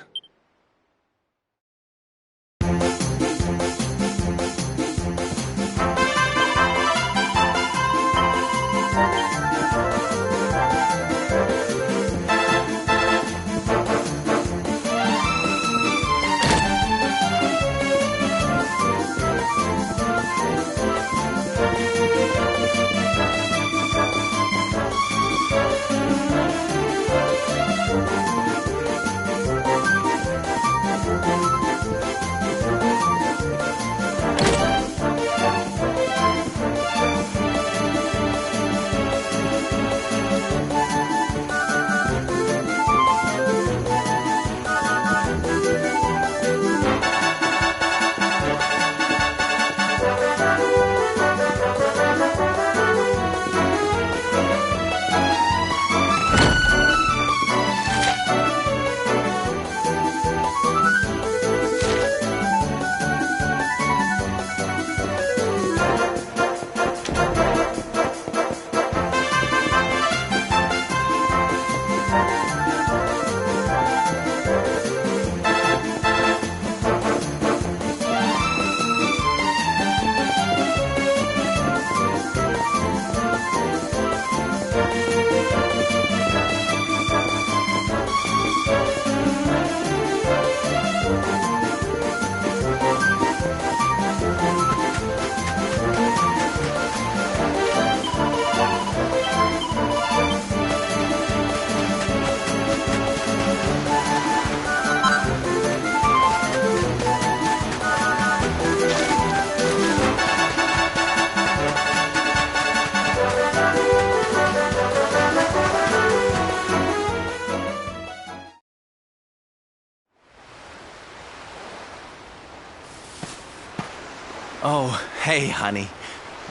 Oh, hey, honey.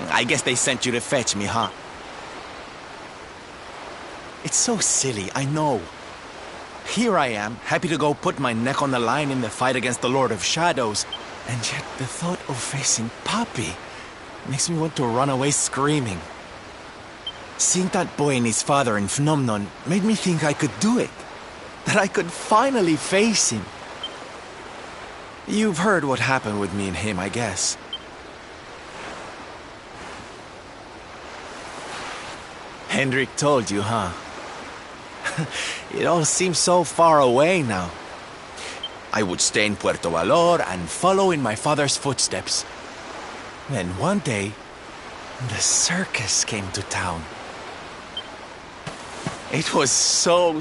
I guess they sent you to fetch me, huh? It's so silly, I know. Here I am, happy to go put my neck on the line in the fight against the Lord of Shadows. And yet the thought of facing Papi makes me want to run away screaming. Seeing that boy and his father in Phnomnon made me think I could do it. That I could finally face him. You've heard what happened with me and him, I guess. Hendrik told you, huh? It all seems so far away now. I would stay in Puerto Valor and follow in my father's footsteps. Then one day, the circus came to town. It was so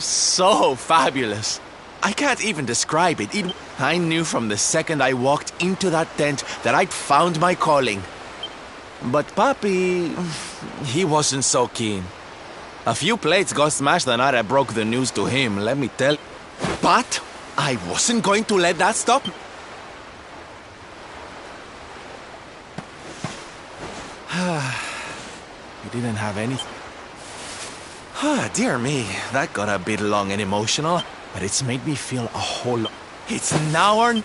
fabulous. I can't even describe it. I knew from the second I walked into that tent that I'd found my calling. But Papi, he wasn't so keen. A few plates got smashed the night I broke the news to him, let me tell. But I wasn't going to let that stop. You didn't have anything. Dear me, that got a bit long and emotional, but it's made me feel a whole lot. It's now or...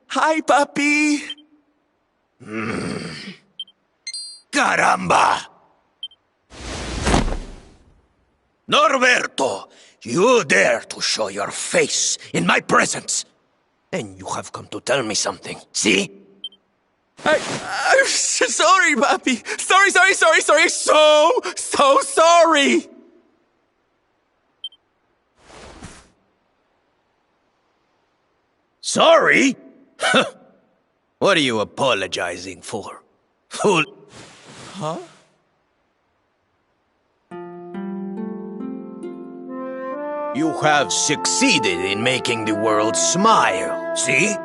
Hi, puppy. Caramba! Norberto, you dare to show your face in my presence. And you have come to tell me something, see? I'm sorry, puppy. Sorry. So sorry. Sorry? What are you apologizing for? Fool. Huh? You have succeeded in making the world smile, see?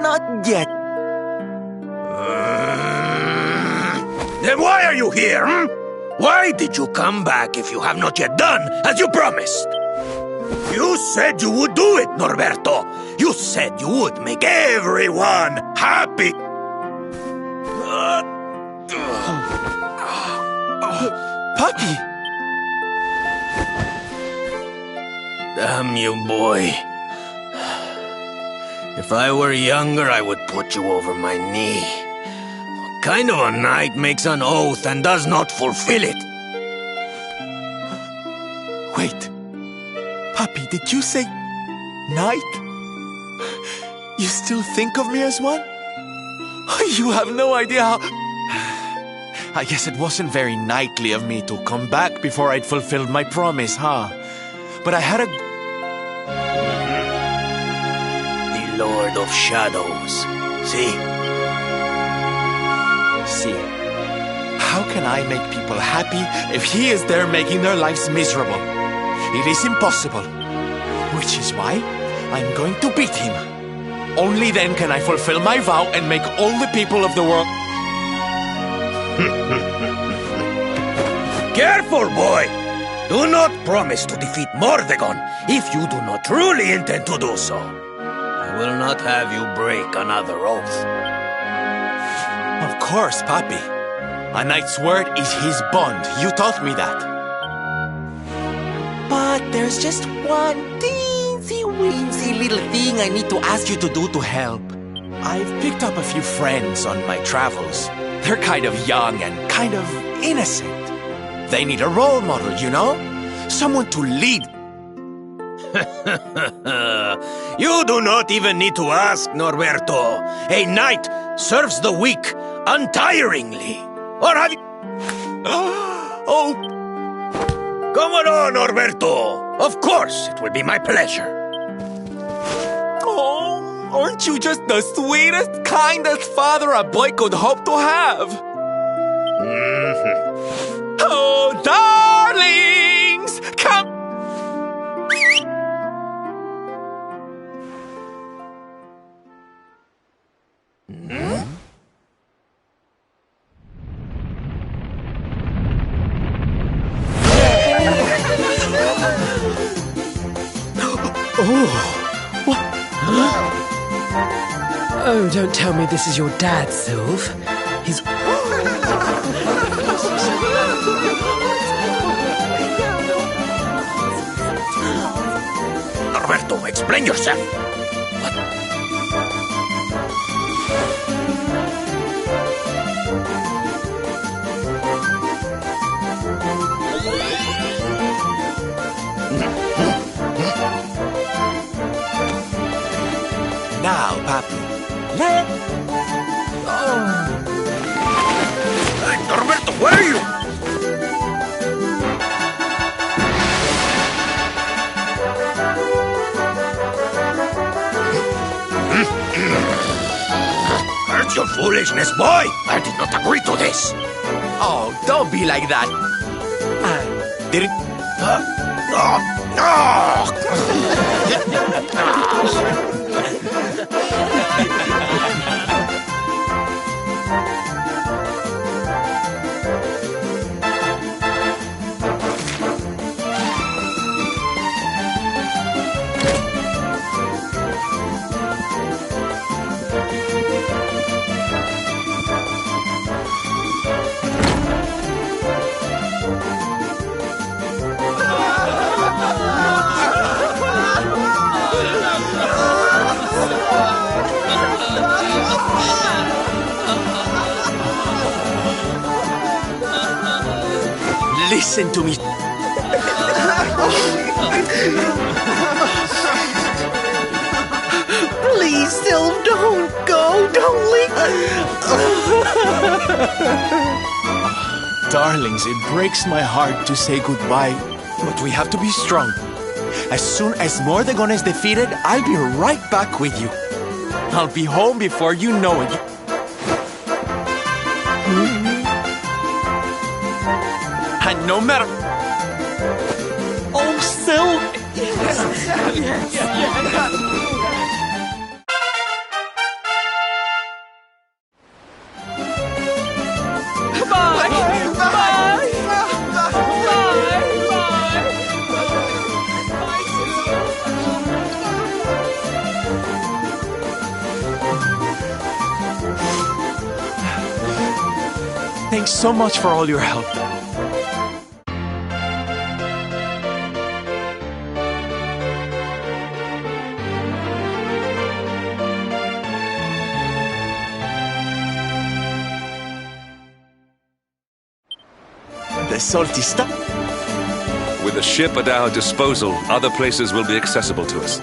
Not yet. Then why are you here, hmm? Why did you come back if you have not yet done as you promised? You said you would do it, Norberto. You said you would make everyone happy. Puppy! Damn you, boy. If I were younger, I would put you over my knee. What kind of a knight makes an oath and does not fulfill it? Wait. Puppy, did you say knight? You still think of me as one? You have no idea how... I guess it wasn't very knightly of me to come back before I'd fulfilled my promise, huh? But I had a... The Lord of Shadows. See? See? How can I make people happy if he is there making their lives miserable? It is impossible. Which is why I'm going to beat him. Only then can I fulfill my vow and make all the people of the world... Careful, boy! Do not promise to defeat Mordegon if you do not truly intend to do so. I will not have you break another oath. Of course, Papi. A knight's word is his bond. You taught me that. But there's just one teensy-weensy little thing I need to ask you to do to help. I've picked up a few friends on my travels. They're kind of young and kind of innocent. They need a role model, you know? Someone to lead. You do not even need to ask, Norberto. A knight serves the weak untiringly. Or have you... Oh! Come on, Norberto. Of course, it will be my pleasure. Oh, aren't you just the sweetest, kindest father a boy could hope to have? Oh, darlings! Come! Oh, don't tell me this is your dad, Sylve. He's... Norberto, explain yourself. Now, Papi, Hey, Norberto, where are you? Where's your foolishness, boy? I did not agree to this. Oh, don't be like that. Did it... Listen to me. Please, Sylve, don't go. Don't leave. Darlings, it breaks my heart to say goodbye, but we have to be strong. As soon as Mordegon is defeated, I'll be right back with you. I'll be home before you know it. And no matter... Oh, Sylve! Yes. Thanks so much for all your help. The salty stuff. With a ship at our disposal, other places will be accessible to us.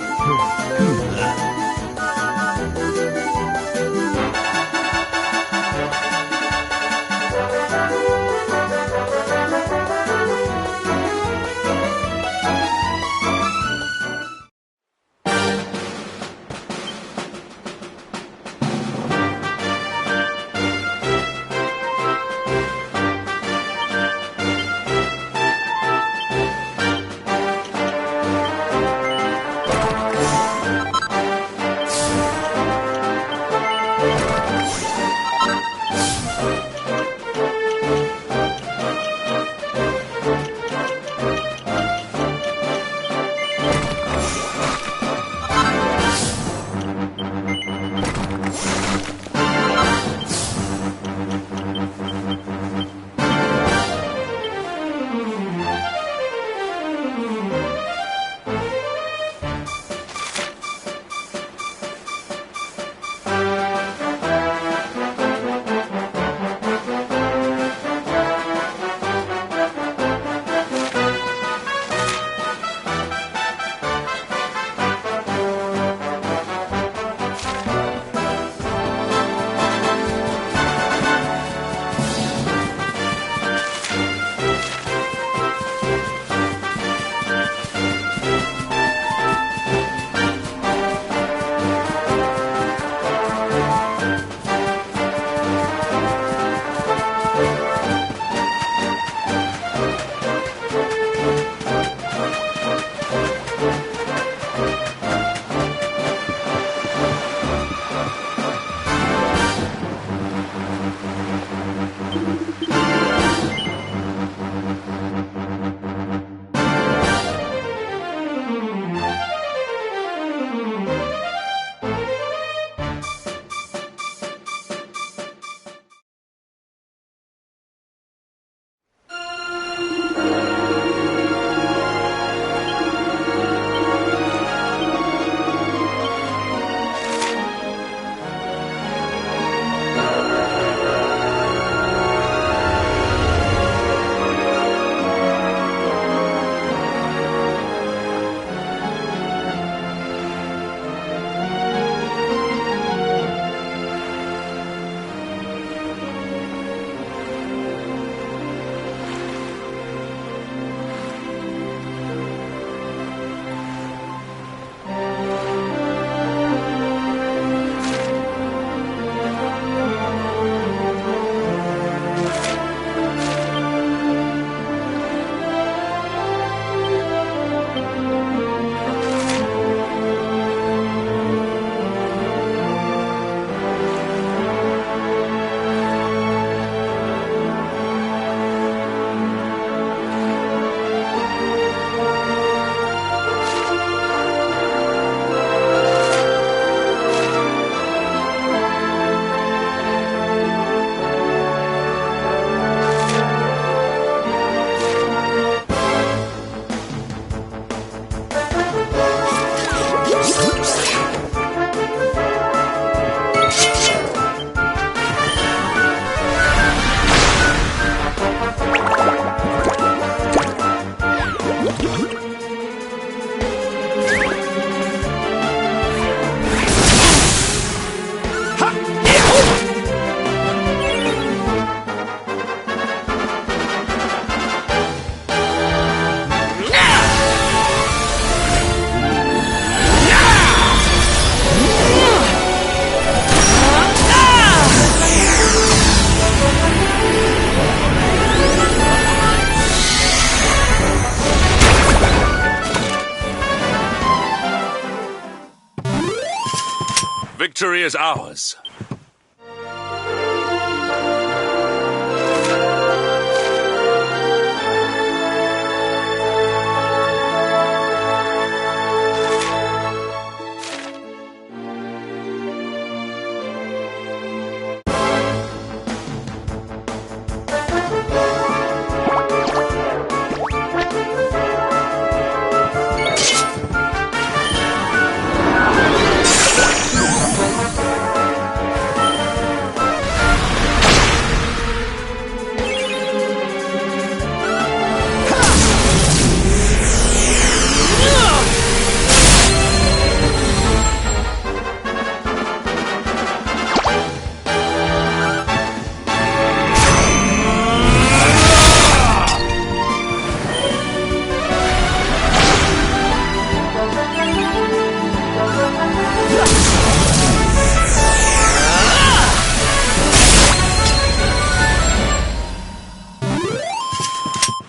victory is ours.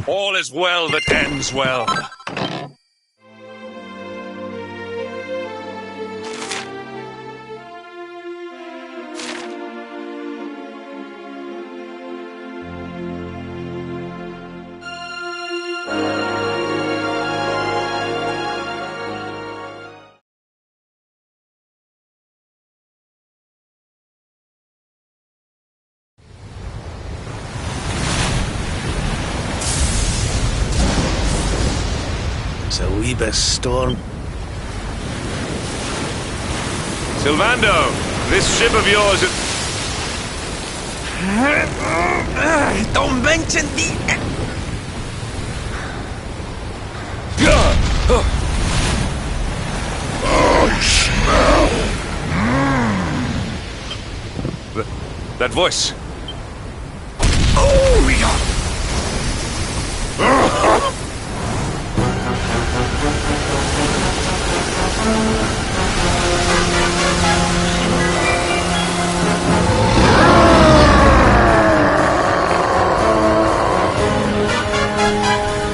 All is well that ends well. It's a wee bit storm. Sylvando, this ship of yours is... Don't mention the... I smell... That voice. Oh, yeah.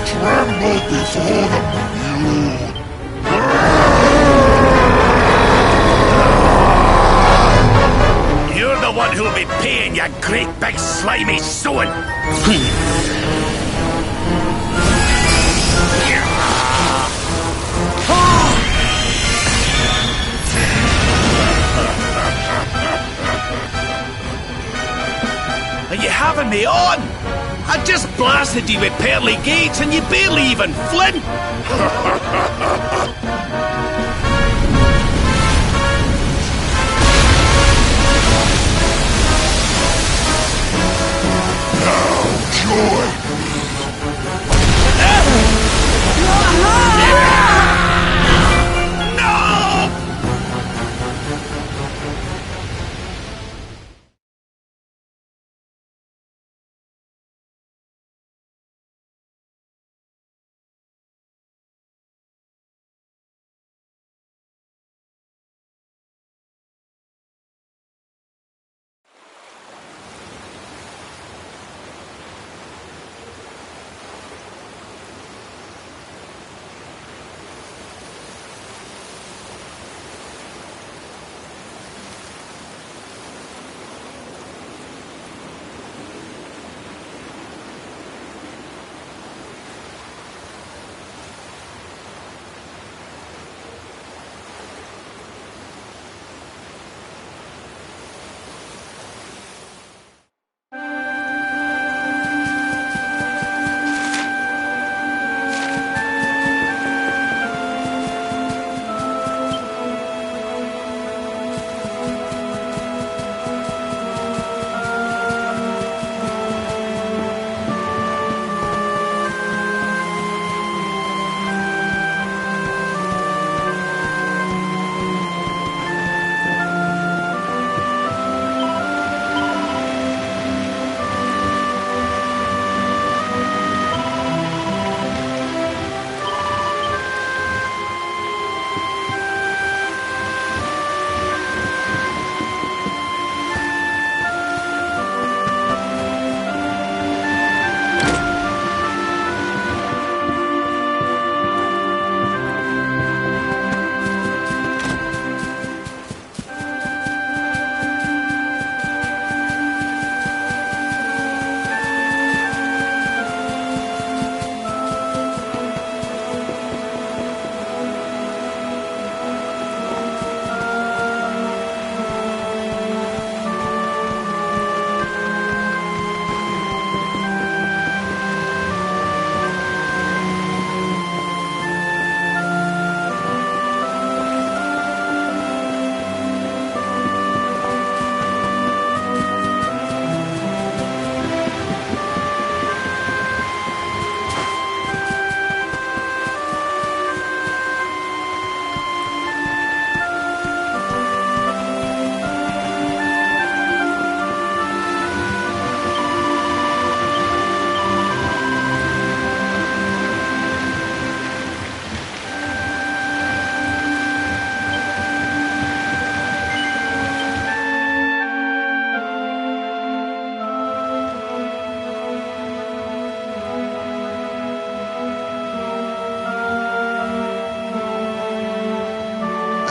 Tremble before the mule. You're the one who'll be paying, you great big slimy soon. Are you having me on? I just blasted you with pearly gates and you barely even flint! Now join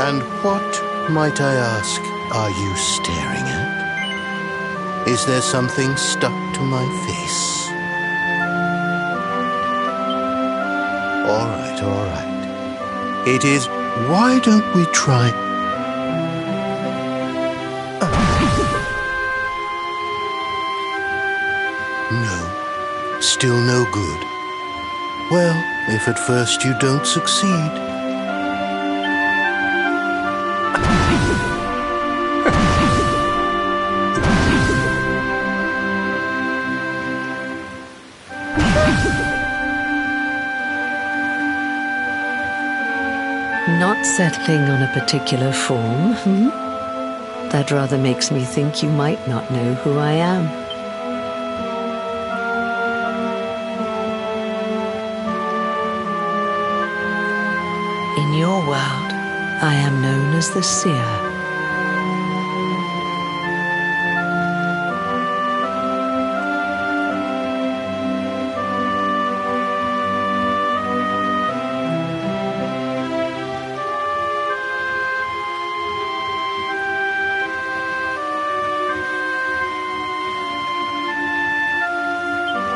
And what, might I ask, are you staring at? Is there something stuck to my face? All right, all right. It is, why don't we try... No, still no good. Well, if at first you don't succeed... Not settling on a particular form, hmm? That rather makes me think you might not know who I am. In your world, I am known as the Seer.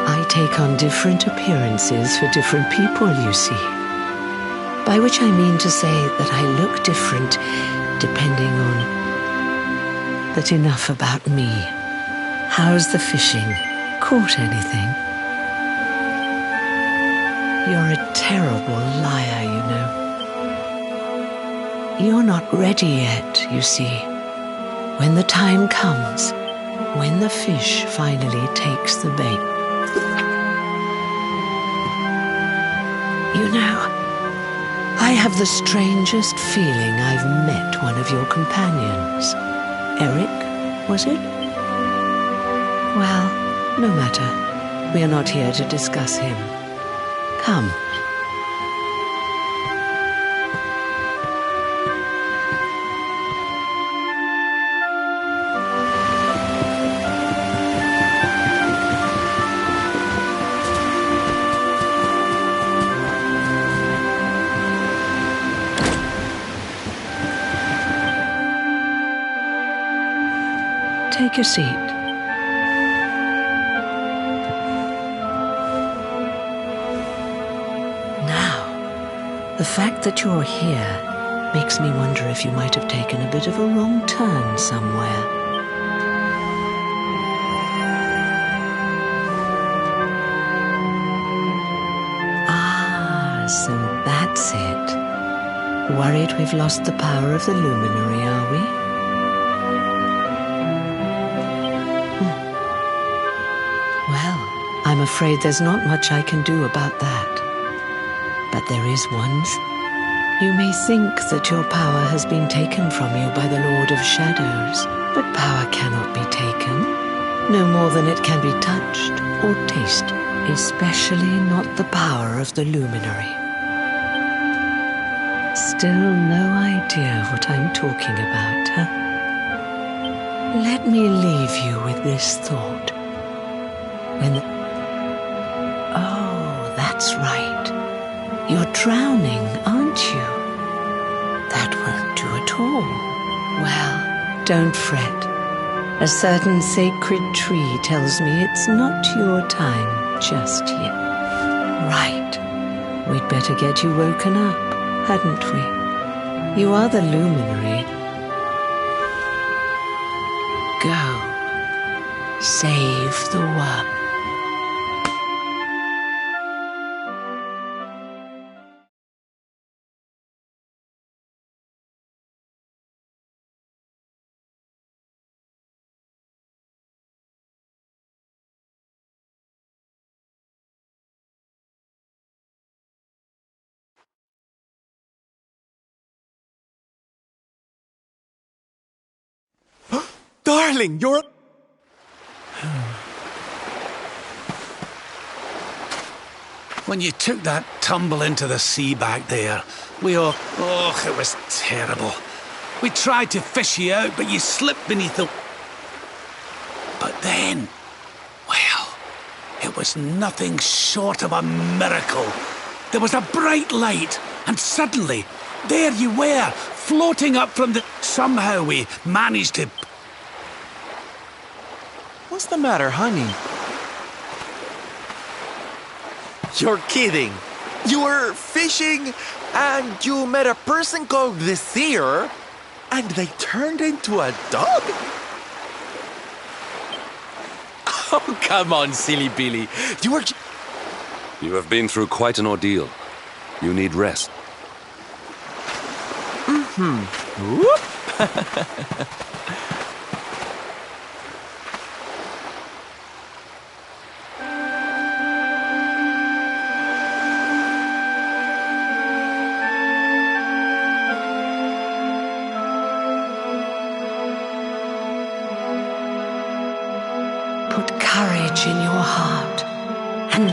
I take on different appearances for different people, you see. By which I mean to say that I look different depending on... But enough about me. How's the fishing? Caught anything? You're a terrible liar, you know. You're not ready yet, you see. When the time comes, when the fish finally takes the bait. You know, I have the strangest feeling I've met one of your companions. Eric, was it? Well, no matter. We are not here to discuss him. Come. Take a seat. Now, the fact that you're here makes me wonder if you might have taken a bit of a wrong turn somewhere. Ah, so that's it. Worried we've lost the power of the luminary, are we? I'm afraid there's not much I can do about that. But there is one. You may think that your power has been taken from you by the Lord of Shadows, but power cannot be taken, no more than it can be touched or tasted, especially not the power of the luminary. Still no idea what I'm talking about, huh? Let me leave you with this thought. When That's right. You're drowning, aren't you? That won't do at all. Well, don't fret. A certain sacred tree tells me it's not your time just yet. Right. We'd better get you woken up, hadn't we? You are the luminary. Go. Save the world. Darling, you're... When you took that tumble into the sea back there, we all... Oh, it was terrible. We tried to fish you out, but you slipped beneath the... But then... Well, it was nothing short of a miracle. There was a bright light, and suddenly, There you were, floating up from the... Somehow we managed to... What's the matter, honey? You're kidding. You were fishing and you met a person called the Seer and they turned into a dog? Oh, come on, silly Billy. You were... You have been through quite an ordeal. You need rest. Whoop. Put courage in your heart and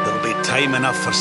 There'll be time enough for...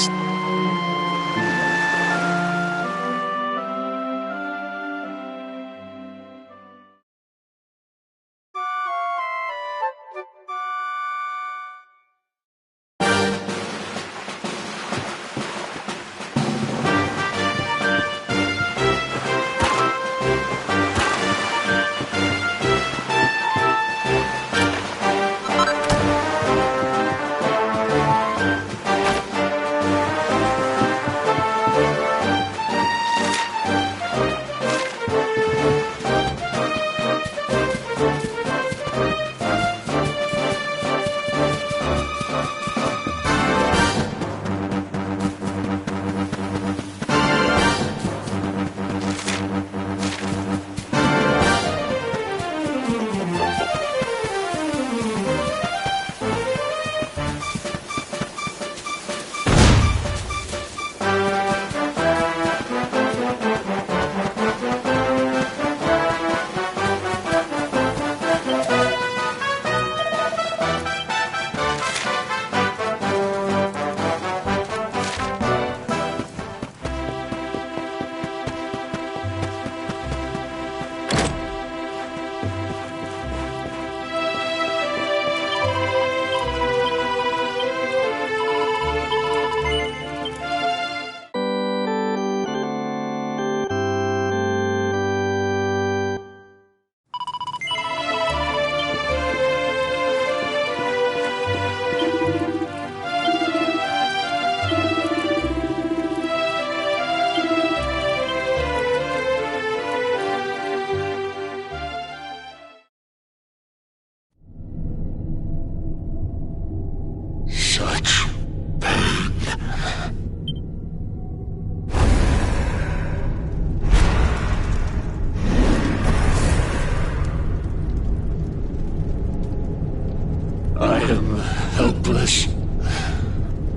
I am helpless,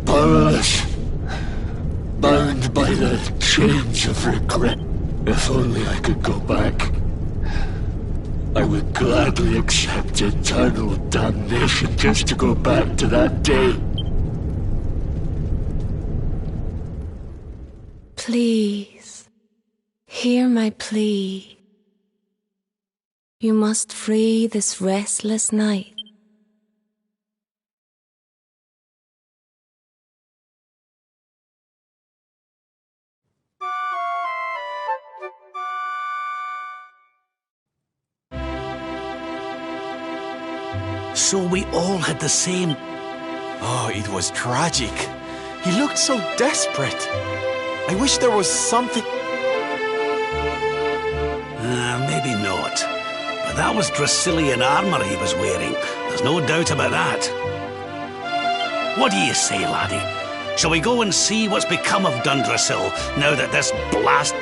powerless, bound by the chains of regret. If only I could go back, I would gladly accept eternal damnation just to go back to that day. Please, hear my plea. You must free this restless night. So we all had the same... Oh, it was tragic. He looked so desperate. I wish there was something... Maybe not. But that was Dracilian armor he was wearing. There's no doubt about that. What do you say, laddie? Shall we go and see what's become of Dundrasil now that this blast...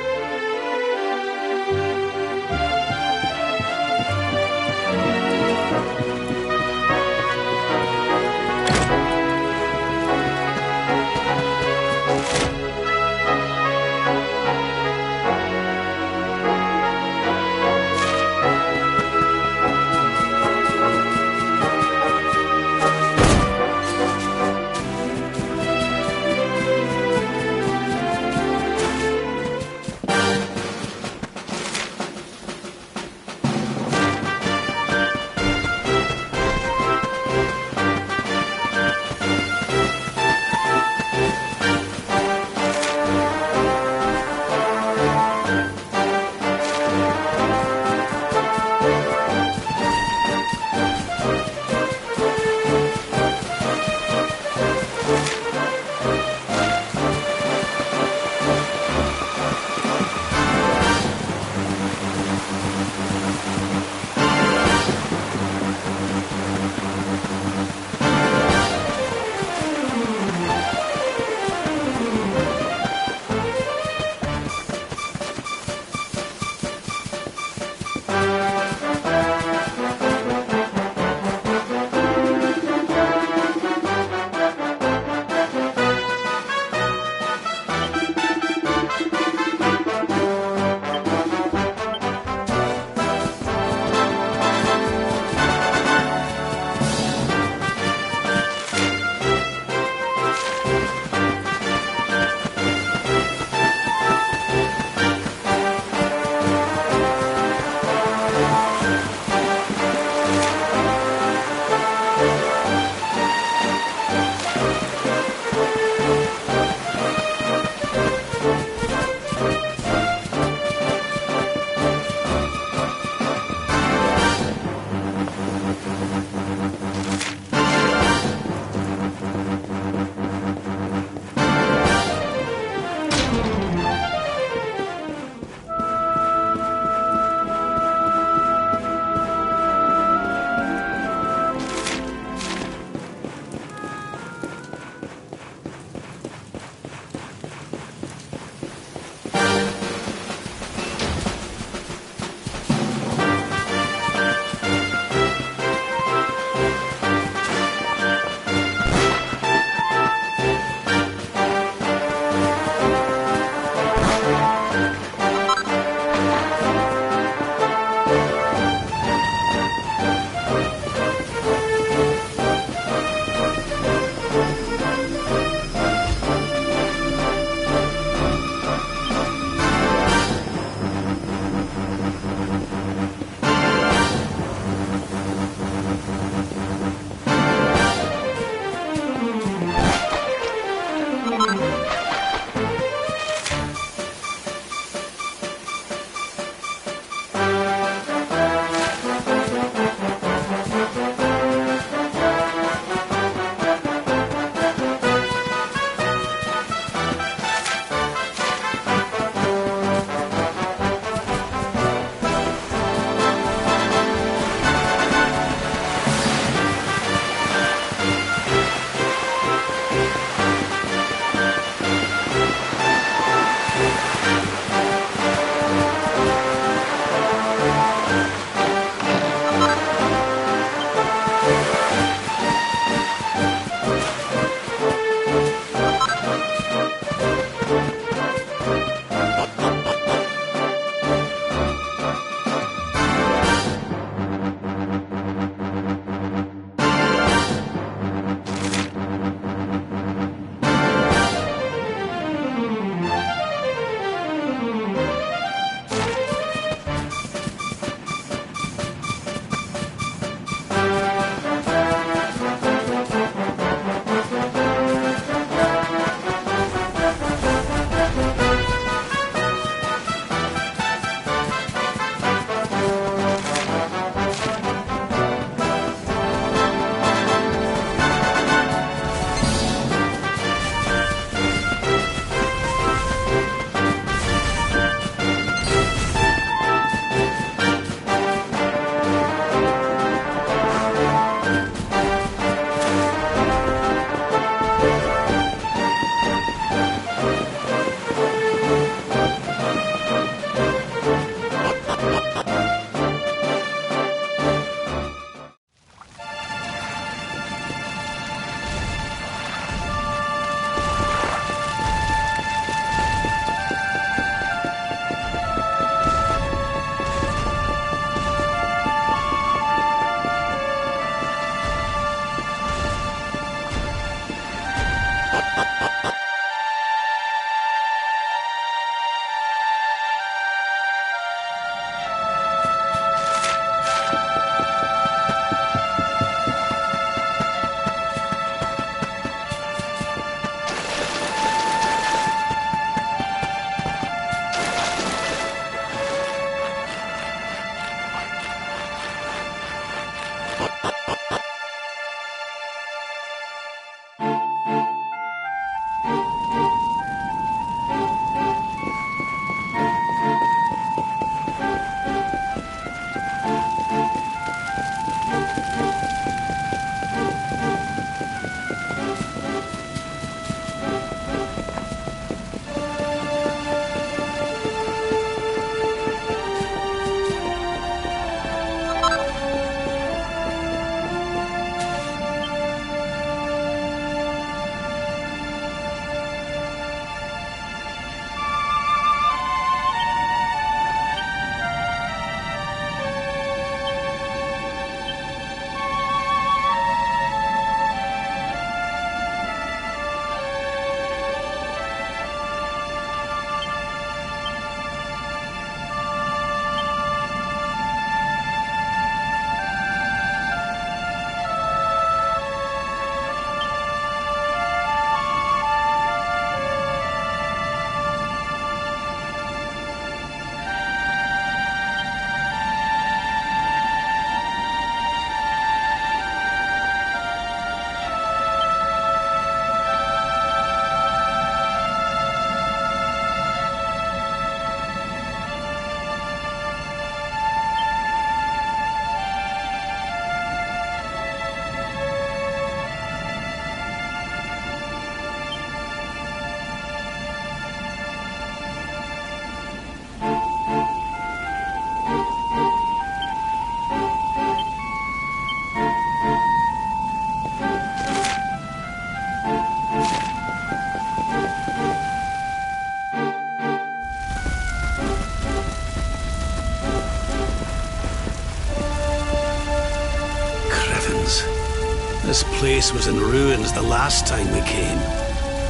This place was in ruins the last time we came.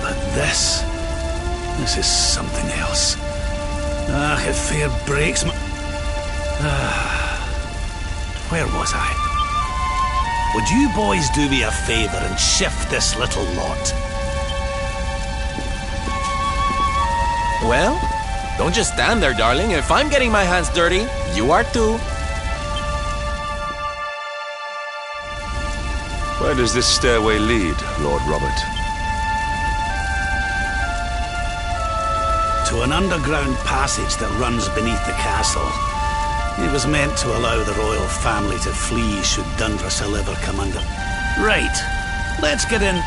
But this is something else. Ah, it fair breaks my... Where was I? Would you boys do me a favour and shift this little lot? Well, don't just stand there, darling. If I'm getting my hands dirty, you are too. Where does this stairway lead, Lord Robert? To an underground passage that runs beneath the castle. It was meant to allow the royal family to flee should Dundrasil ever come under... Right, let's get in...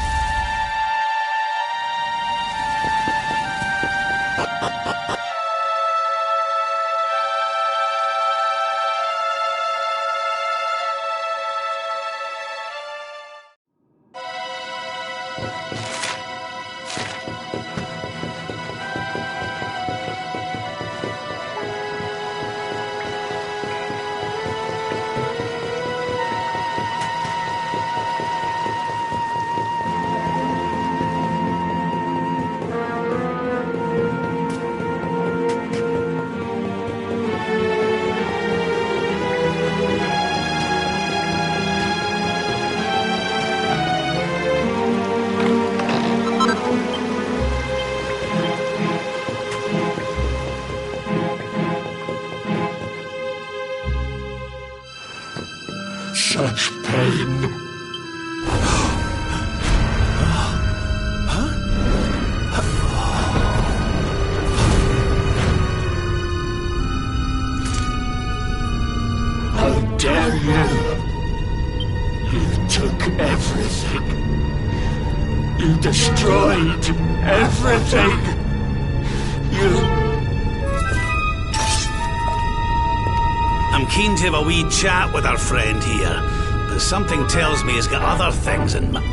Such pain. How dare you? You took everything. You destroyed everything. I'm keen to have a wee chat with our friend here, but something tells me he's got other things in mind.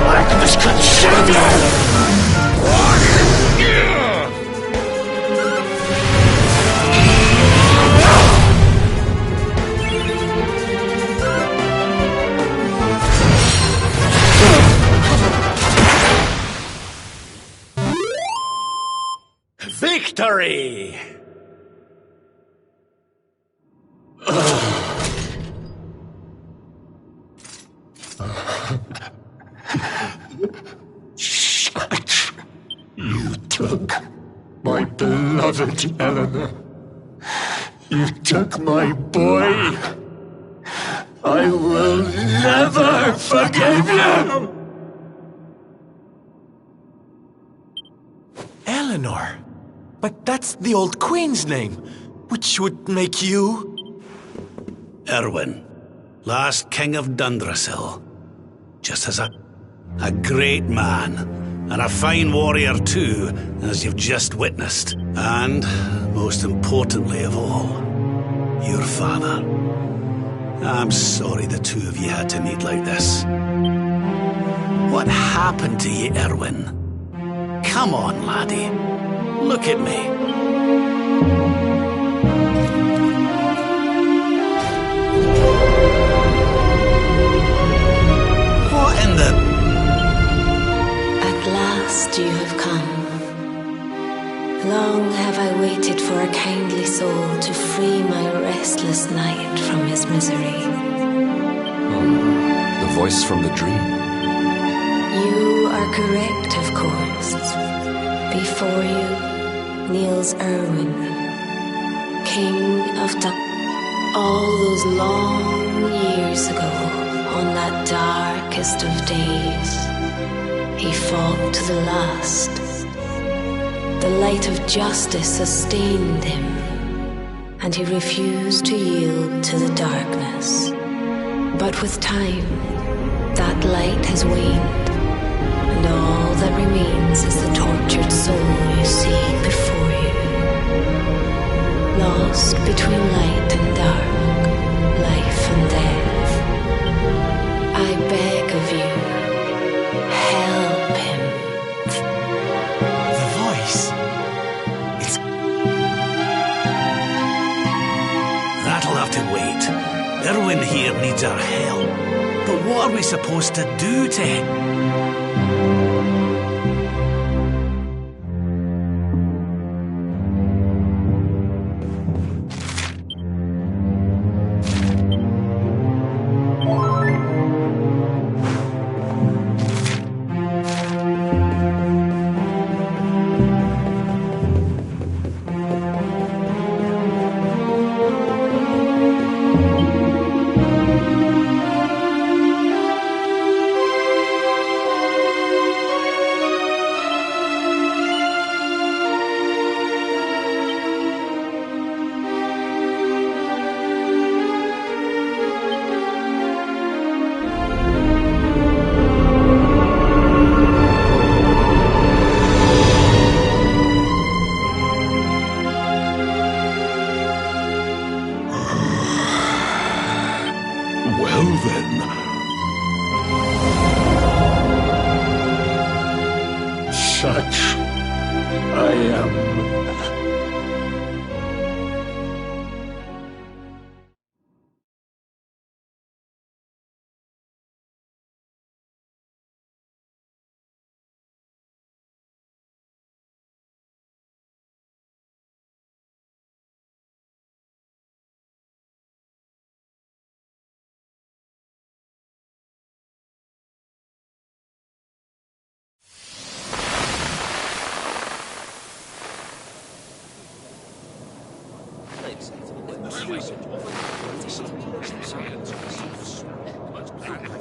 Darkness consume you! Victory! Such. You took my beloved Eleanor. You took my boy. I will never forgive you! Eleanor? But that's the old queen's name, which would make you... Erwin, last king of Dundrasil. Just as a great man, and a fine warrior too, as you've just witnessed. And, most importantly of all, your father. I'm sorry the two of you had to meet like this. What happened to you, Erwin? Come on, laddie. Look at me. What in the... At last you have come. Long have I waited for a kindly soul to free my restless night from his misery. The voice from the dream. You are correct, of course. Before you kneels Erwin, King of all those long years ago, on that darkest of days, he fought to the last. The light of justice sustained him, and he refused to yield to the darkness. But with time, that light has waned, and all that remains is the tortured soul you see before you. Lost between light and dark, life and death. I beg of you, help him. The voice. It's... That'll have to wait. Erwin here needs our help. But what are we supposed to do to him?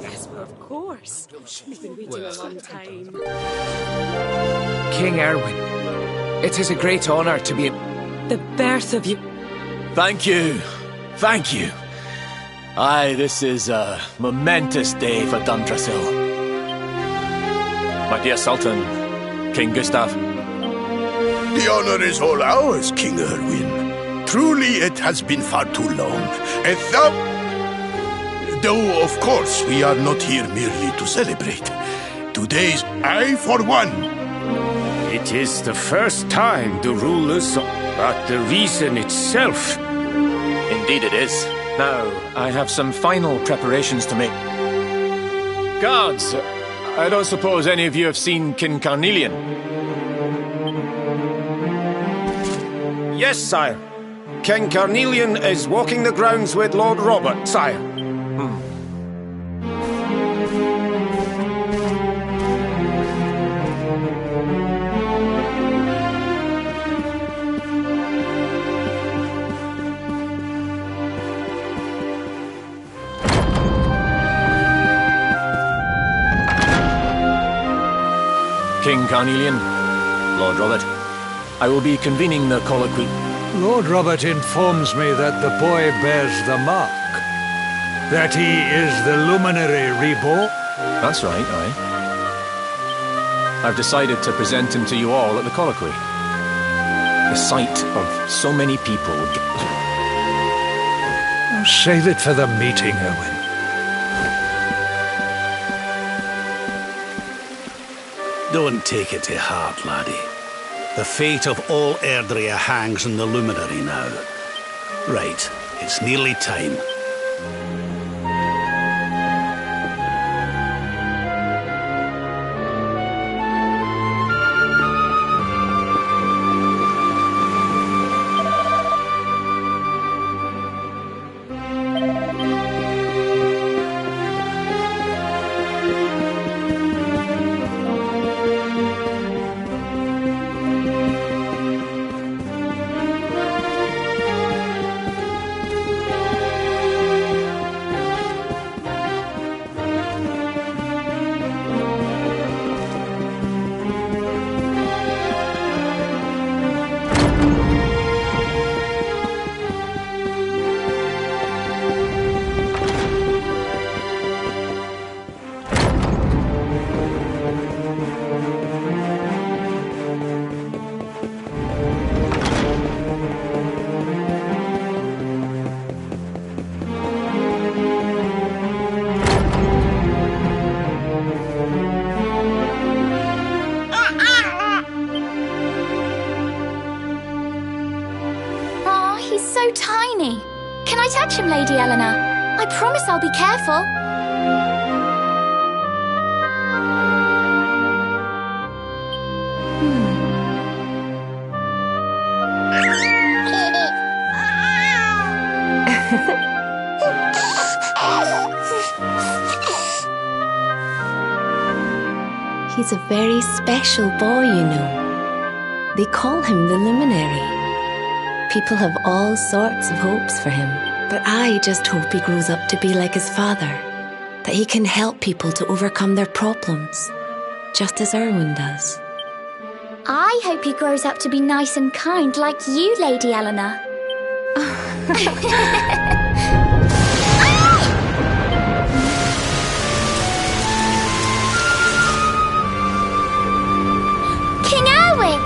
Yes, well, of course. We've been waiting a long time. King Erwin, it is a great honor to be... The birth of you... Thank you. Thank you. Aye, this is a momentous day for Dundrasil. My dear Sultan, King Gustav, The honor is all ours, King Erwin. Truly, it has been far too long. Though, of course, we are not here merely to celebrate. Today's I for one. It is the first time the rulers, but the reason itself. Indeed it is. Now, I have some final preparations to make. Guards, I don't suppose any of you have seen King Carnelian? Yes, sire. King Carnelian is walking the grounds with Lord Robert, sire. King Carnelian, Lord Robert, I will be convening the colloquy. Lord Robert informs me that the boy bears the mark. That he is the luminary reborn? That's right, aye. I've decided to present him to you all at the colloquy. The sight of so many people would get... Save it for the meeting, Erwin. Don't take it to heart, laddie. The fate of all Erdrea hangs in the luminary now. Right, it's nearly time. Lady Eleanor. I promise I'll be careful. He's a very special boy, you know. They call him the Luminary. People have all sorts of hopes for him. But I just hope he grows up to be like his father. That he can help people to overcome their problems. Just as Erwin does. I hope he grows up to be nice and kind like you, Lady Eleanor. King Erwin!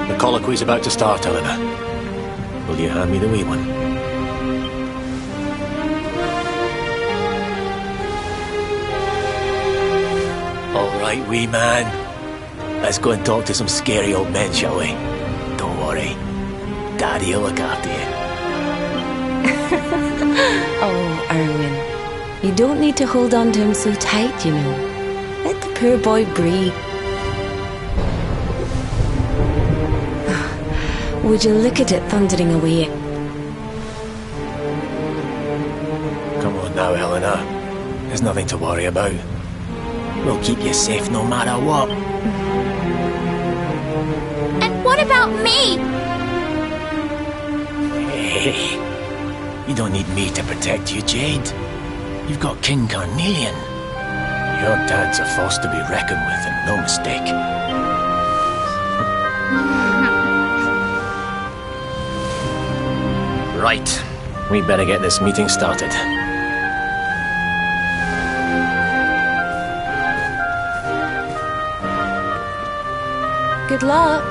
The colloquy's about to start, Eleanor. Will you hand me the wee one? All right, wee man. Let's go and talk to some scary old men, shall we? Don't worry. Daddy'll look after you. Oh, Erwin. You don't need to hold on to him so tight, you know. Let the poor boy breathe. Would you look at it thundering away? Come on now, Eleanor. There's nothing to worry about. We'll keep you safe no matter what. And what about me? Hey, you don't need me to protect you, Jade. You've got King Carnelian. Your dad's a force to be reckoned with, and no mistake. Right, we better get this meeting started. Good luck.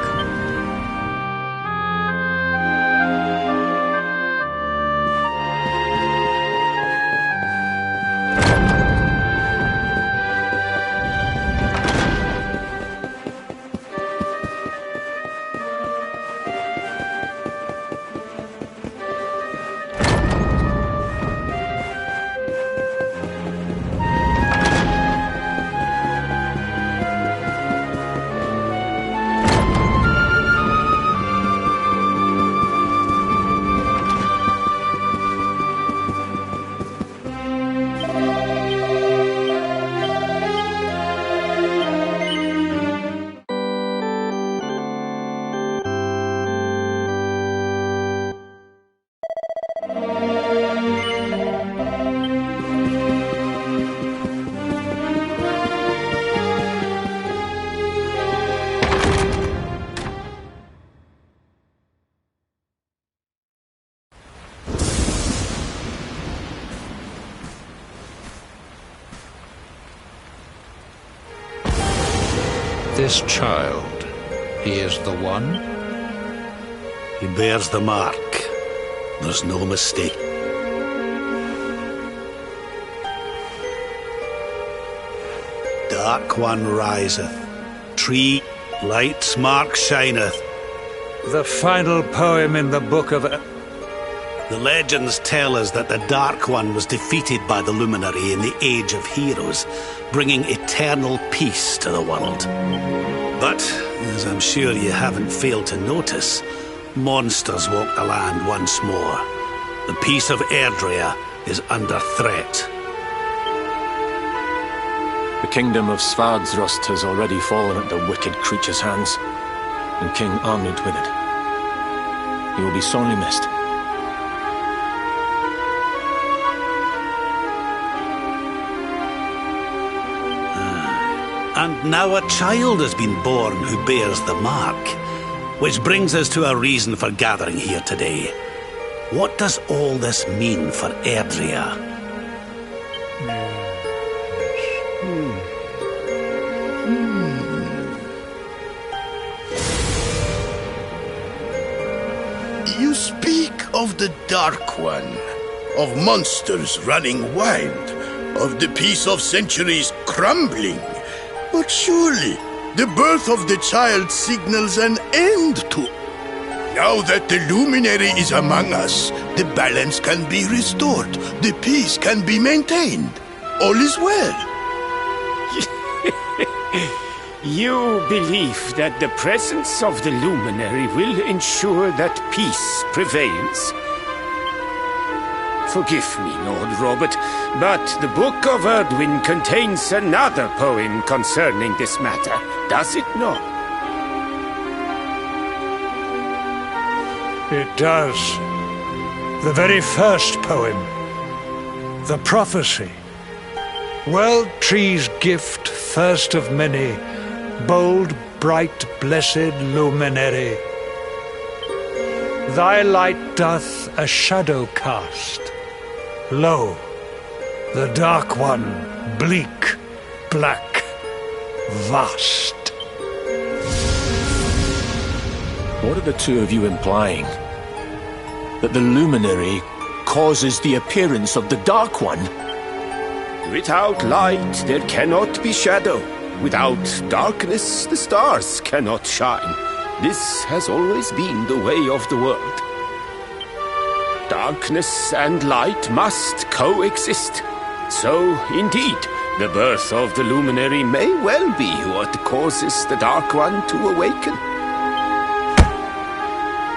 This child, he is the one? He bears the mark. There's no mistake. Dark One riseth. Tree, light's mark shineth. The final poem in the Book of... The legends tell us that the Dark One was defeated by the Luminary in the Age of Heroes, bringing eternal peace to the world. But, as I'm sure you haven't failed to notice, monsters walk the land once more. The peace of Erdrea is under threat. The kingdom of Svardsrust has already fallen at the wicked creature's hands, and King Arnud with it. He will be sorely missed. And now a child has been born who bears the mark, which brings us to a reason for gathering here today. What does all this mean for Erdrea? You speak of the Dark One, of monsters running wild, of the peace of centuries crumbling. But surely, the birth of the child signals an end to... Now that the Luminary is among us, the balance can be restored, the peace can be maintained. All is well. You believe that the presence of the Luminary will ensure that peace prevails? Forgive me, Lord Robert, but the Book of Erdwin contains another poem concerning this matter, does it not? It does. The very first poem. The prophecy. World Tree's gift, first of many, bold, bright, blessed Luminary. Thy light doth a shadow cast. Lo, the Dark One, bleak, black, vast. What are the two of you implying? That the Luminary causes the appearance of the Dark One? Without light, there cannot be shadow. Without darkness, the stars cannot shine. This has always been the way of the world. Darkness and light must coexist. So, indeed, the birth of the Luminary may well be what causes the Dark One to awaken.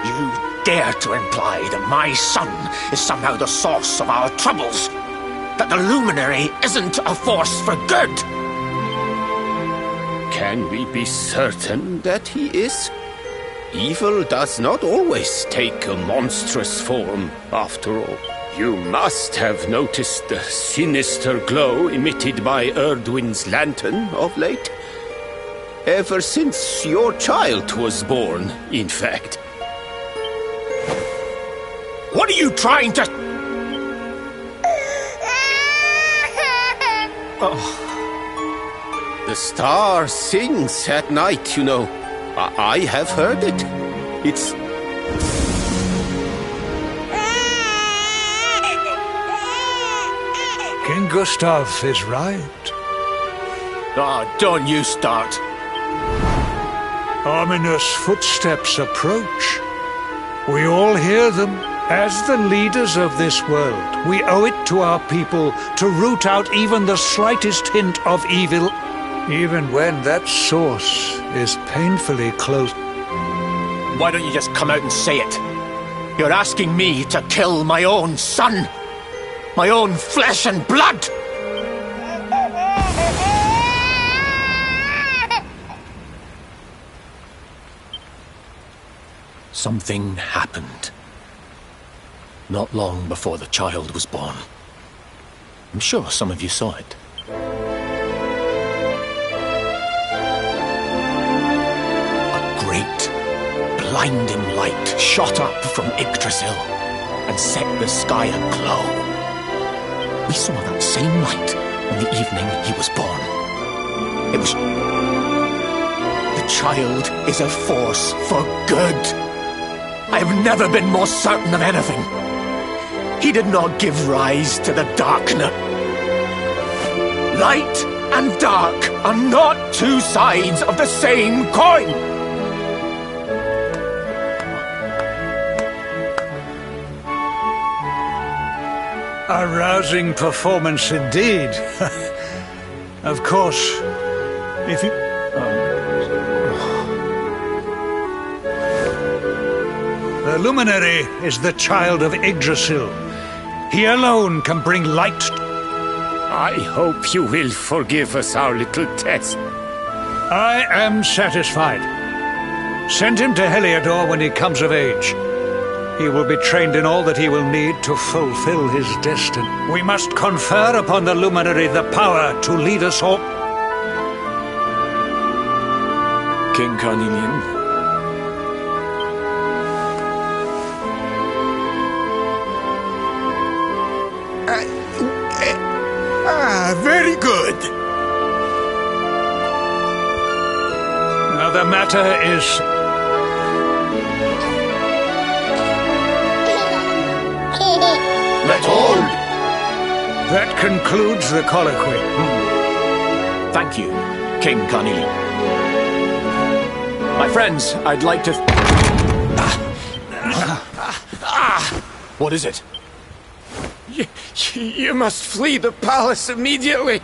You dare to imply that my son is somehow the source of our troubles? That the Luminary isn't a force for good? Can we be certain that he is? Evil does not always take a monstrous form, after all. You must have noticed the sinister glow emitted by Erdwin's lantern of late. Ever since your child was born, in fact. What are you trying to... Oh. The star sings at night, you know. I have heard it. It's... King Gustav is right. Don't you start. Ominous footsteps approach. We all hear them. As the leaders of this world, we owe it to our people to root out even the slightest hint of evil, even when that source is painfully close. Why don't you just come out and say it? You're asking me to kill my own son. My own flesh and blood. Something happened. Not long before the child was born. I'm sure some of you saw it. A great, blinding light shot up from Yggdrasil and set the sky aglow. We saw that same light on the evening he was born. It was... The child is a force for good. I have never been more certain of anything. He did not give rise to the darkness. Light and dark are not two sides of the same coin. A rousing performance indeed. Of course, if you... The Luminary is the child of Yggdrasil. He alone can bring light. I hope you will forgive us our little test. I am satisfied. Send him to Heliodor when he comes of age. He will be trained in all that he will need to fulfill his destiny. We must confer upon the Luminary the power to lead us all. King Carnelian. Very good. Now the matter is... Let hold. That concludes the colloquy. Thank you, King Carnelian. My friends, I'd like to... What is it? You must flee the palace immediately.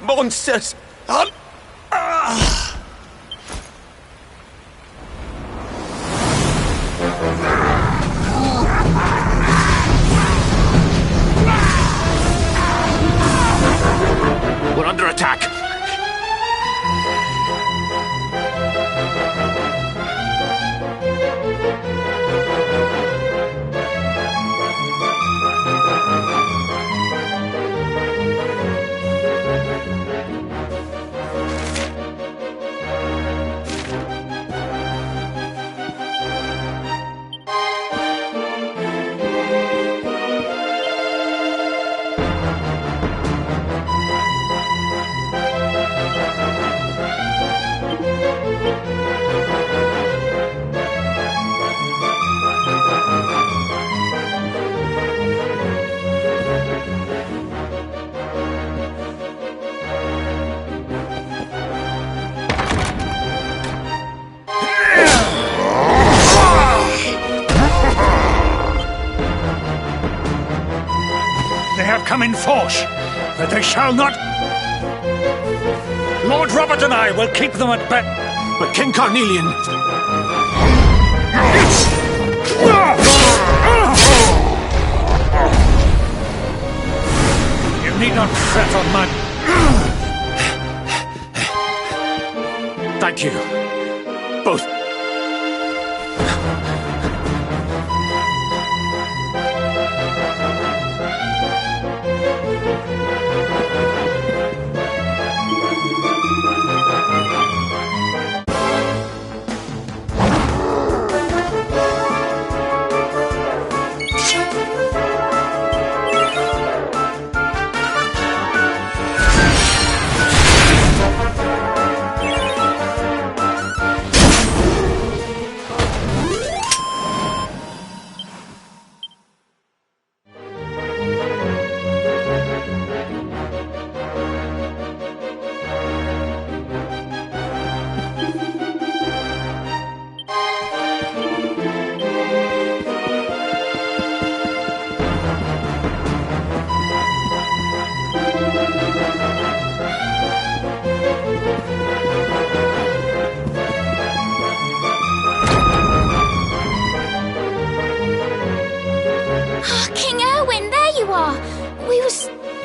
Monsters! We're under attack. Come in force, but they shall not... Lord Robert and I will keep them at bay. But King Carnelian... You need not fret on my... Thank you. Both.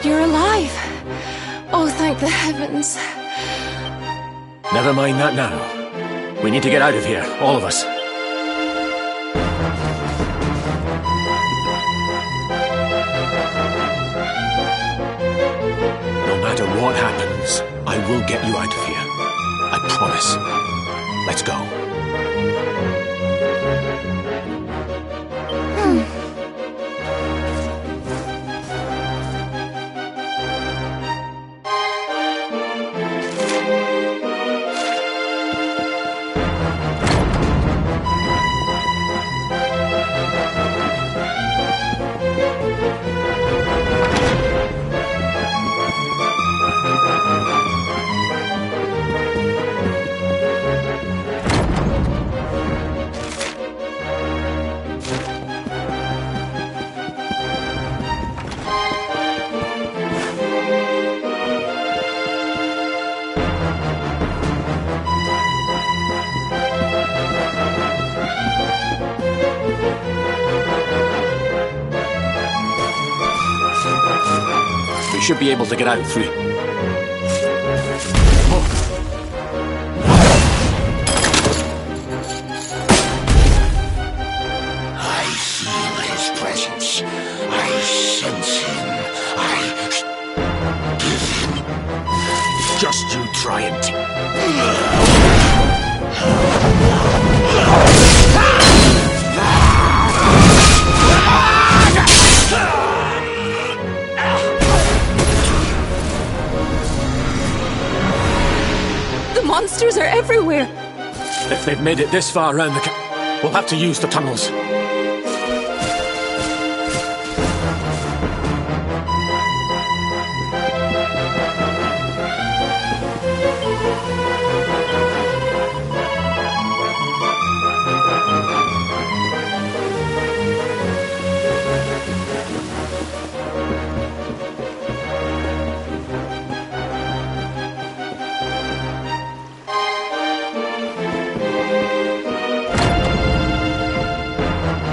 You're alive. Oh, thank the heavens. Never mind that now. We need to get out of here, all of us. No matter what happens, I will get you out of here. I promise. Let's go. Should be able to get out through. I feel his presence. I sense him. Give him. Just you try and... Monsters are everywhere! If they've made it this far around the we'll have to use the tunnels.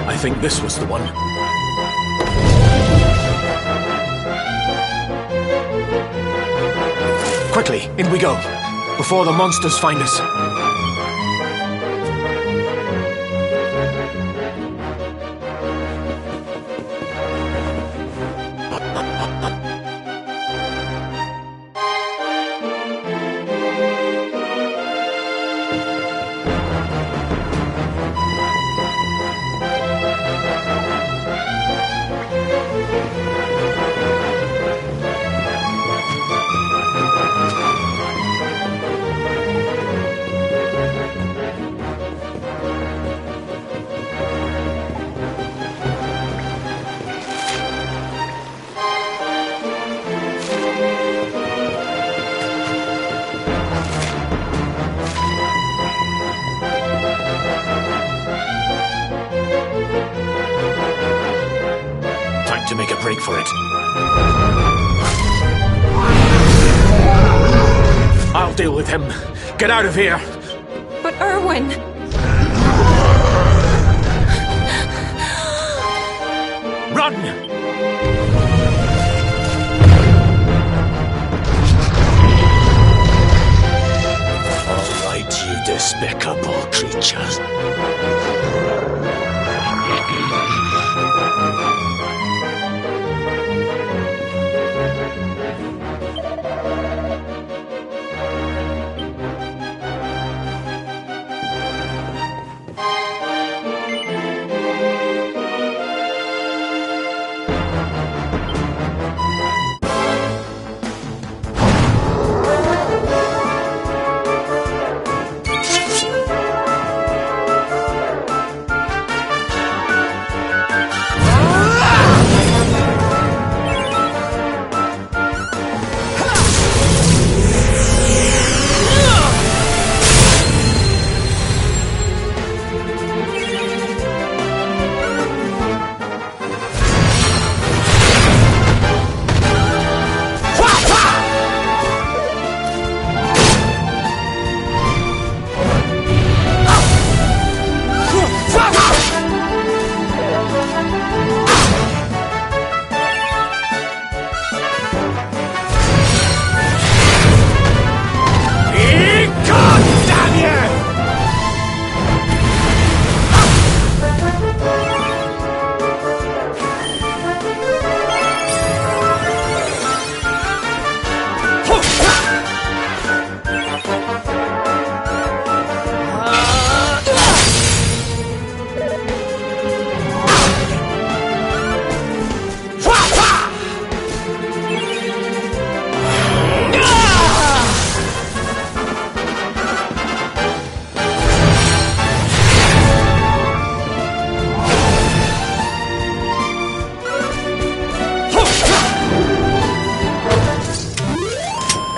I think this was the one. Quickly, in we go, before the monsters find us. To make a break for it. I'll deal with him. Get out of here! But Erwin... Run! All right, you despicable creatures.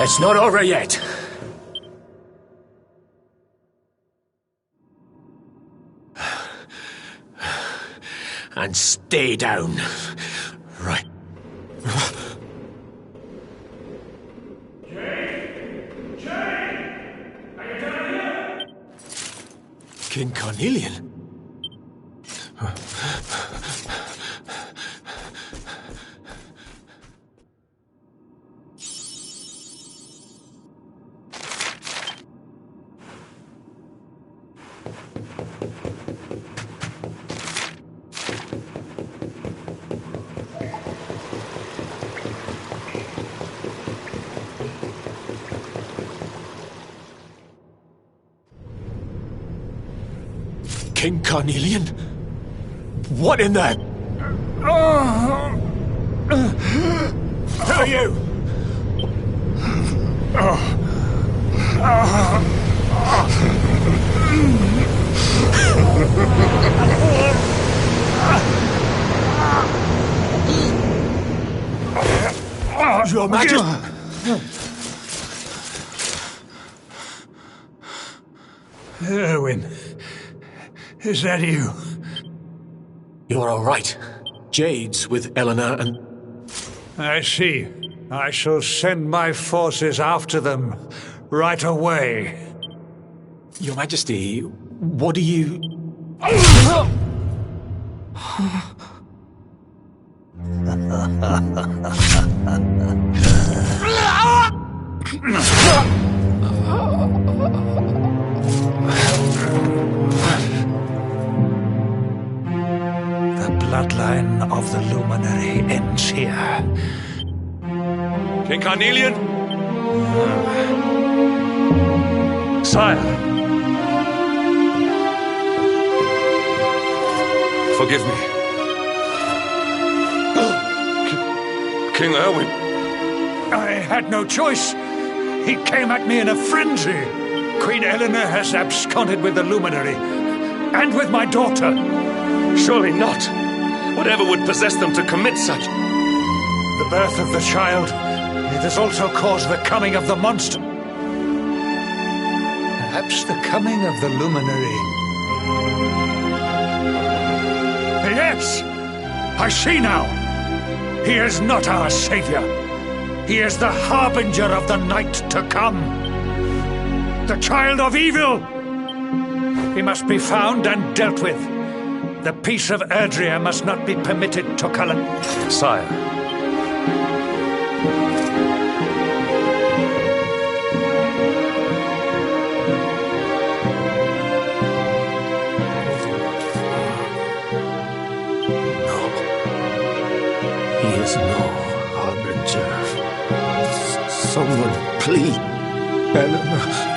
It's not over yet. And stay down. Right. King Carnelian? King Carnelian? What in the... Who are you? Your Majesty... Erwin, is that you? You're all right. Jade's with Eleanor and... I see. I shall send my forces after them right away. Your Majesty, what do you... The bloodline of the Luminary ends here. King Carnelian? Sire. Forgive me. King Erwin. I had no choice. He came at me in a frenzy. Queen Eleanor has absconded with the Luminary, and with my daughter. Surely not. Whatever would possess them to commit such... The birth of the child, it has also caused the coming of the monster. Perhaps the coming of the Luminary. Yes! I see now! He is not our savior. He is the harbinger of the night to come. The child of evil! He must be found and dealt with. The peace of Erdrea must not be permitted to collapse. Sire. He is no harbinger. Someone, please. Eleanor.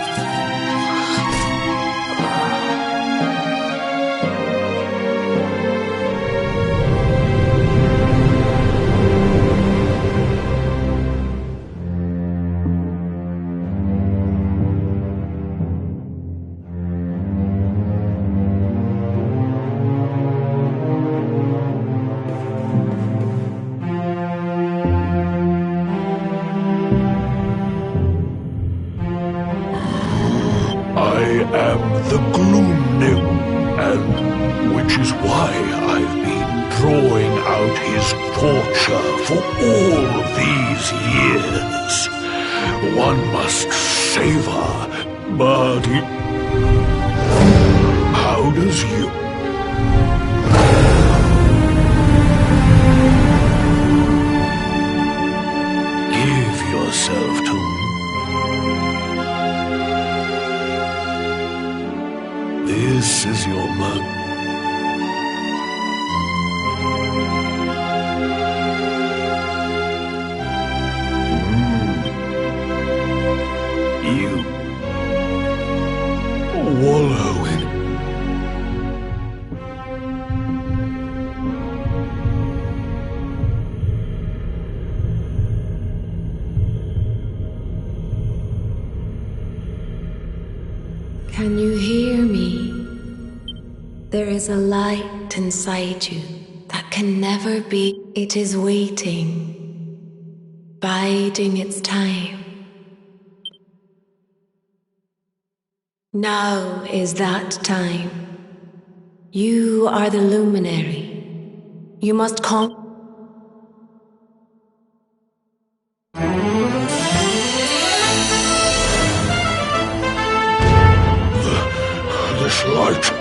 For all these years, one must savor, but how does you? Give yourself to. This is your month. Wallow in. Can you hear me? There is a light inside you that can never be. It is waiting, biding its time Now is that time. You are the luminary. You must conquer. This light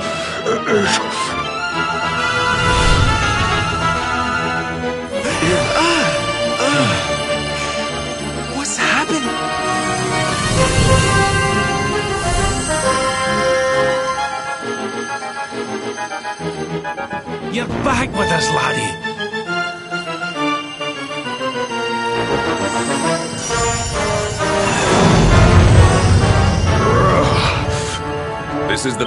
is... What's happening? You're back with us, laddie. This is the...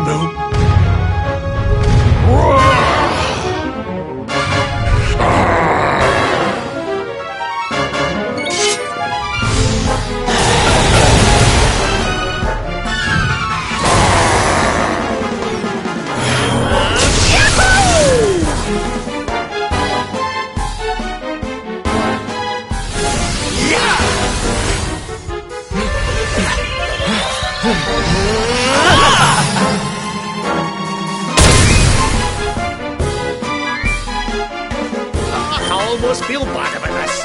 No. I almost feel bad about this.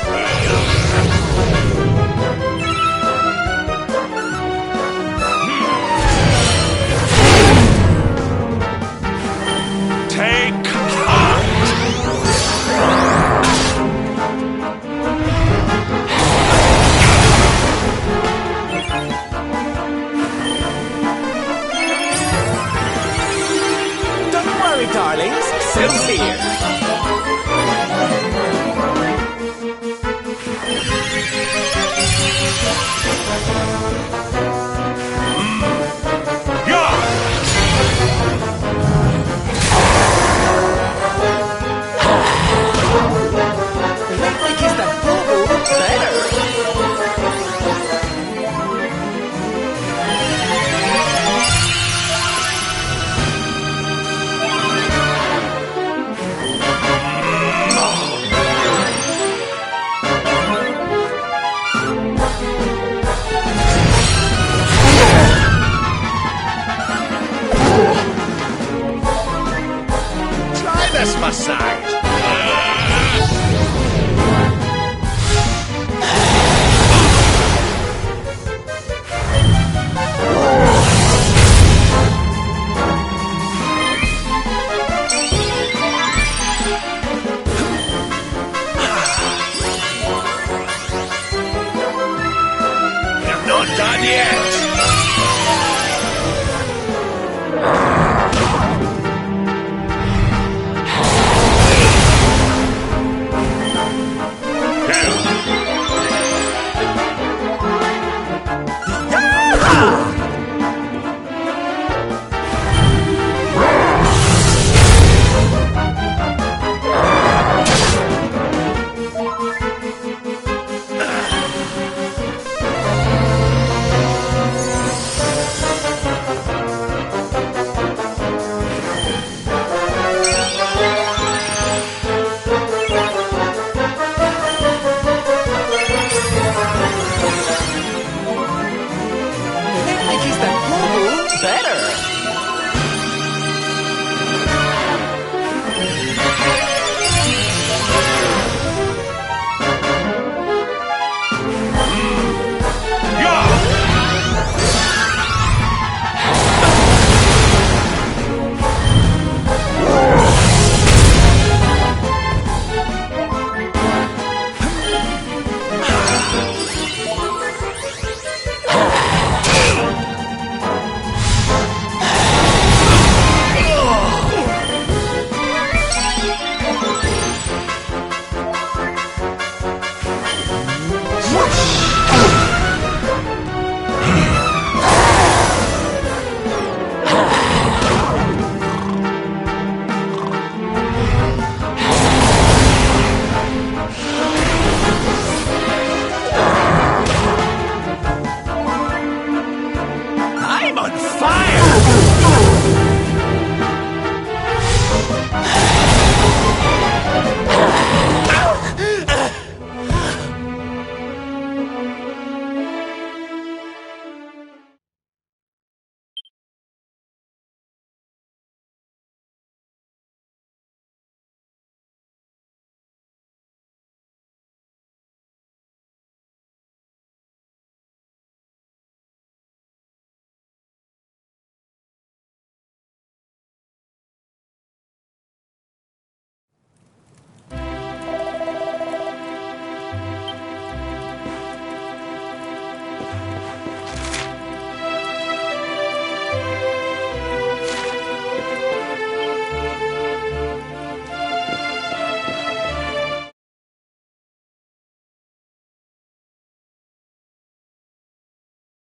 Take heart! Don't worry, darlings. Sincere. Lately kiss that boo-boo better. Try this massage. You're not done yet. Lately kiss that boo-boo better.